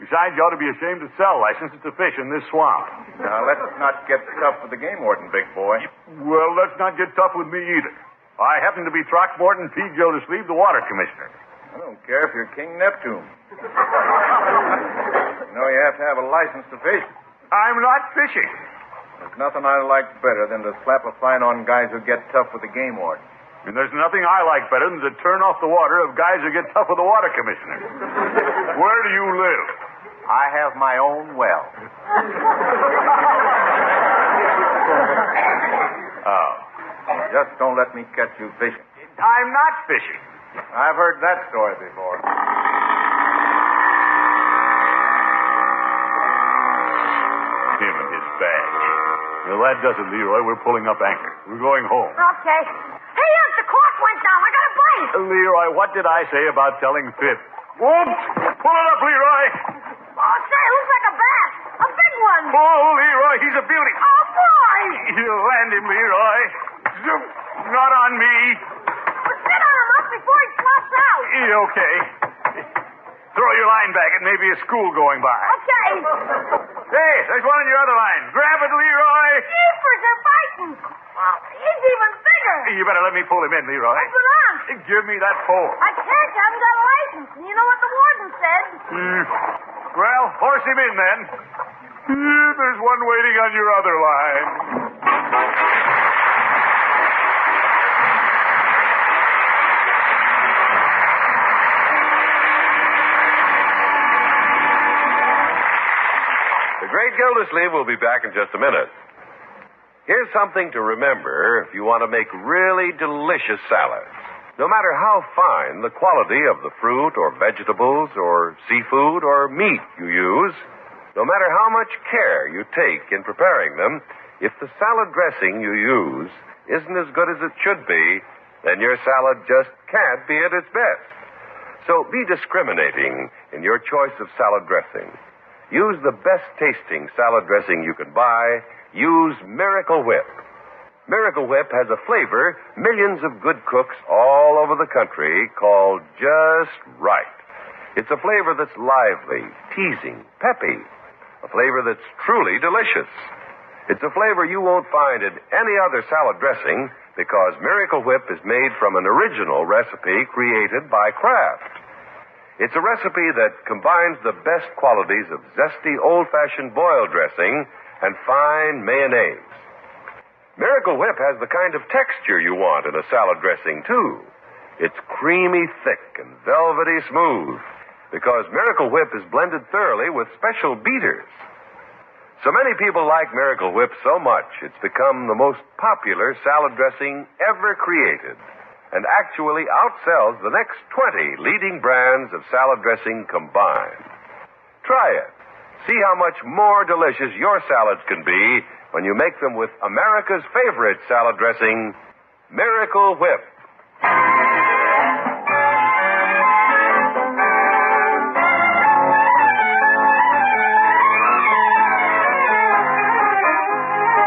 Besides, you ought to be ashamed to sell licenses to fish in this swamp. Now, let's not get tough with the game warden, big boy. Well, let's not get tough with me either. I happen to be Throckmorton P. Gildersleeve, the water commissioner. I don't care if you're King Neptune. You know, you have to have a license to fish. I'm not fishing. There's nothing I like better than to slap a fine on guys who get tough with the game warden. And there's nothing I like better than to turn off the water of guys who get tough with the water commissioner. Where do you live? I have my own well. Oh. Just don't let me catch you fishing. I'm not fishing. I've heard that story before. Him and his bag. Well, that does it, Leroy. We're pulling up anchor. We're going home. Okay. Hey, Unc, the cork went down. I got a bite. Leroy, what did I say about telling fibs? Whoops! Pull it up, Leroy! Oh, say, it looks like a bass. A big one. Oh, Leroy, he's a beauty. Oh, boy. You land him, Leroy. Zoom. Not on me. But sit on him up before he flops out. Okay. Throw your line back. It may be a school going by. Okay. Hey, there's one in your other line. Grab it, Leroy. Jeepers, they're biting. Well, he's even bigger. You better let me pull him in, Leroy. Open on. Give me that pole. I can't. I haven't got a license. And you know what the warden said? Well, horse him in, then. There's one waiting on your other line. The Great Gildersleeve will be back in just a minute. Here's something to remember if you want to make really delicious salads. No matter how fine the quality of the fruit or vegetables or seafood or meat you use, no matter how much care you take in preparing them, If the salad dressing you use isn't as good as it should be, then your salad just can't be at its best. So be discriminating in your choice of salad dressing. Use the best-tasting salad dressing you can buy. Use Miracle Whip. Miracle Whip has a flavor millions of good cooks all over the country call just right. It's a flavor that's lively, teasing, peppy. A flavor that's truly delicious. It's a flavor you won't find in any other salad dressing because Miracle Whip is made from an original recipe created by Kraft. It's a recipe that combines the best qualities of zesty old-fashioned boiled dressing and fine mayonnaise. Miracle Whip has the kind of texture you want in a salad dressing, too. It's creamy thick and velvety smooth because Miracle Whip is blended thoroughly with special beaters. So many people like Miracle Whip so much, it's become the most popular salad dressing ever created and actually outsells the next 20 leading brands of salad dressing combined. Try it. See how much more delicious your salads can be when you make them with America's favorite salad dressing, Miracle Whip.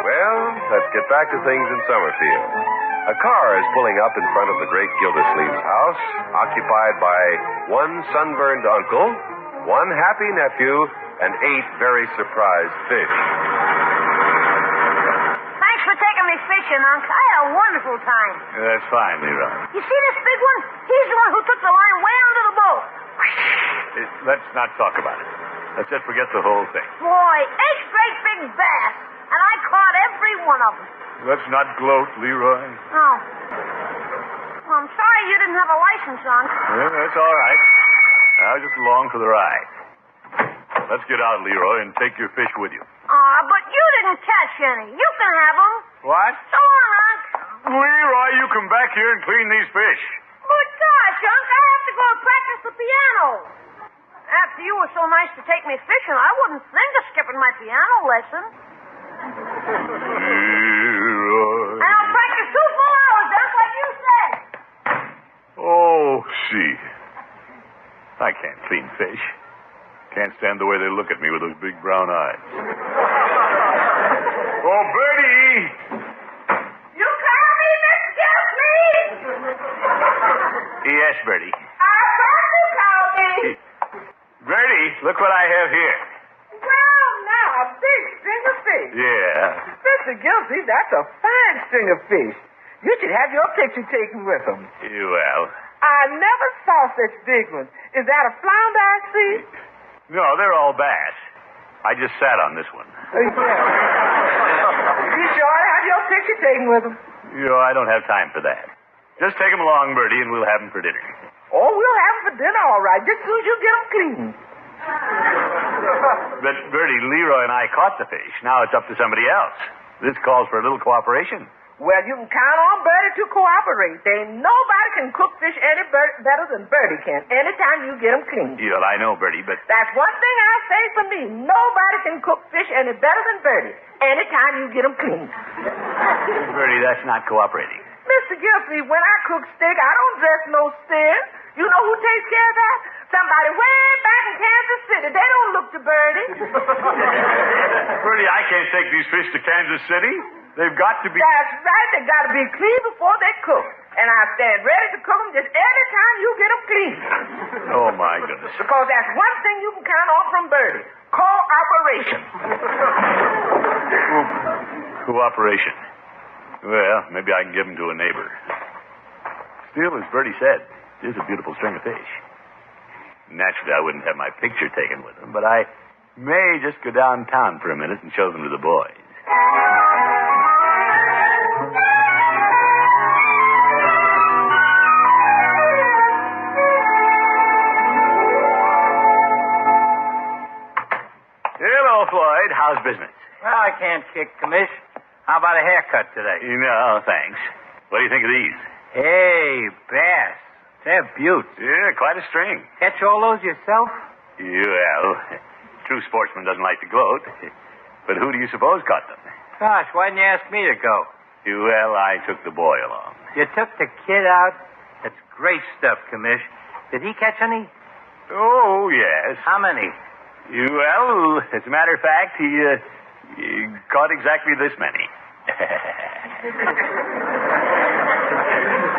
Well, let's get back to things in Summerfield. A car is pulling up in front of the Great Gildersleeve's house, occupied by one sunburned uncle, one happy nephew, and 8 very surprised fish. Thanks for taking me fishing, Unc. I had a wonderful time. That's fine, Leroy. You see this big one? He's the one who took the line way under the boat. Let's not talk about it. Let's just forget the whole thing. Boy, 8 great big bass, and I caught every one of them. Let's not gloat, Leroy. Oh. Well, I'm sorry you didn't have a license, Unc. Well, that's all right. I was just along for the ride. Let's get out, Leroy, and take your fish with you. But you didn't catch any. You can have them. What? So long, Unc. Leroy, you come back here and clean these fish. But gosh, Unc, I have to go and practice the piano. After you were so nice to take me fishing, I wouldn't think of skipping my piano lesson. Leroy. And I'll practice 2 full hours, just like you said. Oh, see. I can't clean fish. Can't stand the way they look at me with those big brown eyes. Oh, Bertie! You call me Miss Gildersleeve? Yes, Bertie. I thought you called me. Bertie, look what I have here. Well, now, a big string of fish. Yeah. Mr. Gildersleeve, that's a fine string of fish. You should have your picture taken with them. Well. I never saw such big ones. Is that a flounder I see? No, they're all bass. I just sat on this one. You sure to have your picture taken with them? I don't have time for that. Just take them along, Bertie, and we'll have them for dinner. Oh, we'll have them for dinner, all right, just as soon as you get them clean. But, Bertie, Leroy and I caught the fish. Now it's up to somebody else. This calls for a little cooperation. Well, you can count on Bertie to cooperate. There ain't nobody can cook fish any better than Bertie can, anytime you get them clean. Yeah, I know, Bertie, but... That's one thing I say for me. Nobody can cook fish any better than Bertie, anytime you get them clean. Bertie, that's not cooperating. Mr. Gildersleeve, when I cook steak, I don't dress no steer. You know who takes care of that? Somebody way back in Kansas City. They don't look to Bertie. Bertie, I can't take these fish to Kansas City. They've got to be... That's right. They got to be clean before they cook. And I stand ready to cook them just any time you get them clean. Oh, my goodness. Because that's one thing you can count on from Bertie. Cooperation. Cooperation. Well, maybe I can give them to a neighbor. Still, as Bertie said, it is a beautiful string of fish. Naturally, I wouldn't have my picture taken with them, but I may just go downtown for a minute and show them to the boys. Hello, Floyd. How's business? Well, I can't kick, Commish. How about a haircut today? No, thanks. What do you think of these? Hey, bass. They're beauts. Yeah, quite a string. Catch all those yourself? Well, true sportsman doesn't like to gloat. But who do you suppose caught them? Gosh, why didn't you ask me to go? Well, I took the boy along. You took the kid out? That's great stuff, Commish. Did he catch any? Oh, yes. How many? Well, as a matter of fact, he caught exactly this many.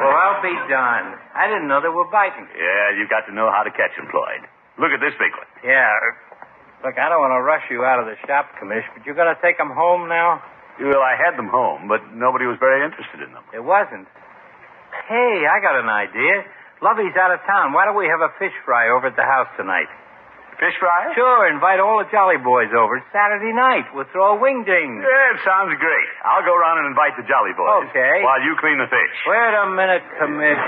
Well, I'll be darned. I didn't know they were biting. Yeah, you've got to know how to catch them, Floyd. Look at this big one. Yeah. Look, I don't want to rush you out of the shop, Commish, but you got to take them home now? Well, I had them home, but nobody was very interested in them. It wasn't. Hey, I got an idea. Lovey's out of town. Why don't we have a fish fry over at the house tonight? Fish fry? Sure, invite all the Jolly Boys over. It's Saturday night. We'll throw a wing-ding. Yeah, it sounds great. I'll go around and invite the Jolly Boys. Okay. While you clean the fish. Wait a minute, Commish.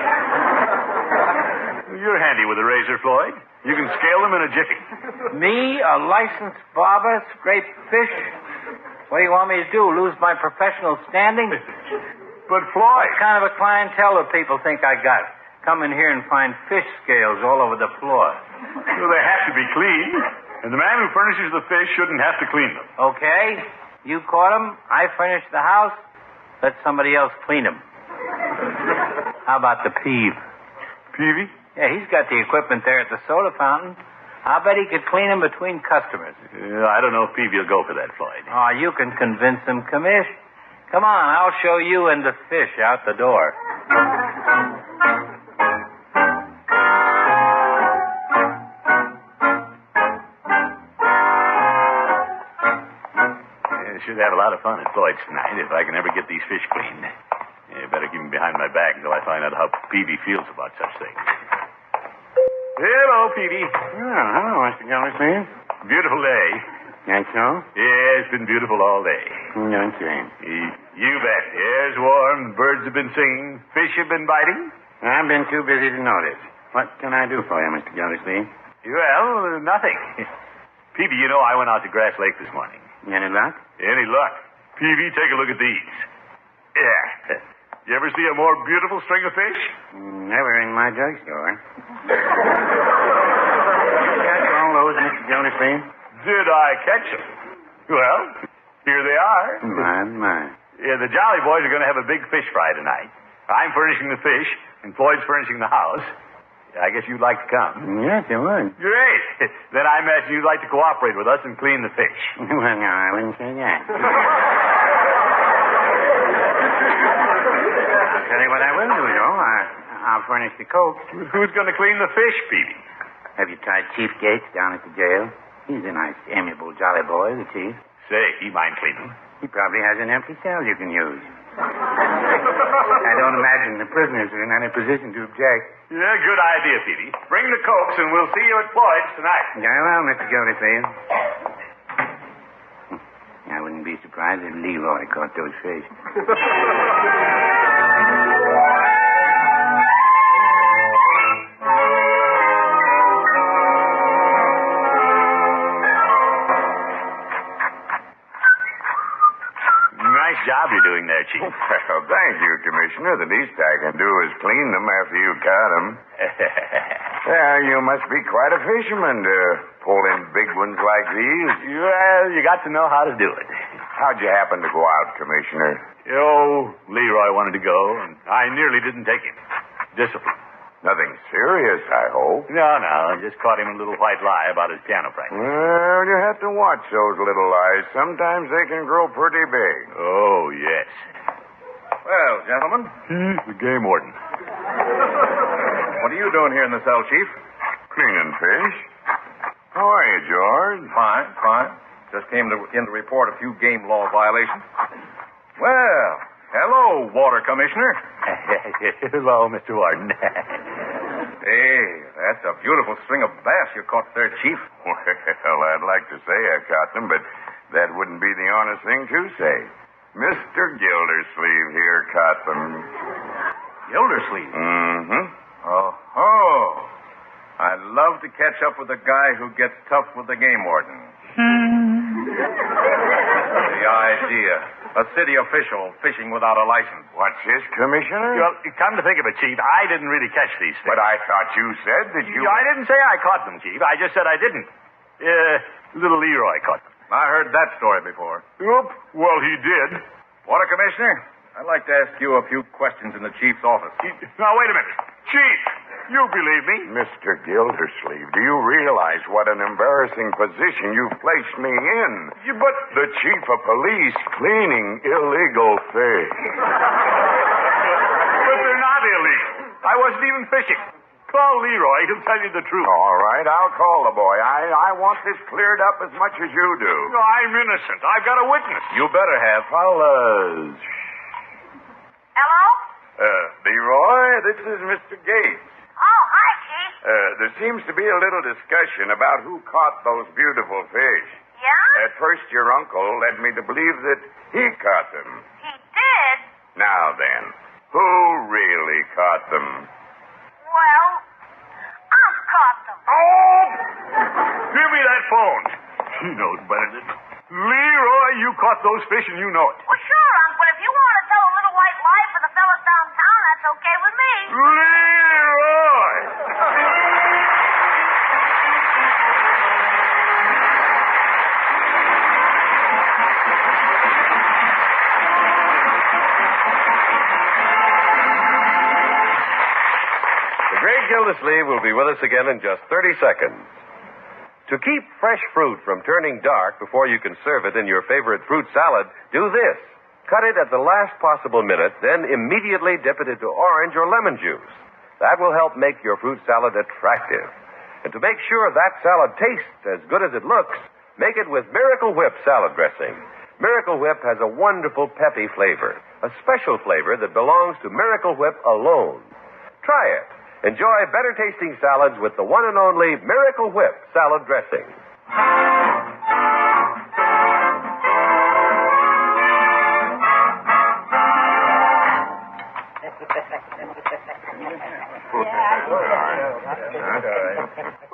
You're handy with a razor, Floyd. You can scale them in a jiffy. Me, a licensed barber, scrape fish? What do you want me to do, lose my professional standing? But, Floyd... What kind of a clientele do people think I got? Come in here and find fish scales all over the floor. Well, they have to be clean, and the man who furnishes the fish shouldn't have to clean them. Okay. You caught them. I furnished the house. Let somebody else clean them. How about the peeve? Peavy? Yeah, he's got the equipment there at the soda fountain. I bet he could clean them between customers. I don't know if Peavy will go for that, Floyd. Oh, you can convince him, Commish. Come on, I'll show you and the fish out the door. Should have a lot of fun at Floyd's tonight if I can ever get these fish cleaned. You better keep them behind my back until I find out how Peavy feels about such things. Hello, Peavy. Oh, hello, Mr. Gildersleeve. Beautiful day. Think so? Yeah, it's been beautiful all day. Okay. You bet. Air's warm, birds have been singing, fish have been biting. I've been too busy to notice. What can I do for you, Mr. Gildersleeve? Well, nothing. Peavy, you know I went out to Grass Lake this morning. Any luck? Any luck? Peavy, take a look at these. Yeah. You ever see a more beautiful string of fish? Never in my drugstore. You got all those, Mr. Gildersleeve? Did I catch them? Well, here they are. My. Yeah, the Jolly Boys are going to have a big fish fry tonight. I'm furnishing the fish, and Floyd's furnishing the house. I guess you'd like to come. Yes, I would. Great. Then I imagine you'd like to cooperate with us and clean the fish. Well, no, I wouldn't say that. I'll tell you what I will do, though. I'll furnish the coke. Who's going to clean the fish, Peavy? Have you tried Chief Gates down at the jail? He's a nice, amiable, jolly boy, the chief. Say, he mind cleaning. He probably has an empty cell you can use. I don't imagine the prisoners are in any position to object. Yeah, good idea, Peavy. Bring the cokes, and we'll see you at Floyd's tonight. Very well, Mr. Gildersleeve. I wouldn't be surprised if Leroy caught those fish. Nice job you're doing there, Chief. Well, thank you, Commissioner. The least I can do is clean them after you caught them. Well, you must be quite a fisherman to pull in big ones like these. Well, you got to know how to do it. How'd you happen to go out, Commissioner? Oh, Leroy wanted to go, and I nearly didn't take him. Discipline. Nothing serious, I hope. No, I just caught him a little white lie about his piano practice. Well, you have to watch those little lies. Sometimes they can grow pretty big. Oh, yes. Well, gentlemen. He's the Game Warden. What are you doing here in the cell, Chief? Cleaning fish. How are you, George? Fine. Just came in to report a few game law violations. Well, hello, Water Commissioner. Hello, Mr. Warden. Hey, that's a beautiful string of bass you caught there, Chief. Well, I'd like to say I caught them, but that wouldn't be the honest thing to say. Mr. Gildersleeve here caught them. Gildersleeve? Mm-hmm. Oh. I'd love to catch up with a guy who gets tough with the Game Warden. The idea. A city official fishing without a license. What's this, Commissioner? Well, come to think of it, Chief, I didn't really catch these fish. But I thought you said that you... I didn't say I caught them, Chief. I just said I didn't. Little Leroy caught them. I heard that story before. Yep. Well, he did. Water Commissioner, I'd like to ask you a few questions in the Chief's office. Now, wait a minute. Chief, you believe me? Mr. Gildersleeve, do you realize what an embarrassing position you've placed me in? But the chief of police cleaning illegal fish. But they're not illegal. I wasn't even fishing. Call Leroy. He'll tell you the truth. All right, I'll call the boy. I want this cleared up as much as you do. No, I'm innocent. I've got a witness. You better have. Hello? Leroy, this is Mr. Gates. Oh, hi, Chief. There seems to be a little discussion about who caught those beautiful fish. Yeah? At first, your uncle led me to believe that he caught them. He did? Now then, who really caught them? Well, Unc caught them. Oh! Give me that phone. He knows better than... Leroy, you caught those fish and you know it. Well, sure, Unc, but if you want to tell a little white lie for the fellas downtown, that's okay with me. Leroy! The Great Gildersleeve will be with us again in just 30 seconds. To keep fresh fruit from turning dark before you can serve it in your favorite fruit salad, do this. Cut it at the last possible minute, then immediately dip it into orange or lemon juice. That will help make your fruit salad attractive. And to make sure that salad tastes as good as it looks, make it with Miracle Whip salad dressing. Miracle Whip has a wonderful peppy flavor, a special flavor that belongs to Miracle Whip alone. Try it. Enjoy better-tasting salads with the one and only Miracle Whip salad dressing.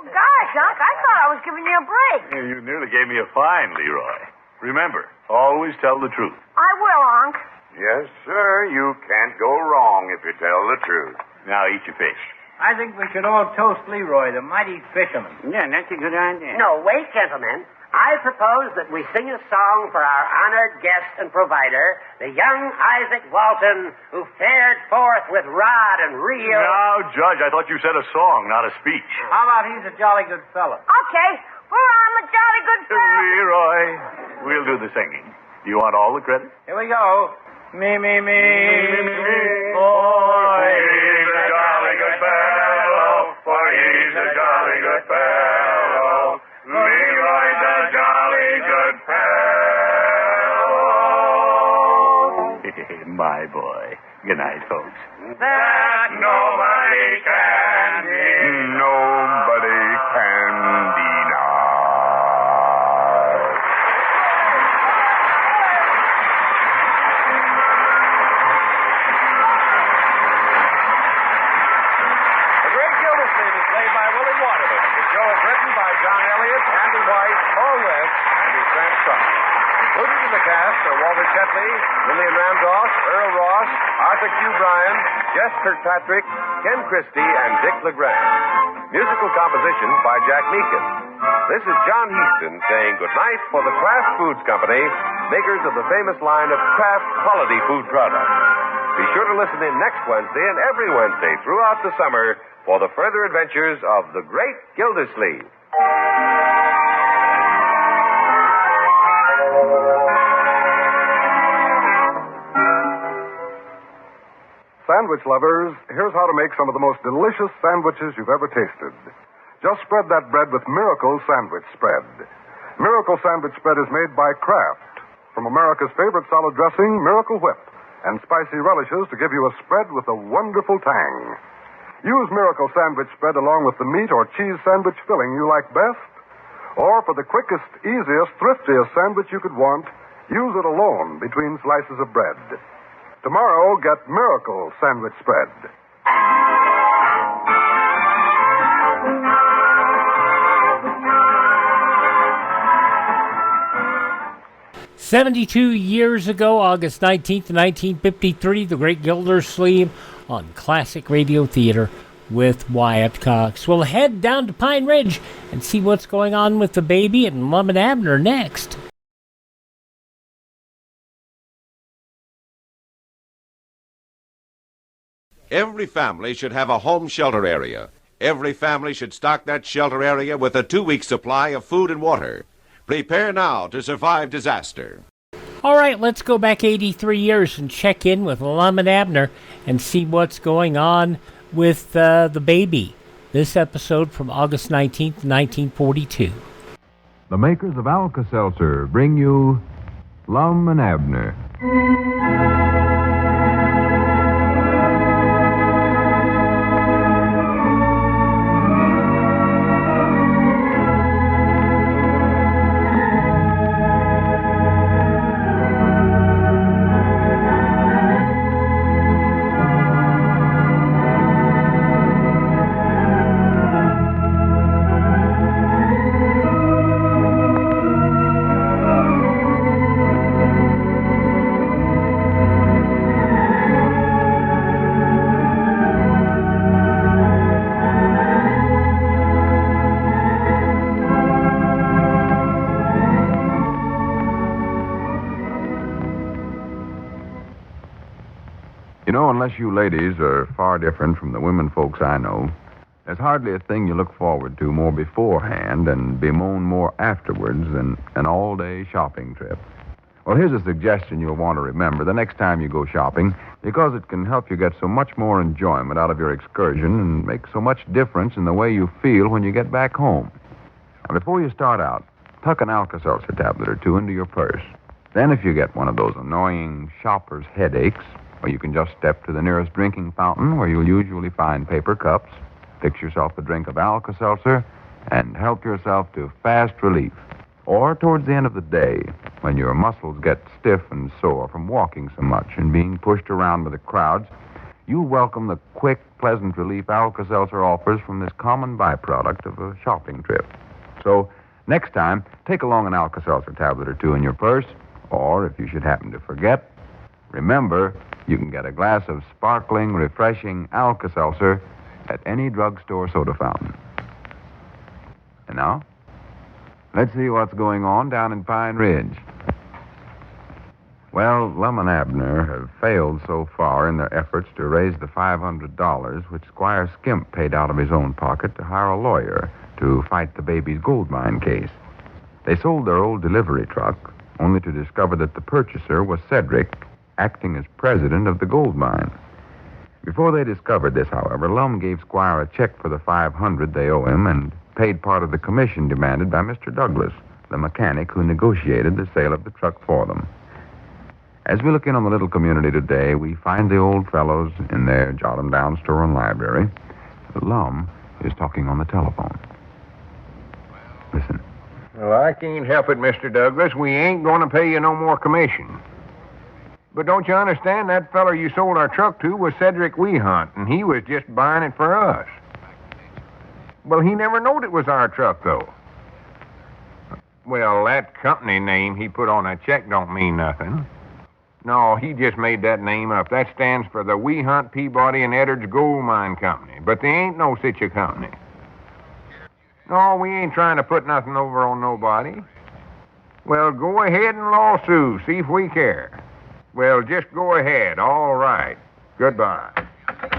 Gosh, Unc, I thought I was giving you a break. You nearly gave me a fine, Leroy. Remember, always tell the truth. I will, Unc. Yes, sir. You can't go wrong if you tell the truth. Now eat your fish. I think we should all toast Leroy, the mighty fisherman. Yeah, that's a good idea. No, wait, gentlemen. I propose that we sing a song for our honored guest and provider, the young Isaac Walton, who fared forth with rod and reel. Now, Judge, I thought you said a song, not a speech. How about he's a jolly good fella? Okay, for I'm a jolly good fella. Leroy, we'll do the singing. Do you want all the credit? Here we go. Me, me, me. For he's a jolly good fellow. For he's a jolly good fellow. Leroy's a jolly good fellow. My boy. Good night, folks. That nobody can deny. Nobody can deny. Willard Waterman. The show is written by John Elliott, Andy White, Paul West, and is transcribed. Included in the cast are Walter Tetley, Lillian Randolph, Earl Ross, Arthur Q. Bryan, Jess Kirkpatrick, Ken Christie, and Dick LeGrand. Musical composition by Jack Meakin. This is John Heaston saying goodnight for the Kraft Foods Company, makers of the famous line of Kraft quality food products. Be sure to listen in next Wednesday and every Wednesday throughout the summer for the further adventures of the Great Gildersleeve. Sandwich lovers, here's how to make some of the most delicious sandwiches you've ever tasted. Just spread that bread with Miracle Sandwich Spread. Miracle Sandwich Spread is made by Kraft, from America's favorite salad dressing, Miracle Whip, and spicy relishes to give you a spread with a wonderful tang. Use Miracle Sandwich Spread along with the meat or cheese sandwich filling you like best. Or for the quickest, easiest, thriftiest sandwich you could want, use it alone between slices of bread. Tomorrow, get Miracle Sandwich Spread. 72 years ago, August 19th, 1953, The Great Gildersleeve on Classic Radio Theater with Wyatt Cox. We'll head down to Pine Ridge and see what's going on with the baby and Mom and Abner next. Every family should have a home shelter area. Every family should stock that shelter area with a 2-week supply of food and water. Prepare now to survive disaster. All right, let's go back 83 years and check in with Lum and Abner and see what's going on with the baby. This episode from August 19th, 1942. The makers of Alka-Seltzer bring you Lum and Abner. Unless you ladies are far different from the women folks I know, there's hardly a thing you look forward to more beforehand and bemoan more afterwards than an all-day shopping trip. Well, here's a suggestion you'll want to remember the next time you go shopping, because it can help you get so much more enjoyment out of your excursion and make so much difference in the way you feel when you get back home. Now, before you start out, tuck an Alka-Seltzer tablet or two into your purse. Then if you get one of those annoying shopper's headaches, or you can just step to the nearest drinking fountain where you'll usually find paper cups, fix yourself a drink of Alka-Seltzer, and help yourself to fast relief. Or towards the end of the day, when your muscles get stiff and sore from walking so much and being pushed around by the crowds, you'll welcome the quick, pleasant relief Alka-Seltzer offers from this common byproduct of a shopping trip. So, next time, take along an Alka-Seltzer tablet or two in your purse, or if you should happen to forget, remember, you can get a glass of sparkling, refreshing Alka-Seltzer at any drugstore soda fountain. And now, let's see what's going on down in Pine Ridge. Well, Lum and Abner have failed so far in their efforts to raise the $500 which Squire Skimp paid out of his own pocket to hire a lawyer to fight the baby's gold mine case. They sold their old delivery truck, only to discover that the purchaser was Cedric, acting as president of the gold mine. Before they discovered this, however, Lum gave Squire a check for the $500 they owe him and paid part of the commission demanded by Mr. Douglas, the mechanic who negotiated the sale of the truck for them. As we look in on the little community today, we find the old fellows in their jot-em-down store and library. Lum is talking on the telephone. Listen. Well, I can't help it, Mr. Douglas. We ain't going to pay you no more commission. But don't you understand, that feller you sold our truck to was Cedric Weehunt, and he was just buying it for us. Well, he never knowed it was our truck, though. Well, that company name he put on a check don't mean nothing. No, he just made that name up. That stands for the Weehunt, Peabody, and Eddard's Gold Mine Company. But they ain't no such a company. No, we ain't trying to put nothing over on nobody. Well, go ahead and lawsuit. See if we care. Well, just go ahead. All right. Goodbye.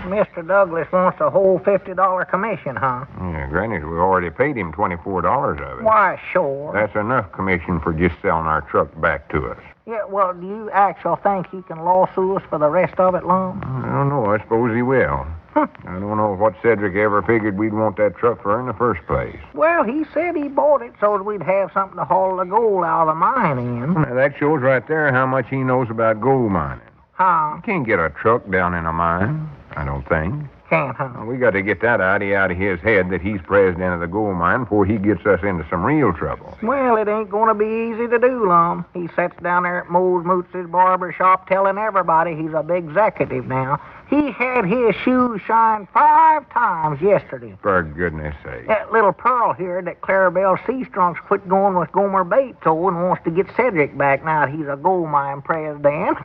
Mr. Douglas wants a whole $50 commission, huh? Yeah, granted, we already paid him $24 of it. Why, sure. That's enough commission for just selling our truck back to us. Yeah, well, do you actually think he can lawsuit us for the rest of it, Lum? I don't know. I suppose he will. I don't know what Cedric ever figured we'd want that truck for in the first place. Well, he said he bought it so that we'd have something to haul the gold out of the mine in. Now, that shows right there how much he knows about gold mining. Huh? You can't get a truck down in a mine, I don't think. Can't, huh? We got to get that idea out of his head that he's president of the gold mine before he gets us into some real trouble. Well, it ain't going to be easy to do, Lum. He sits down there at Moe's Moots's barber shop telling everybody he's a big executive now. He had his shoes shined 5 times yesterday. For goodness sake. That little Pearl here that Clarabelle Seastrong's quit going with Gomer Bates and wants to get Cedric back now that he's a gold mine president.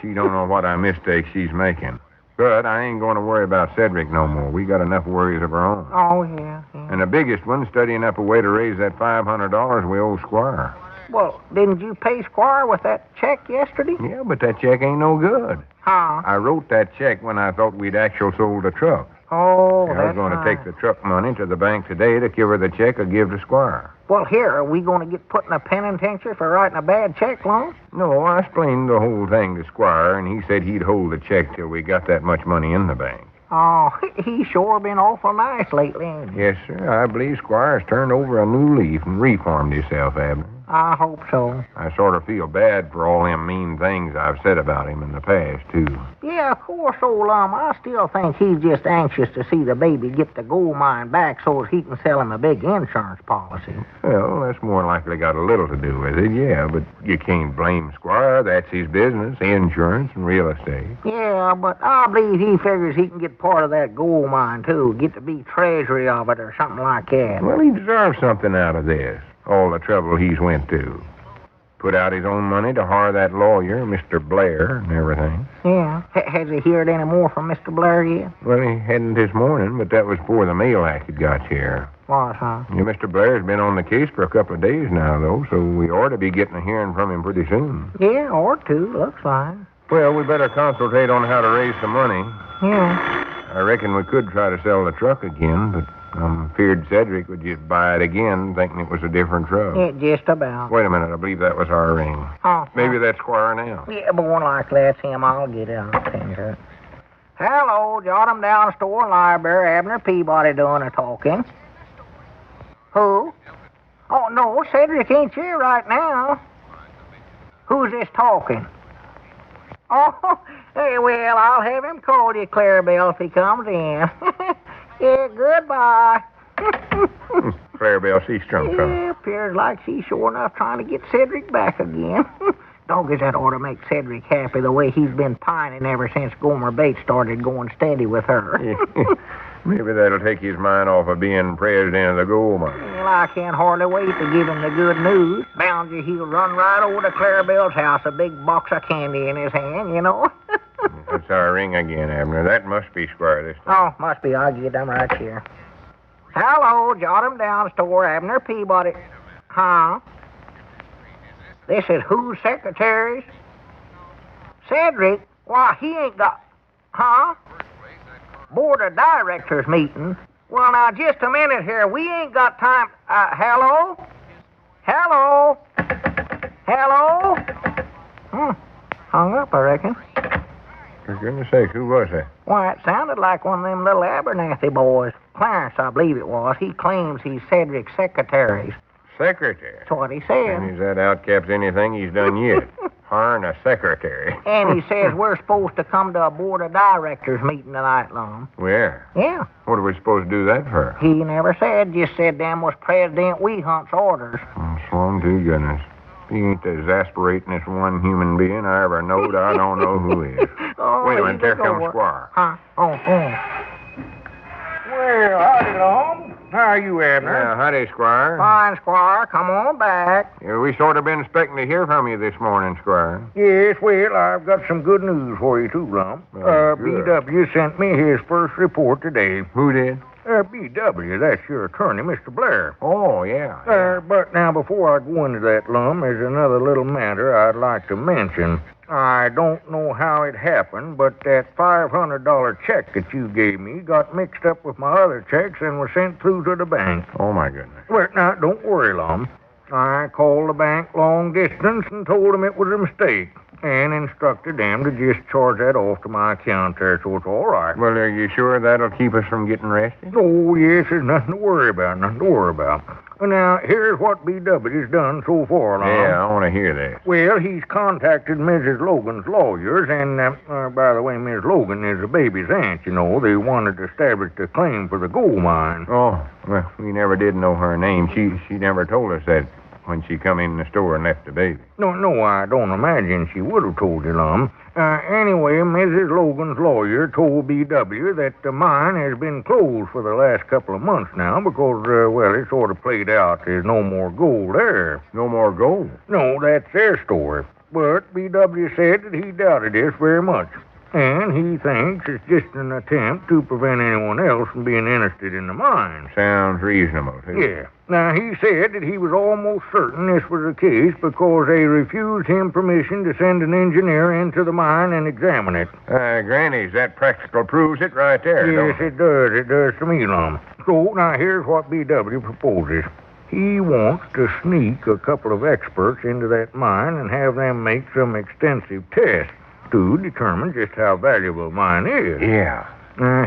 She don't know what a mistake she's making. But I ain't going to worry about Cedric no more. We got enough worries of our own. Oh, yeah. And the biggest one, studying up a way to raise that $500 we owe Squire. Well, didn't you pay Squire with that check yesterday? Yeah, but that check ain't no good. Huh? I wrote that check when I thought we'd actually sold the truck. Oh, I was that's going to right. take the truck money to the bank today to give her the check or give to Squire. Well, here, are we going to get put in a penitentiary for writing a bad check, Lum? No, I explained the whole thing to Squire, and he said he'd hold the check till we got that much money in the bank. Oh, he's sure been awful nice lately, ain't he? Yes, sir. I believe Squire's turned over a new leaf and reformed himself, Abner. I hope so. I sort of feel bad for all them mean things I've said about him in the past, too. Yeah, of course, old I still think he's just anxious to see the baby get the gold mine back so that he can sell him a big insurance policy. Well, that's more likely got a little to do with it, yeah, but you can't blame Squire. That's his business, insurance and real estate. Yeah, but I believe he figures he can get part of that gold mine, too. Get to be treasury of it or something like that. Well, he deserves something out of this. All the trouble he's went to. Put out his own money to hire that lawyer, Mr. Blair, and everything. Yeah. Has he heard any more from Mr. Blair yet? Well, he hadn't this morning, but that was before the mail act had got here. What, huh? Yeah, Mr. Blair's been on the case for a couple of days now, though, so we ought to be getting a hearing from him pretty soon. Yeah, or two. Looks fine. Well, we better consultate on how to raise some money. Yeah. I reckon we could try to sell the truck again, but I'm feared Cedric would just buy it again, thinking it was a different truck. Yeah, just about. Wait a minute, I believe that was our ring. Oh. Maybe that's Squire now. Yeah, but one like that's him. I'll get it. I'll send her. Hello, jot 'em down store and library. Abner Peabody doing the talking. Who? Oh, no, Cedric ain't here right now. Who's this talking? Oh, hey, well, I'll have him call you, Clarabelle, if he comes in. Yeah, goodbye. Clarabelle, she's strung from. Yeah, appears like she's sure enough trying to get Cedric back again. Doggos, that ought to make Cedric happy the way he's been pining ever since Gomer Bates started going steady with her. Maybe that'll take his mind off of being president of the gold mine. Well, I can't hardly wait to give him the good news. Bound you he'll run right over to Clarabelle's house, a big box of candy in his hand, you know. That's our ring again, Abner. That must be Squire this time. Oh, must be. I'll get them right here. Hello, jot 'em down, store Abner Peabody. Huh? This is whose secretaries? Cedric? Why, he ain't got... Huh? Board of Directors meeting. Well, now, just a minute here. We ain't got time... hello? Hello? Hello? Hung up, I reckon. For goodness sake, who was that? Why, it sounded like one of them little Abernathy boys. Clarence, I believe it was. He claims he's Cedric's secretaries. Secretary? That's what he said. And is that outcaps anything he's done yet? Hiring a secretary. And he says we're supposed to come to a board of directors meeting tonight, Lum. Where? Yeah. What are we supposed to do that for? He never said, just said them was President Weehunt's orders. Swan to goodness. He ain't the exasperatingest one human being I ever knowed. I don't know who is. Wait a minute, there comes Squire. Huh? Oh. Well, howdy, Lum. How are you, Abner? Yeah, howdy, Squire. Fine, Squire. Come on back. Yeah, we sort of been expecting to hear from you this morning, Squire. Yes, well, I've got some good news for you, too, Lum. Good. B.W. sent me his first report today. Who did? B.W., that's your attorney, Mr. Blair. Oh, yeah. But now, before I go into that, Lum, there's another little matter I'd like to mention. I don't know how it happened, but that $500 check that you gave me got mixed up with my other checks and was sent through to the bank. Oh, my goodness. Well, now, don't worry, Lum. I called the bank long distance and told them it was a mistake and instructed them to just charge that off to my account there, so it's all right. Well, are you sure that'll keep us from getting arrested? Oh, yes, there's nothing to worry about, Now, here's what B.W.'s done so far, Lum. Yeah, I want to hear that. Well, he's contacted Mrs. Logan's lawyers, and, by the way, Miss Logan is the baby's aunt, you know. They wanted to establish the claim for the gold mine. Oh, well, we never did know her name. She never told us that when she come in the store and left the baby. No, I don't imagine she would have told you, Lum. Anyway, Mrs. Logan's lawyer told B.W. that the mine has been closed for the last couple of months now because, well, it sort of played out. There's no more gold there. No more gold? No, that's their story. But B.W. said that he doubted this very much. And he thinks it's just an attempt to prevent anyone else from being interested in the mine. Sounds reasonable, too. Yeah. Now, he said that he was almost certain this was the case because they refused him permission to send an engineer into the mine and examine it. Granny's, that practical proves it right there, Yes, it does. It does to me, Lum. So, now, here's what B.W. proposes. He wants to sneak a couple of experts into that mine and have them make some extensive tests to determine just how valuable mine is. Yeah.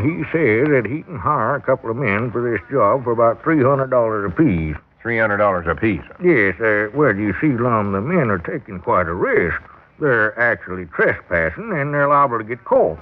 He says that he can hire a couple of men for this job for about $300 apiece. $300 apiece? Yes, well, you see, Lum, the men are taking quite a risk. They're actually trespassing, and they're liable to get caught.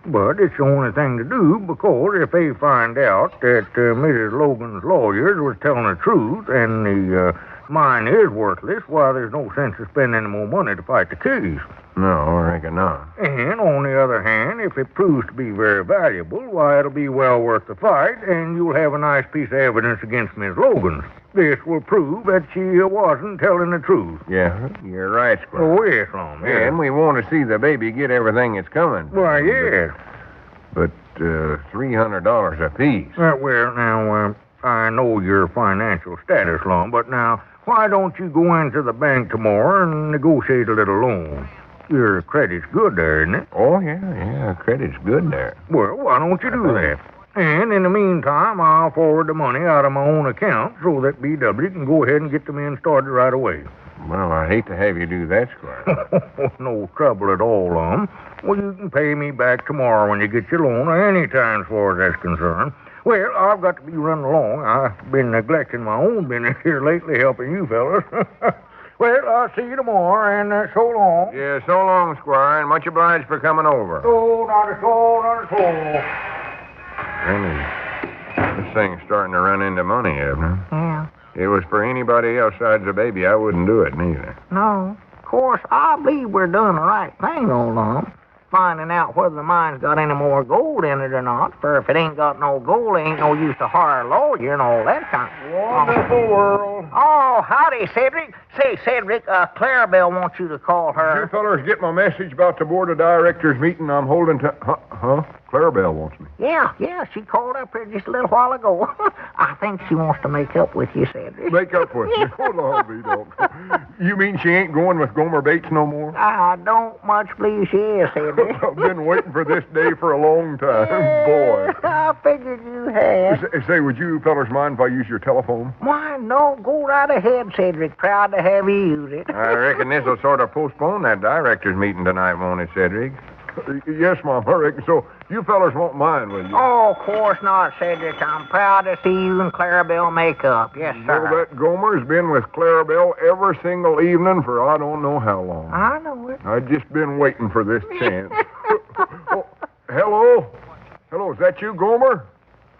But it's the only thing to do, because if they find out that Mrs. Logan's lawyers was telling the truth and the mine is worthless, why, there's no sense of spending any more money to fight the case. No, I reckon not. And on the other hand, if it proves to be very valuable, why, it'll be well worth the fight, and you'll have a nice piece of evidence against Miss Logan. This will prove that she wasn't telling the truth. Yeah, you're right, Squire. Oh, yes, Lum. Yeah, and we want to see the baby get everything that's coming. Why, yes. But $300 apiece. Well, now, I know your financial status, Lum, but now, why don't you go into the bank tomorrow and negotiate a little loan? Your credit's good there, isn't it? Oh, yeah, credit's good there. Well, why don't you do that? And in the meantime, I'll forward the money out of my own account so that B.W. can go ahead and get the men started right away. Well, I hate to have you do that, Squire. No trouble at all, Lum. Well, you can pay me back tomorrow when you get your loan, or any time as far as that's concerned. Well, I've got to be running along. I've been neglecting my own business here lately, helping you fellas. Well, I'll see you tomorrow, and so long. Yeah, so long, Squire, and much obliged for coming over. Oh, not at all, not at all. Granny, this thing's starting to run into money, Abner. Yeah. If it was for anybody else besides the baby, I wouldn't do it, neither. No. Of course, I believe we're doing the right thing, old Lum. Finding out whether the mine's got any more gold in it or not. For if it ain't got no gold, it ain't no use to hire a lawyer and all that kind of... Wonderful world. Oh, howdy, Cedric. Say, Cedric, Clarabelle wants you to call her. You fellers get my message about the board of directors meeting I'm holding to... Huh? Clarabelle wants me. Yeah, she called up here just a little while ago. I think she wants to make up with you, Cedric. Make up with me? Oh, Lord, me don't. You mean she ain't going with Gomer Bates no more? I don't much believe she is, Cedric. I've been waiting for this day for a long time. Boy. I figured you had. Say, would you fellers mind if I use your telephone? Why, no. Go right ahead, Cedric. Proud to have you use it. I reckon this'll sort of postpone that directors meeting tonight, won't it, Cedric? Yes, Mom, I reckon so. You fellers won't mind, will you? Oh, of course not, Cedric. I'm proud to see you and Clarabelle make up. Yes, sir. Well, that Gomer's been with Clarabelle every single evening for I don't know how long. I know it. I've just been waiting for this chance. Oh, hello? Hello, is that you, Gomer?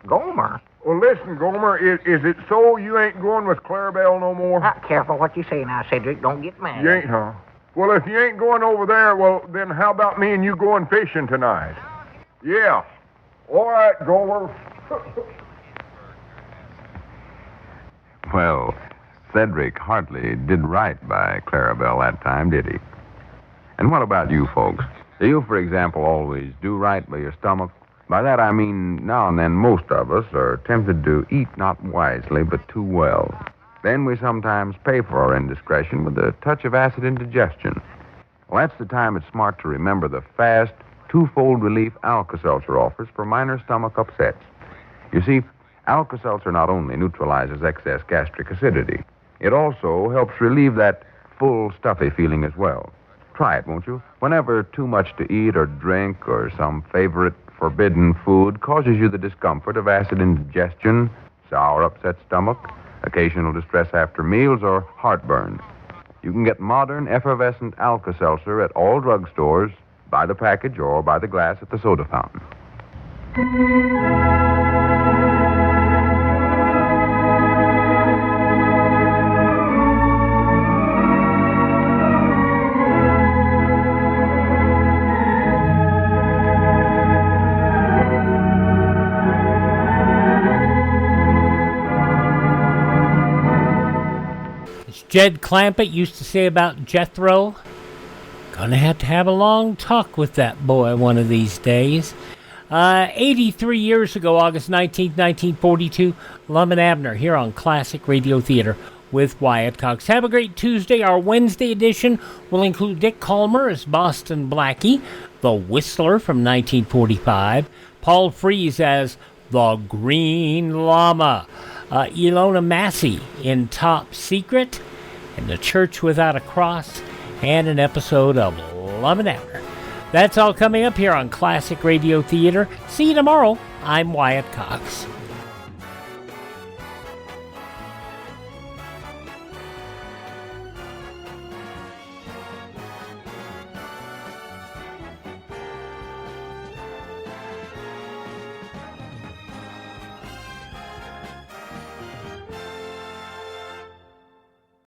Gomer? Well, listen, Gomer, is it so you ain't going with Clarabelle no more? Careful what you say now, Cedric. Don't get mad. You ain't, huh? Well, if you ain't going over there, well, then how about me and you going fishing tonight? Yeah. All right, Gomer. Well, Cedric hardly did right by Clarabelle that time, did he? And what about you folks? Do you, for example, always do right by your stomach? By that I mean now and then most of us are tempted to eat not wisely but too well. Then we sometimes pay for our indiscretion with a touch of acid indigestion. Well, that's the time it's smart to remember the fast, twofold relief Alka-Seltzer offers for minor stomach upsets. You see, Alka-Seltzer not only neutralizes excess gastric acidity, it also helps relieve that full, stuffy feeling as well. Try it, won't you? Whenever too much to eat or drink or some favorite forbidden food causes you the discomfort of acid indigestion, sour upset stomach, occasional distress after meals, or heartburn, you can get modern, effervescent Alka-Seltzer at all drugstores, by the package or by the glass at the soda fountain. Jed Clampett used to say about Jethro, Gonna have to have a long talk with that boy one of these days. 83 years ago, August 19th, 1942, Lum and Abner here on Classic Radio Theater with Wyatt Cox. Have a great Tuesday. Our Wednesday edition will include Dick Calmer as Boston Blackie, the Whistler from 1945, Paul Frees as the Green Llama, Ilona Massey in Top Secret, and The Church Without a Cross, and an episode of Lum and Abner. That's all coming up here on Classic Radio Theater. See you tomorrow. I'm Wyatt Cox.